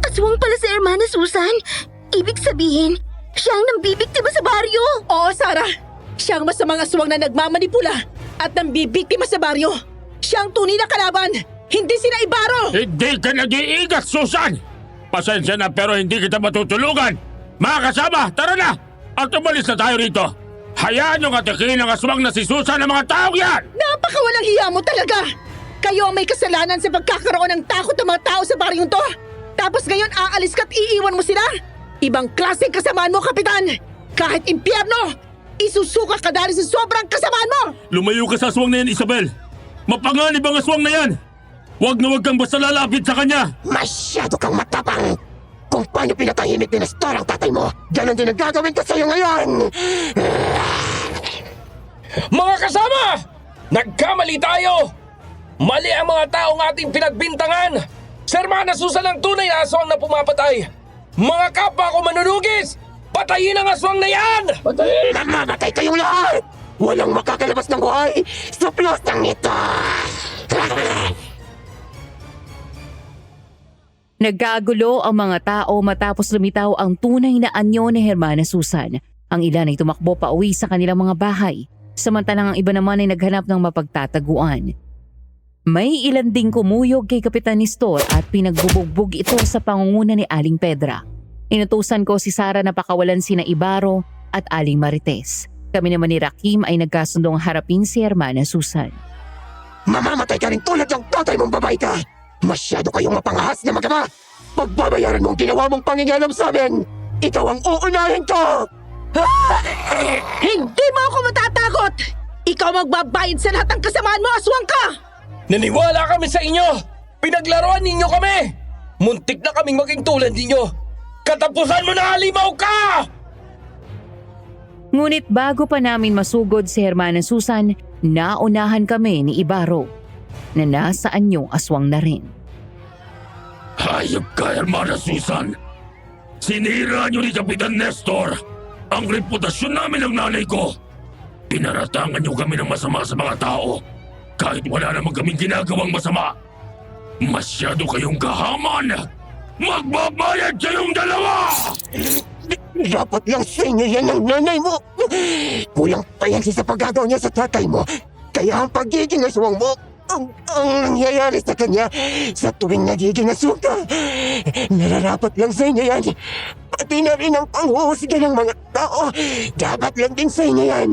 Speaker 8: Aswang pala si Hermana Susan! Ibig sabihin, siya ang nambibiktima sa baryo!
Speaker 3: Oo, Sarah! Siya ang masamang aswang na nagmamanipula at nambibiktima sa baryo! Siya ang tunay na kalaban! Hindi sila Ibaro!
Speaker 6: Hindi ka nag-iigas, Susan! Pasensya na pero hindi kita matutulungan! Mga kasama, tara na! At umalis na tayo rito! Hayaan niyong atikin ang aswang na si Susan ng mga taong yan!
Speaker 3: Napakawalang hiya mo talaga! Kayo ang may kasalanan sa pagkakaroon ng takot ng mga tao sa baryong to! Tapos ngayon aalis ka at iiwan mo sila? Ibang klaseng kasamaan mo, Kapitan! Kahit impyerno, isusuka ka dahil sa sobrang kasamaan mo!
Speaker 6: Lumayo ka sa aswang na yan, Isabel! Mapanganib ang aswang na yan! Huwag na huwag kang basta lalapit sa kanya!
Speaker 10: Masyado kang matapang! Kung paano pinatahimik ni Nestor ang tatay mo, ganon din ang gagawin ko sa'yo ngayon!
Speaker 2: Mga kasama! Nagkamali tayo! Mali ang mga taong ating pinagbintangan! Si Hermana Susan ang tunay na aswang na pumapatay! Mga kapwa ko manunugis! Patayin ang aswang na yan!
Speaker 10: Namamatay kayong lahat! Walang makakalabas ng buhay sa plotang ito!
Speaker 4: Nagkagulo ang mga tao matapos lumitaw ang tunay na anyo ni Hermana Susan. Ang ilan ay tumakbo pa uwi sa kanilang mga bahay, samantalang ang iba naman ay naghanap ng mapagtataguan. May ilan ding kumuyog kay Kapitan Nestor at pinagbubugbog ito sa pangunguna ni Aling Pedra. Inutusan ko si Sarah na pakawalan sina Ibaro at Aling Marites. Kami naman ni Rakim ay nagkasundong harapin si Hermana Susan.
Speaker 10: Mamamatay ka rin tulad ng tatay mong babae ka! Masyado kayong mapangahas na magama! Pagbabayaran mo ang ginawa mong pangingialam sa amin! Ikaw ang uunahin ko!
Speaker 3: Hindi mo ako matatakot! Ikaw magbabayad sa lahat ng kasamaan mo, aswang ka!
Speaker 2: Naniwala kami sa inyo! Pinaglaruan ninyo kami! Muntik na kaming maging tulad ninyo! Katapusan mo na, halimaw ka!
Speaker 4: Ngunit bago pa namin masugod si Hermana Susan, naunahan kami ni Ibaro na nasa anyong aswang na rin.
Speaker 6: Hayop ka, Hermana Susan! Sinira niyo ni Kapitan Nestor ang reputasyon namin ng nanay ko! Pinaratangan niyo kami ng masama sa mga tao kahit wala naman kaming ginagawang masama! Masyado kayong kahaman! Magbabayad kayong dalawa!
Speaker 10: Dapat lang sa inyo yan ng nanay mo! Kulang pa yan sa paggagawa niya sa tatay mo! Kaya ang pagiging aswang mo, ang nangyayari sa kanya sa tuwing nagiging aswang ka! Nararapat lang sa inyo yan! Pati na rin ang panghuhusga ng mga tao! Dapat lang din sa inyo yan!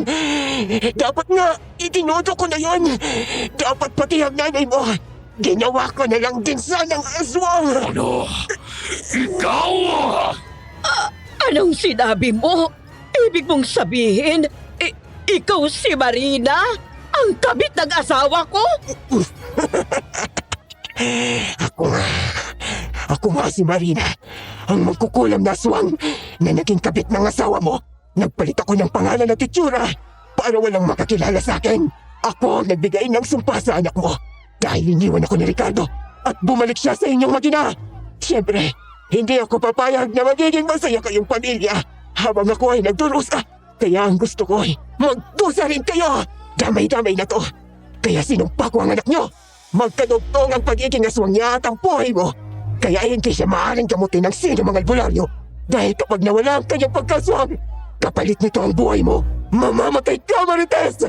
Speaker 10: Dapat nga, itinuto ko na yun! Dapat pati ang nanay mo! Ginawa ko na lang din sanang aswang!
Speaker 6: Ano? Ikaw?
Speaker 7: Anong sinabi mo? Ibig mong sabihin, ikaw si Marina? Ang kabit ng asawa ko?
Speaker 10: Ako nga si Marina, ang magkukulam na aswang na naging kabit ng asawa mo. Nagpalit ako ng pangalan at itsura para walang makakilala sa akin. Ako ang nagbigay ng sumpa sa anak mo dahil iniwan ako ni Ricardo at bumalik siya sa inyong magina. Siyempre, hindi ako papayag na magiging masaya kayong pamilya habang ako ay nagdurusa. Kaya ang gusto ko ay magdusa rin kayo. Damay-damay na to. Kaya sinumpa ko ang anak nyo. Magkadugtong ang pagiging aswang niya at ang buhay mo. Kaya hindi siya maaaring gamutin ng sino mga albularyo. Dahil kapag nawala ang kanyang pagkaswang, kapalit nito ang buhay mo. Mamamatay ka, Marites!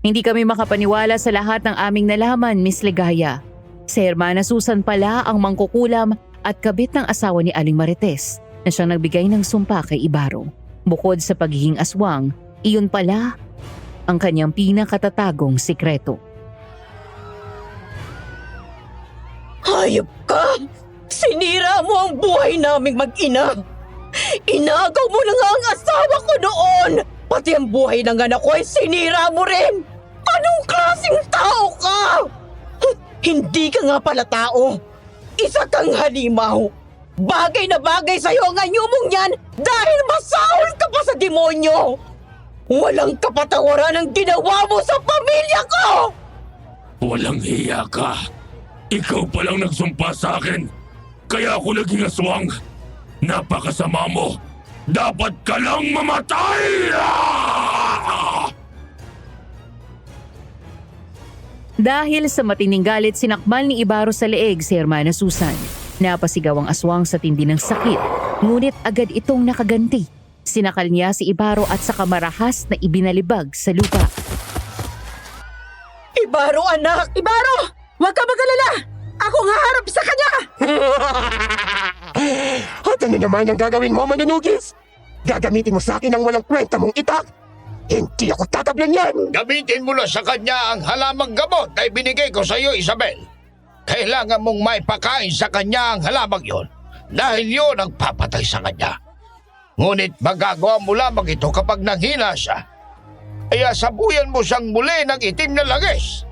Speaker 4: Hindi kami makapaniwala sa lahat ng aming nalaman, Miss Ligaya. Si Hermana Susan pala ang mangkukulam at kabit ng asawa ni Aling Marites na siyang nagbigay ng sumpa kay Ibaro. Bukod sa pagiging aswang, iyon pala ang kanyang pinakatatagong sikreto.
Speaker 7: Hayop ka! Sinira mo ang buhay naming mag-ina! Inagaw mo na nga ang asawa ko noon! Pati ang buhay ng anak ko ay sinira mo rin! Anong klaseng tao ka? Hindi ka nga pala tao! Isa kang halimaw! Bagay na bagay sa'yo ang anyo mong yan dahil masahol ka pa sa demonyo! Walang kapatawaran ang ginawa mo sa pamilya ko!
Speaker 6: Walang hiya ka. Ikaw palang nagsumpa sa akin. Kaya ako naging aswang. Napakasama mo. Dapat ka lang mamatay!
Speaker 4: Dahil sa matinding galit, sinakmal ni Ibaro sa leeg si Hermana Susan. Napasigaw ang aswang sa tindi ng sakit, ngunit agad itong nakaganti. Sinakal niya si Ibaro at saka marahas na ibinalibag sa lupa.
Speaker 7: Ibaro, anak! Ibaro! Huwag ka mag-alala! Ako nga harap sa kanya!
Speaker 10: At ano naman ang gagawin mo, manunugis? Gagamitin mo sa akin ang walang kwenta mong itak? Hindi ako tatablan yan!
Speaker 9: Gamitin mo na sa kanya ang halamang gamot na ibinigay ko sa iyo, Isabel. Kailangan mong maipakain sa kanya ang halamang yon dahil yun ang papatay sa kanya. Ngunit magagawa mo lamang ito kapag nanghina siya. Kaya sabuyan mo siyang muli ng itim na langis.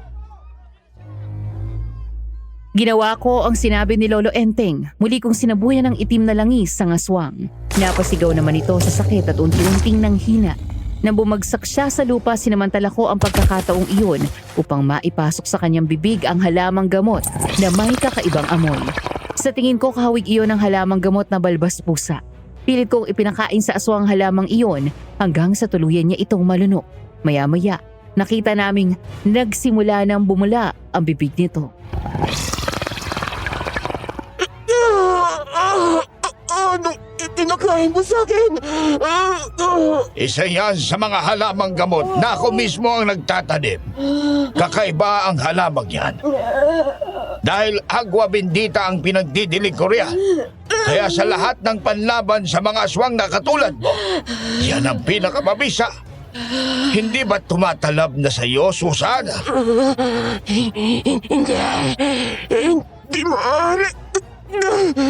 Speaker 4: Ginawa ko ang sinabi ni Lolo Enteng. Muli kong sinabuyan ng itim na langis ang aswang. Napasigaw naman ito sa sakit at unti-unting nanghina. Nang bumagsak siya sa lupa, sinamantala ko ang pagkakataong iyon upang maipasok sa kanyang bibig ang halamang gamot na may kakaibang amoy. Sa tingin ko, kahawig iyon ang halamang gamot na balbas pusa. Pilit kong ipinakain sa aswang halamang iyon hanggang sa tuluyan niya itong malunok. Maya-maya, nakita naming nagsimula ng bumula ang bibig nito.
Speaker 10: Anong itinakain mo sa akin?
Speaker 9: Isa yan sa mga halamang gamot na ako mismo ang nagtatanim. Kakaiba ang halamang yan. Dahil agwa bendita ang pinagdidilig ko riyan. Kaya sa lahat ng panlaban sa mga aswang na katulad mo, yan ang pinakamabisa. Hindi ba tumatalab na sa iyo, Susan?
Speaker 10: Hindi maaari. Hindi.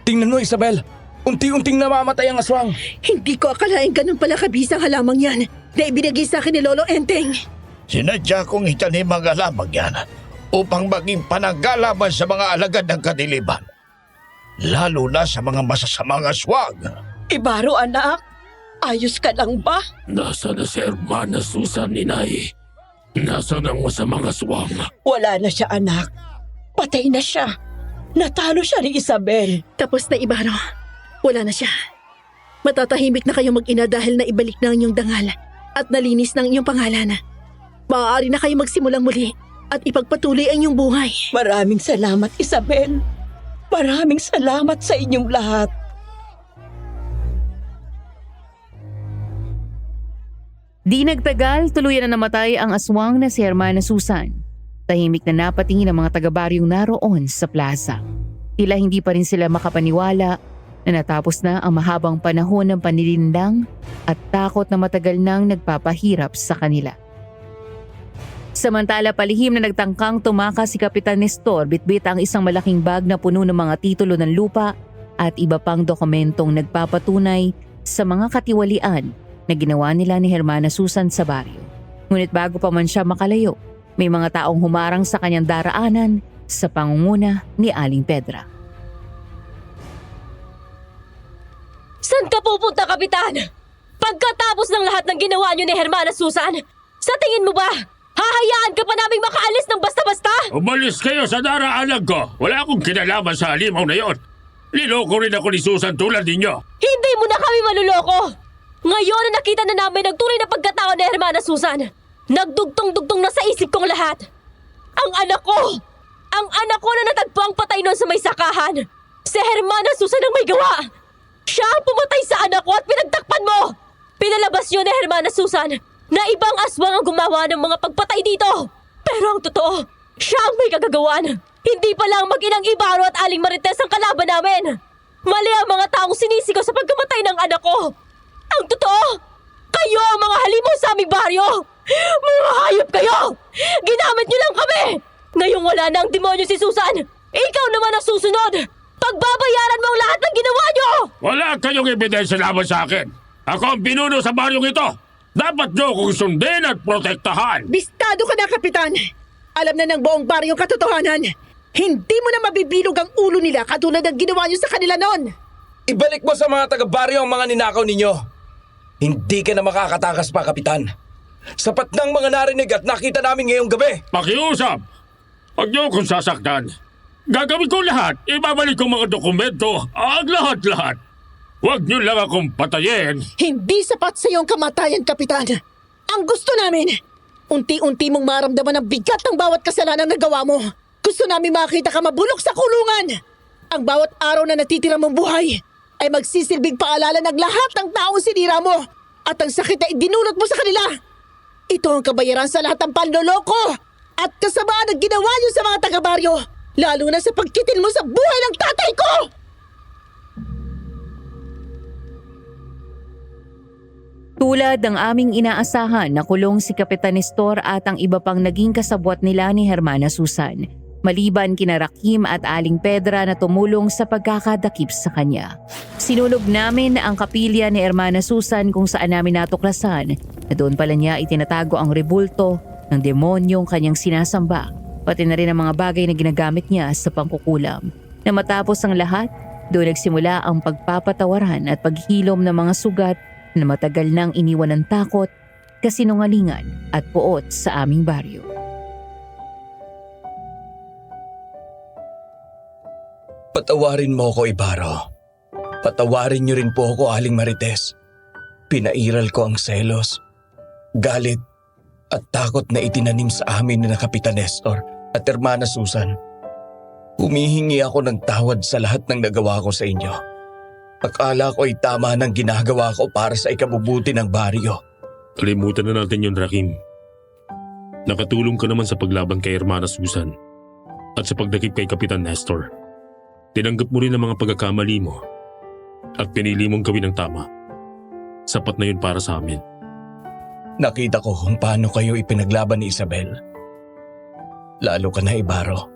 Speaker 2: Tingnan mo, Isabel. Unti-unting namamatay ang aswang.
Speaker 3: Hindi ko akalain ganun pala kabisang halamang yan na ibinigay sa akin ni Lolo Enteng.
Speaker 9: Sinadya kong itanim ang halamang yan upang maging pananggalaban sa mga alagad ng kadiliman. Lalo na sa mga masasamang aswang.
Speaker 7: Ibaro anak, ayos ka lang ba?
Speaker 6: Nasa na si Hermana Susan, inay? Nasa ang masamang aswang?
Speaker 7: Wala na siya anak. Patay na siya. Natalo siya ni Isabel.
Speaker 3: Tapos na, Ibaro. Wala na siya. Matatahimik na kayong mag-ina dahil naibalik na ang inyong dangal at nalinis ng inyong pangalan. Maaari na kayong magsimulang muli at ipagpatuloy ang inyong buhay.
Speaker 7: Maraming salamat, Isabel. Maraming salamat sa inyong lahat.
Speaker 4: Di nagtagal, tuluyan na namatay ang aswang na si Hermana Susan. Tahimik na napatingin ang mga taga-baryong naroon sa plaza. Tila hindi pa rin sila makapaniwala na natapos na ang mahabang panahon ng panilindang at takot na matagal nang nagpapahirap sa kanila. Samantala, palihim na nagtangkang tumakas si Kapitan Nestor, bitbit ang isang malaking bag na puno ng mga titulo ng lupa at iba pang dokumentong nagpapatunay sa mga katiwalian na ginawa nila ni Hermana Susan sa baryo. Ngunit bago pa man siya makalayo, may mga taong humarang sa kanyang daraanan sa pangunguna ni Aling Pedra.
Speaker 5: Saan ka pupunta, Kapitan? Pagkatapos ng lahat ng ginawa niyo ni Hermana Susan, sa tingin mo ba, hahayaan ka pa naming makaalis ng basta-basta?
Speaker 6: Umalis kayo sa daraanan ko. Wala akong kinalaman sa halimaw na yon. Niloko rin ako ni Susan tulad ninyo.
Speaker 5: Hindi mo na kami maluloko! Ngayon na nakita na namin ang tunay na pagkatao ni Hermana Susan, nagdugtong-dugtong na sa isip kong lahat. Ang anak ko! Ang anak ko na natagpo ang patay noon sa may sakahan. Si Hermana Susan ang may gawa. Siya ang pumatay sa anak ko at pinagtakpan mo! Pinalabas niyo ni Hermana Susan na ibang aswang ang gumawa ng mga pagpatay dito. Pero ang totoo, siya ang may kagagawan. Hindi pa lang mag-inang Ibaro at Aling Marites ang kalaban namin. Mali ang mga taong sinisigaw sa pagkamatay ng anak ko. Ang totoo, kayo ang mga halimaw sa aming baryo. Mga hayop kayo! Ginamit niyo lang kami! Ngayong wala na ang demonyo si Susan, ikaw naman ang susunod! Pagbabayaran mo ang lahat ng ginawa niyo!
Speaker 6: Wala kayong ebidensya laban sa akin. Ako ang pinuno sa baryong ito. Dapat niyo kong sundin at protektahan.
Speaker 3: Bistado ka na, Kapitan! Alam na ng buong baryo ang katotohanan. Hindi mo na mabibilog ang ulo nila katulad ng ginawa niyo sa kanila noon.
Speaker 2: Ibalik mo sa mga taga-baryo ang mga ninakaw ninyo. Hindi ka na makakatakas pa, Kapitan. Sapat ng mga narinig at nakita namin ngayong gabi.
Speaker 6: Pakiusap! Huwag niyo akong sasaktan. Gagawin ko lahat. Ibabalik ko mga dokumento. Ang lahat-lahat. Huwag niyo lang akong patayin.
Speaker 3: Hindi sapat sa iyong kamatayan, Kapitan. Ang gusto namin, unti-unti mong maramdaman ang bigat ng bawat kasalanan na gawa mo. Gusto namin makita ka mabulok sa kulungan. Ang bawat araw na natitira mong buhay ay magsisilbing paalala ng lahat ng taong sinira mo at ang sakit na idinulot mo sa kanila. Ito ang kabayaran sa lahat ng panloloko at kasamaan ng ginawa niyo sa mga taga-baryo, lalo na sa pagkitil mo sa buhay ng tatay ko!
Speaker 4: Tulad ng aming inaasahan, nakulong si Kapitan Nestor at ang iba pang naging kasabwat nila ni Hermana Susan, maliban kina Rakim at Aling Pedra na tumulong sa pagkakadakip sa kanya. Sinunog namin ang kapilya ni Hermana Susan kung saan namin natuklasan na doon pala niya itinatago ang rebulto ng demonyong kanyang sinasamba, pati na rin ang mga bagay na ginagamit niya sa pangkukulam. Na matapos ang lahat, doon nagsimula ang pagpapatawaran at paghilom ng mga sugat na matagal nang iniwan ng takot, kasinungalingan at puot sa aming baryo.
Speaker 2: Patawarin mo ako, Ibaro. Patawarin niyo rin po ako, Aling Marites. Pinairal ko ang selos, galit at takot na itinanim sa amin ni Kapitan Nestor at Hermana Susan. Humihingi ako ng tawad sa lahat ng nagawa ko sa inyo. Akala ko ay tama ng ginagawa ko para sa ikabubuti ng baryo.
Speaker 6: Kalimutan na natin yun, Rakim. Nakatulong ka naman sa paglaban kay Hermana Susan. At sa pagdakip kay Kapitan Nestor, tinanggap mo rin ang mga pagkakamali mo at pinili mong gawin ang tama. Sapat na yun para sa amin.
Speaker 2: Nakita ko kung paano kayo ipinaglaban ni Isabel. Lalo ka na, Ibaro.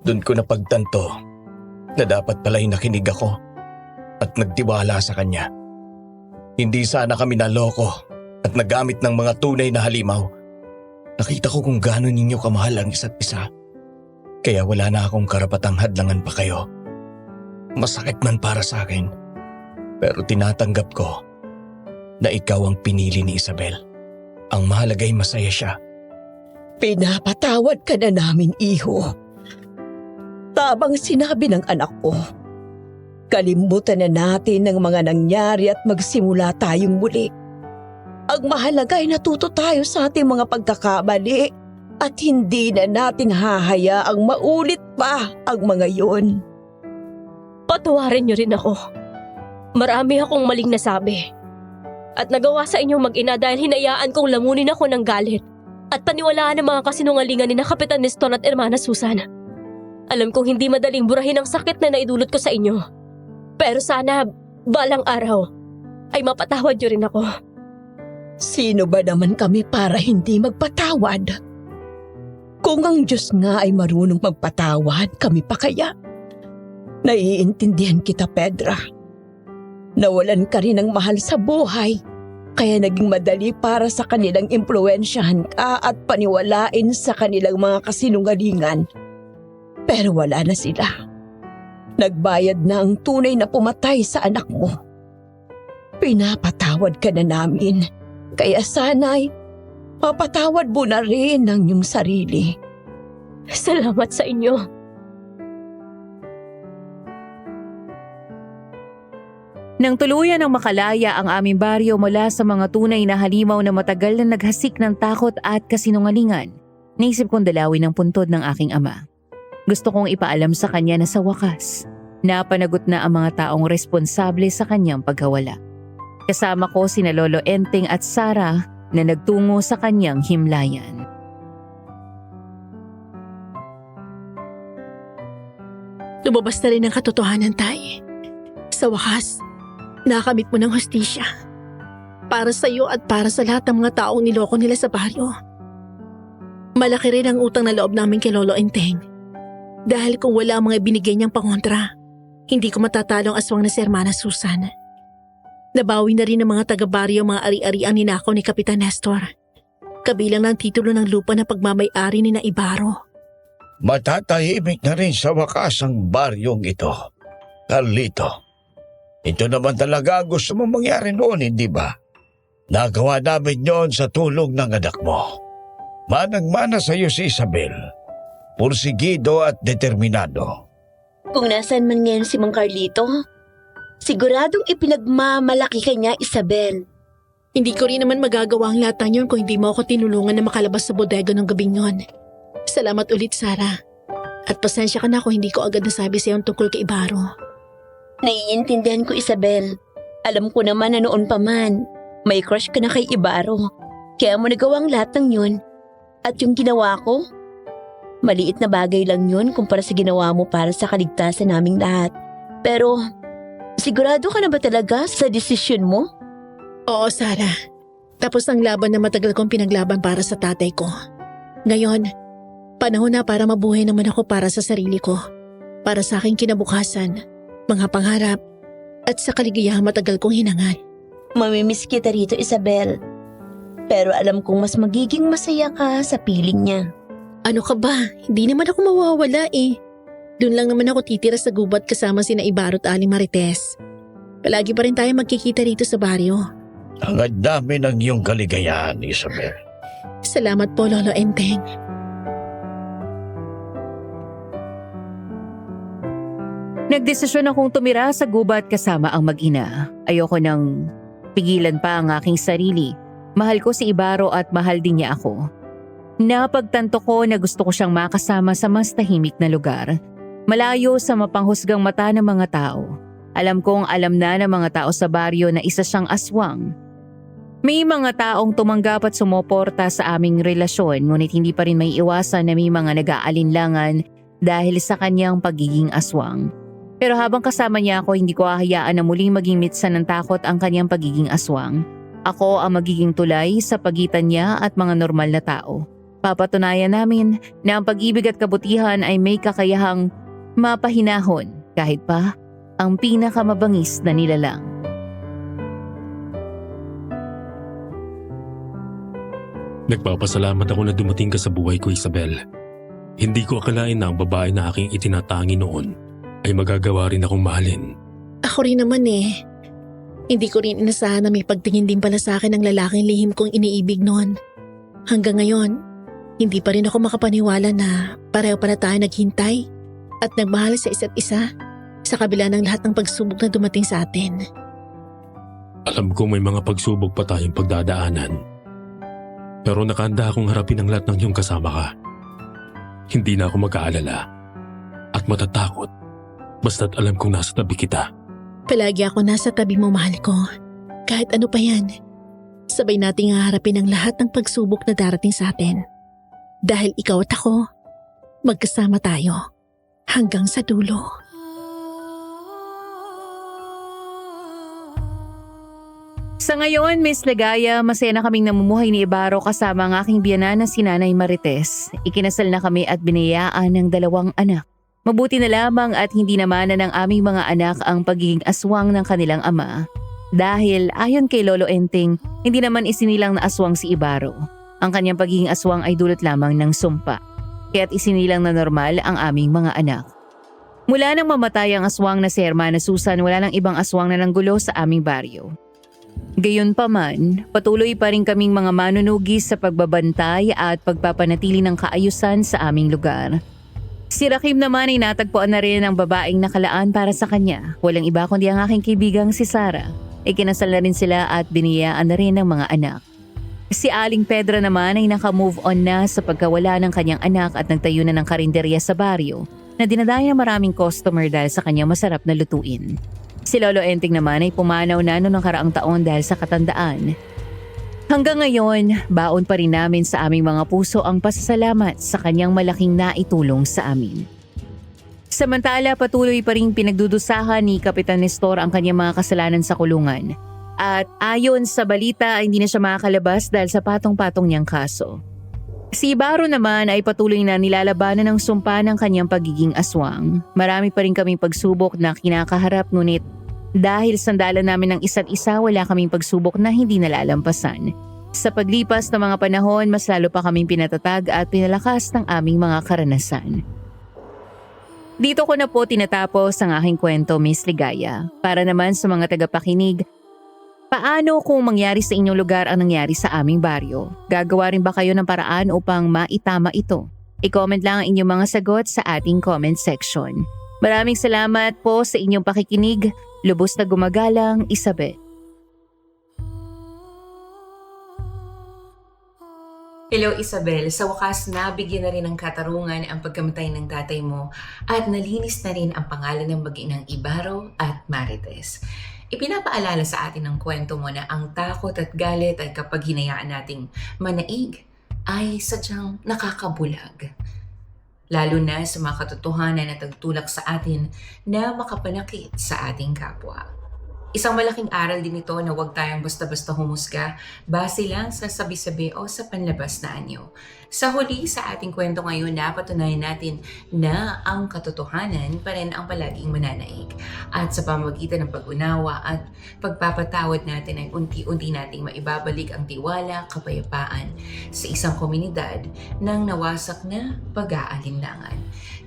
Speaker 2: Doon ko napagtanto na dapat pala'y nakinig ako at nagtiwala sa kanya. Hindi sana kami naloko at nagamit ng mga tunay na halimaw. Nakita ko kung gaano ninyo kamahal ang isa't isa. Kaya wala na akong karapatang hadlangan pa kayo. Masakit man para sa akin, pero tinatanggap ko na ikaw ang pinili ni Isabel. Ang mahalaga'y masaya siya.
Speaker 7: Pinapatawad ka na namin, iho. Tabang sinabi ng anak ko, kalimutan na natin ang mga nangyari at magsimula tayong muli. Ang mahalaga ay natuto tayo sa ating mga pagkakamali at hindi na natin hahayaang maulit pa ang mga yon.
Speaker 5: Patawarin niyo rin ako. Marami akong maling nasabi. At nagawa sa inyong mag-ina dahil hinayaan kong lamunin ako ng galit at paniwalaan ang mga kasinungalingan ni Kapitan Nestor at Ermana Susan. Alam kong hindi madaling burahin ang sakit na naidulot ko sa inyo. Pero sana, balang araw, ay mapatawad niyo rin ako.
Speaker 7: Sino ba naman kami para hindi magpatawad? Kung ang Diyos nga ay marunong magpatawad, kami pa kaya? Naiintindihan kita, Pedra. Nawalan ka rin ng mahal sa buhay, kaya naging madali para sa kanilang impluwensyahan ka at paniwalain sa kanilang mga kasinungalingan. Pero wala na sila. Nagbayad na ang tunay na pumatay sa anak mo. Pinapatawad ka na namin, kaya sana'y mapatawad mo na rin ang iyong sarili.
Speaker 5: Salamat sa inyo.
Speaker 4: Nang tuluyan ang makalaya ang aming baryo mula sa mga tunay na halimaw na matagal na naghasik ng takot at kasinungalingan, naisip kong dalawin ang puntod ng aking ama. Gusto kong ipaalam sa kanya na sa wakas, napanagot na ang mga taong responsable sa kanyang pagkawala. Kasama ko sina Lolo Enteng at Sara na nagtungo sa kanyang himlayan.
Speaker 3: Lumabas na rin ang katotohanan, Tay. Sa wakas, nakamit mo ng hustisya. Para sa iyo at para sa lahat ng mga taong niloko nila sa baryo. Malaki rin ang utang na loob namin kay Lolo Enteng. Dahil kung wala ang mga binigay niyang pangontra, hindi ko matatalo ang aswang na si Ermana Susan. Nabawi na rin ng mga taga-baryo mga ari-ariang ninakaw ni Kapitan Nestor. Kabilang ng titulo ng lupa na pagmamay-ari ni na Ibaro.
Speaker 9: Matatahimik na rin sa wakas ang baryong ito. Carlito, ito naman talaga ang gusto mong mangyari noon, hindi ba? Nagawa namin yon sa tulong ng anak mo. Manang-mana sa iyo si Isabel. Pursigido at determinado.
Speaker 8: Kung nasan man ngayon si Mang Carlito, siguradong ipinagmamalaki ka niya, Isabel.
Speaker 3: Hindi ko rin naman magagawa ang lahat ng yun kung hindi mo ako tinulungan na makalabas sa bodega ng gabing yon. Salamat ulit, Sara. At pasensya ka na kung hindi ko agad nasabi sa iyo tungkol kay Ibaro.
Speaker 8: Naiintindihan ko, Isabel. Alam ko naman na noon pa man, may crush ka na kay Ibaro. Kaya mo nagawa ang lahat ng yun. At yung ginawa ko, maliit na bagay lang yun kumpara sa ginawa mo para sa kaligtasan naming lahat. Pero, sigurado ka na ba talaga sa desisyon mo?
Speaker 3: Oo, Sara. Tapos ang laban na matagal kong pinaglaban para sa tatay ko. Ngayon, panahon na para mabuhay naman ako para sa sarili ko. Para sa aking kinabukasan, mga pangarap, at sa kaligayahang matagal kong hinangad.
Speaker 8: Mamimiss kita rito, Isabel. Pero alam kong mas magiging masaya ka sa piling niya.
Speaker 3: Ano ka ba? Hindi naman ako mawawala eh. Doon lang naman ako titira sa gubat kasama sina Ibaro at Aling Marites. Palagi pa rin tayo magkikita rito sa baryo.
Speaker 9: Ang dami ng iyong kaligayahan, Isabel.
Speaker 3: Salamat po, Lolo Enteng.
Speaker 4: Nagdesisyon akong tumira sa gubat kasama ang mag-ina. Ayoko nang pigilan pa ang aking sarili. Mahal ko si Ibaro at mahal din niya ako. Napagtanto ko na gusto ko siyang makasama sa mas tahimik na lugar. Malayo sa mapanghusgang mata ng mga tao. Alam kong alam na ng mga tao sa baryo na isa siyang aswang. May mga taong tumanggap at sumuporta sa aming relasyon ngunit hindi pa rin may iwasan na may mga nag-aalinlangan dahil sa kanyang pagiging aswang. Pero habang kasama niya ako, hindi ko hahayaan na muling maging mitsan ng takot ang kanyang pagiging aswang. Ako ang magiging tulay sa pagitan niya at mga normal na tao. Papatunayan namin na ang pag-ibig at kabutihan ay may kakayahang mapahinahon kahit pa ang pinakamabangis na nilalang.
Speaker 6: Nagpapasalamat ako na dumating ka sa buhay ko, Isabel. Hindi ko akalain na ang babae na aking itinatangi noon ay magagawa rin akong mahalin.
Speaker 3: Ako rin naman eh. Hindi ko rin inasahan na may pagtingin din pala sa akin ng lalaking lihim kong iniibig noon. Hanggang ngayon, hindi pa rin ako makapaniwala na pareho pala tayo naghintay at nagmahal sa isa't isa sa kabila ng lahat ng pagsubok na dumating sa atin.
Speaker 6: Alam ko may mga pagsubok pa tayong pagdadaanan. Pero nakahanda akong harapin ang lahat ng iyong kasama ka. Hindi na ako mag-aalala at matatakot basta't alam kong nasa tabi kita.
Speaker 3: Palagi ako nasa tabi mo, mahal ko. Kahit ano pa yan, sabay nating haharapin ang lahat ng pagsubok na darating sa atin. Dahil ikaw at ako, magkasama tayo hanggang sa dulo.
Speaker 4: Sa ngayon, Miss Ligaya, masaya na kaming namumuhay ni Ibaro kasama ang aking biyanan na si Nanay Marites. Ikinasal na kami at binayaan ng 2 anak. Mabuti na lamang at hindi naman ng aming mga anak ang pagiging aswang ng kanilang ama. Dahil ayon kay Lolo Enteng, hindi naman isinilang na aswang si Ibaro. Ang kanyang pagiging aswang ay dulot lamang ng sumpa. Kaya't isinilang na normal ang aming mga anak. Mula nang mamatay ang aswang na si Hermana Susan, wala nang ibang aswang na nanggulo sa aming baryo. Gayunpaman, patuloy pa rin kaming mga manunugis sa pagbabantay at pagpapanatili ng kaayusan sa aming lugar. Si Rakim naman ay natagpuan na rin ang babaeng nakalaan para sa kanya. Walang iba kundi ang aking kaibigang si Sarah. Ikinasal na rin sila at biniyaan na rin ng mga anak. Si Aling Pedra naman ay naka-move on na sa pagkawala ng kanyang anak at nagtayo na ng karinderya sa baryo na dinadayo ng maraming customer dahil sa kanyang masarap na lutuin. Si Lolo Enteng naman ay pumanaw na noong nakaraang taon dahil sa katandaan. Hanggang ngayon, baon pa rin namin sa aming mga puso ang pasasalamat sa kanyang malaking naitulong sa amin. Samantala, patuloy pa rin pinagdudusahan ni Kapitan Nestor ang kanyang mga kasalanan sa kulungan. At ayon sa balita, hindi na siya makakalabas dahil sa patong-patong niyang kaso. Si Ibaro naman ay patuloy na nilalabanan ng sumpa ng kanyang pagiging aswang. Marami pa rin kaming pagsubok na kinakaharap, ngunit dahil sandalan namin ng isa't isa, wala kaming pagsubok na hindi nalalampasan. Sa paglipas ng mga panahon, mas lalo pa kaming pinatatag at pinalakas ng aming mga karanasan. Dito ko na po tinatapos ang aking kwento, Miss Ligaya. Para naman sa mga tagapakinig, paano kung mangyari sa inyong lugar ang nangyari sa aming baryo? Gagawa rin ba kayo ng paraan upang maitama ito? I-comment lang ang inyong mga sagot sa ating comment section. Maraming salamat po sa inyong pakikinig. Lubos na gumagalang, Isabel.
Speaker 1: Hello Isabel, sa wakas nabigyan na rin ng katarungan ang pagkamatay ng tatay mo at nalinis na rin ang pangalan ng mag-inang Ibaro at Marites. Ipinapaalala sa atin ng kwento mo na ang takot at galit ay kapag hinayaan nating manaig ay sadyang nakakabulag. Lalo na sa mga katotohanan na tagtulak sa atin na makapanakit sa ating kapwa. Isang malaking aral din ito na huwag tayong basta-basta humusga base lang sa sabi-sabi o sa panlabas na anyo. Sa huli sa ating kwento ngayon, napatunayan natin na ang katotohanan pa rin ang palaging mananaig. At sa pamamagitan ng pag-unawa at pagpapatawad natin ay unti-unti nating maibabalik ang tiwala, kapayapaan sa isang komunidad ng nawasak na pag-aalinlangan.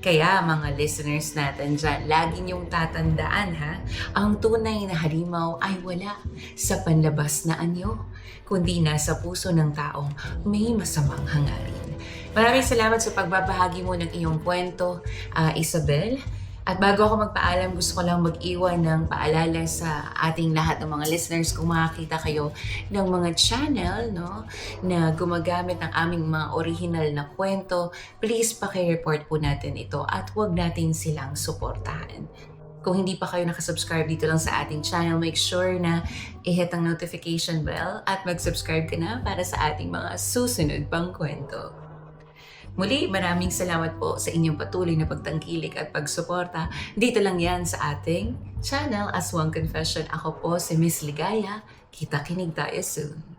Speaker 1: Kaya mga listeners natin dyan, lagi niyong tatandaan ang tunay na halimaw ay wala sa panlabas na anyo, kundi nasa puso ng taong may masamang hangarin. Maraming salamat sa pagbabahagi mo ng iyong kwento, Isabel. At bago ako magpaalam, gusto ko lang mag-iwan ng paalala sa ating lahat ng mga listeners kung makakita kayo ng mga channel na gumagamit ng aming mga original na kwento. Please paki-report po natin ito at huwag natin silang suportahan. Kung hindi pa kayo nakasubscribe dito lang sa ating channel, make sure na i-hit ang notification bell at mag-subscribe ka na para sa ating mga susunod pang kwento. Muli, maraming salamat po sa inyong patuloy na pagtangkilik at pagsuporta. Dito lang yan sa ating channel, Aswang Confession. Ako po si Miss Ligaya. Kita-kinig tayo soon.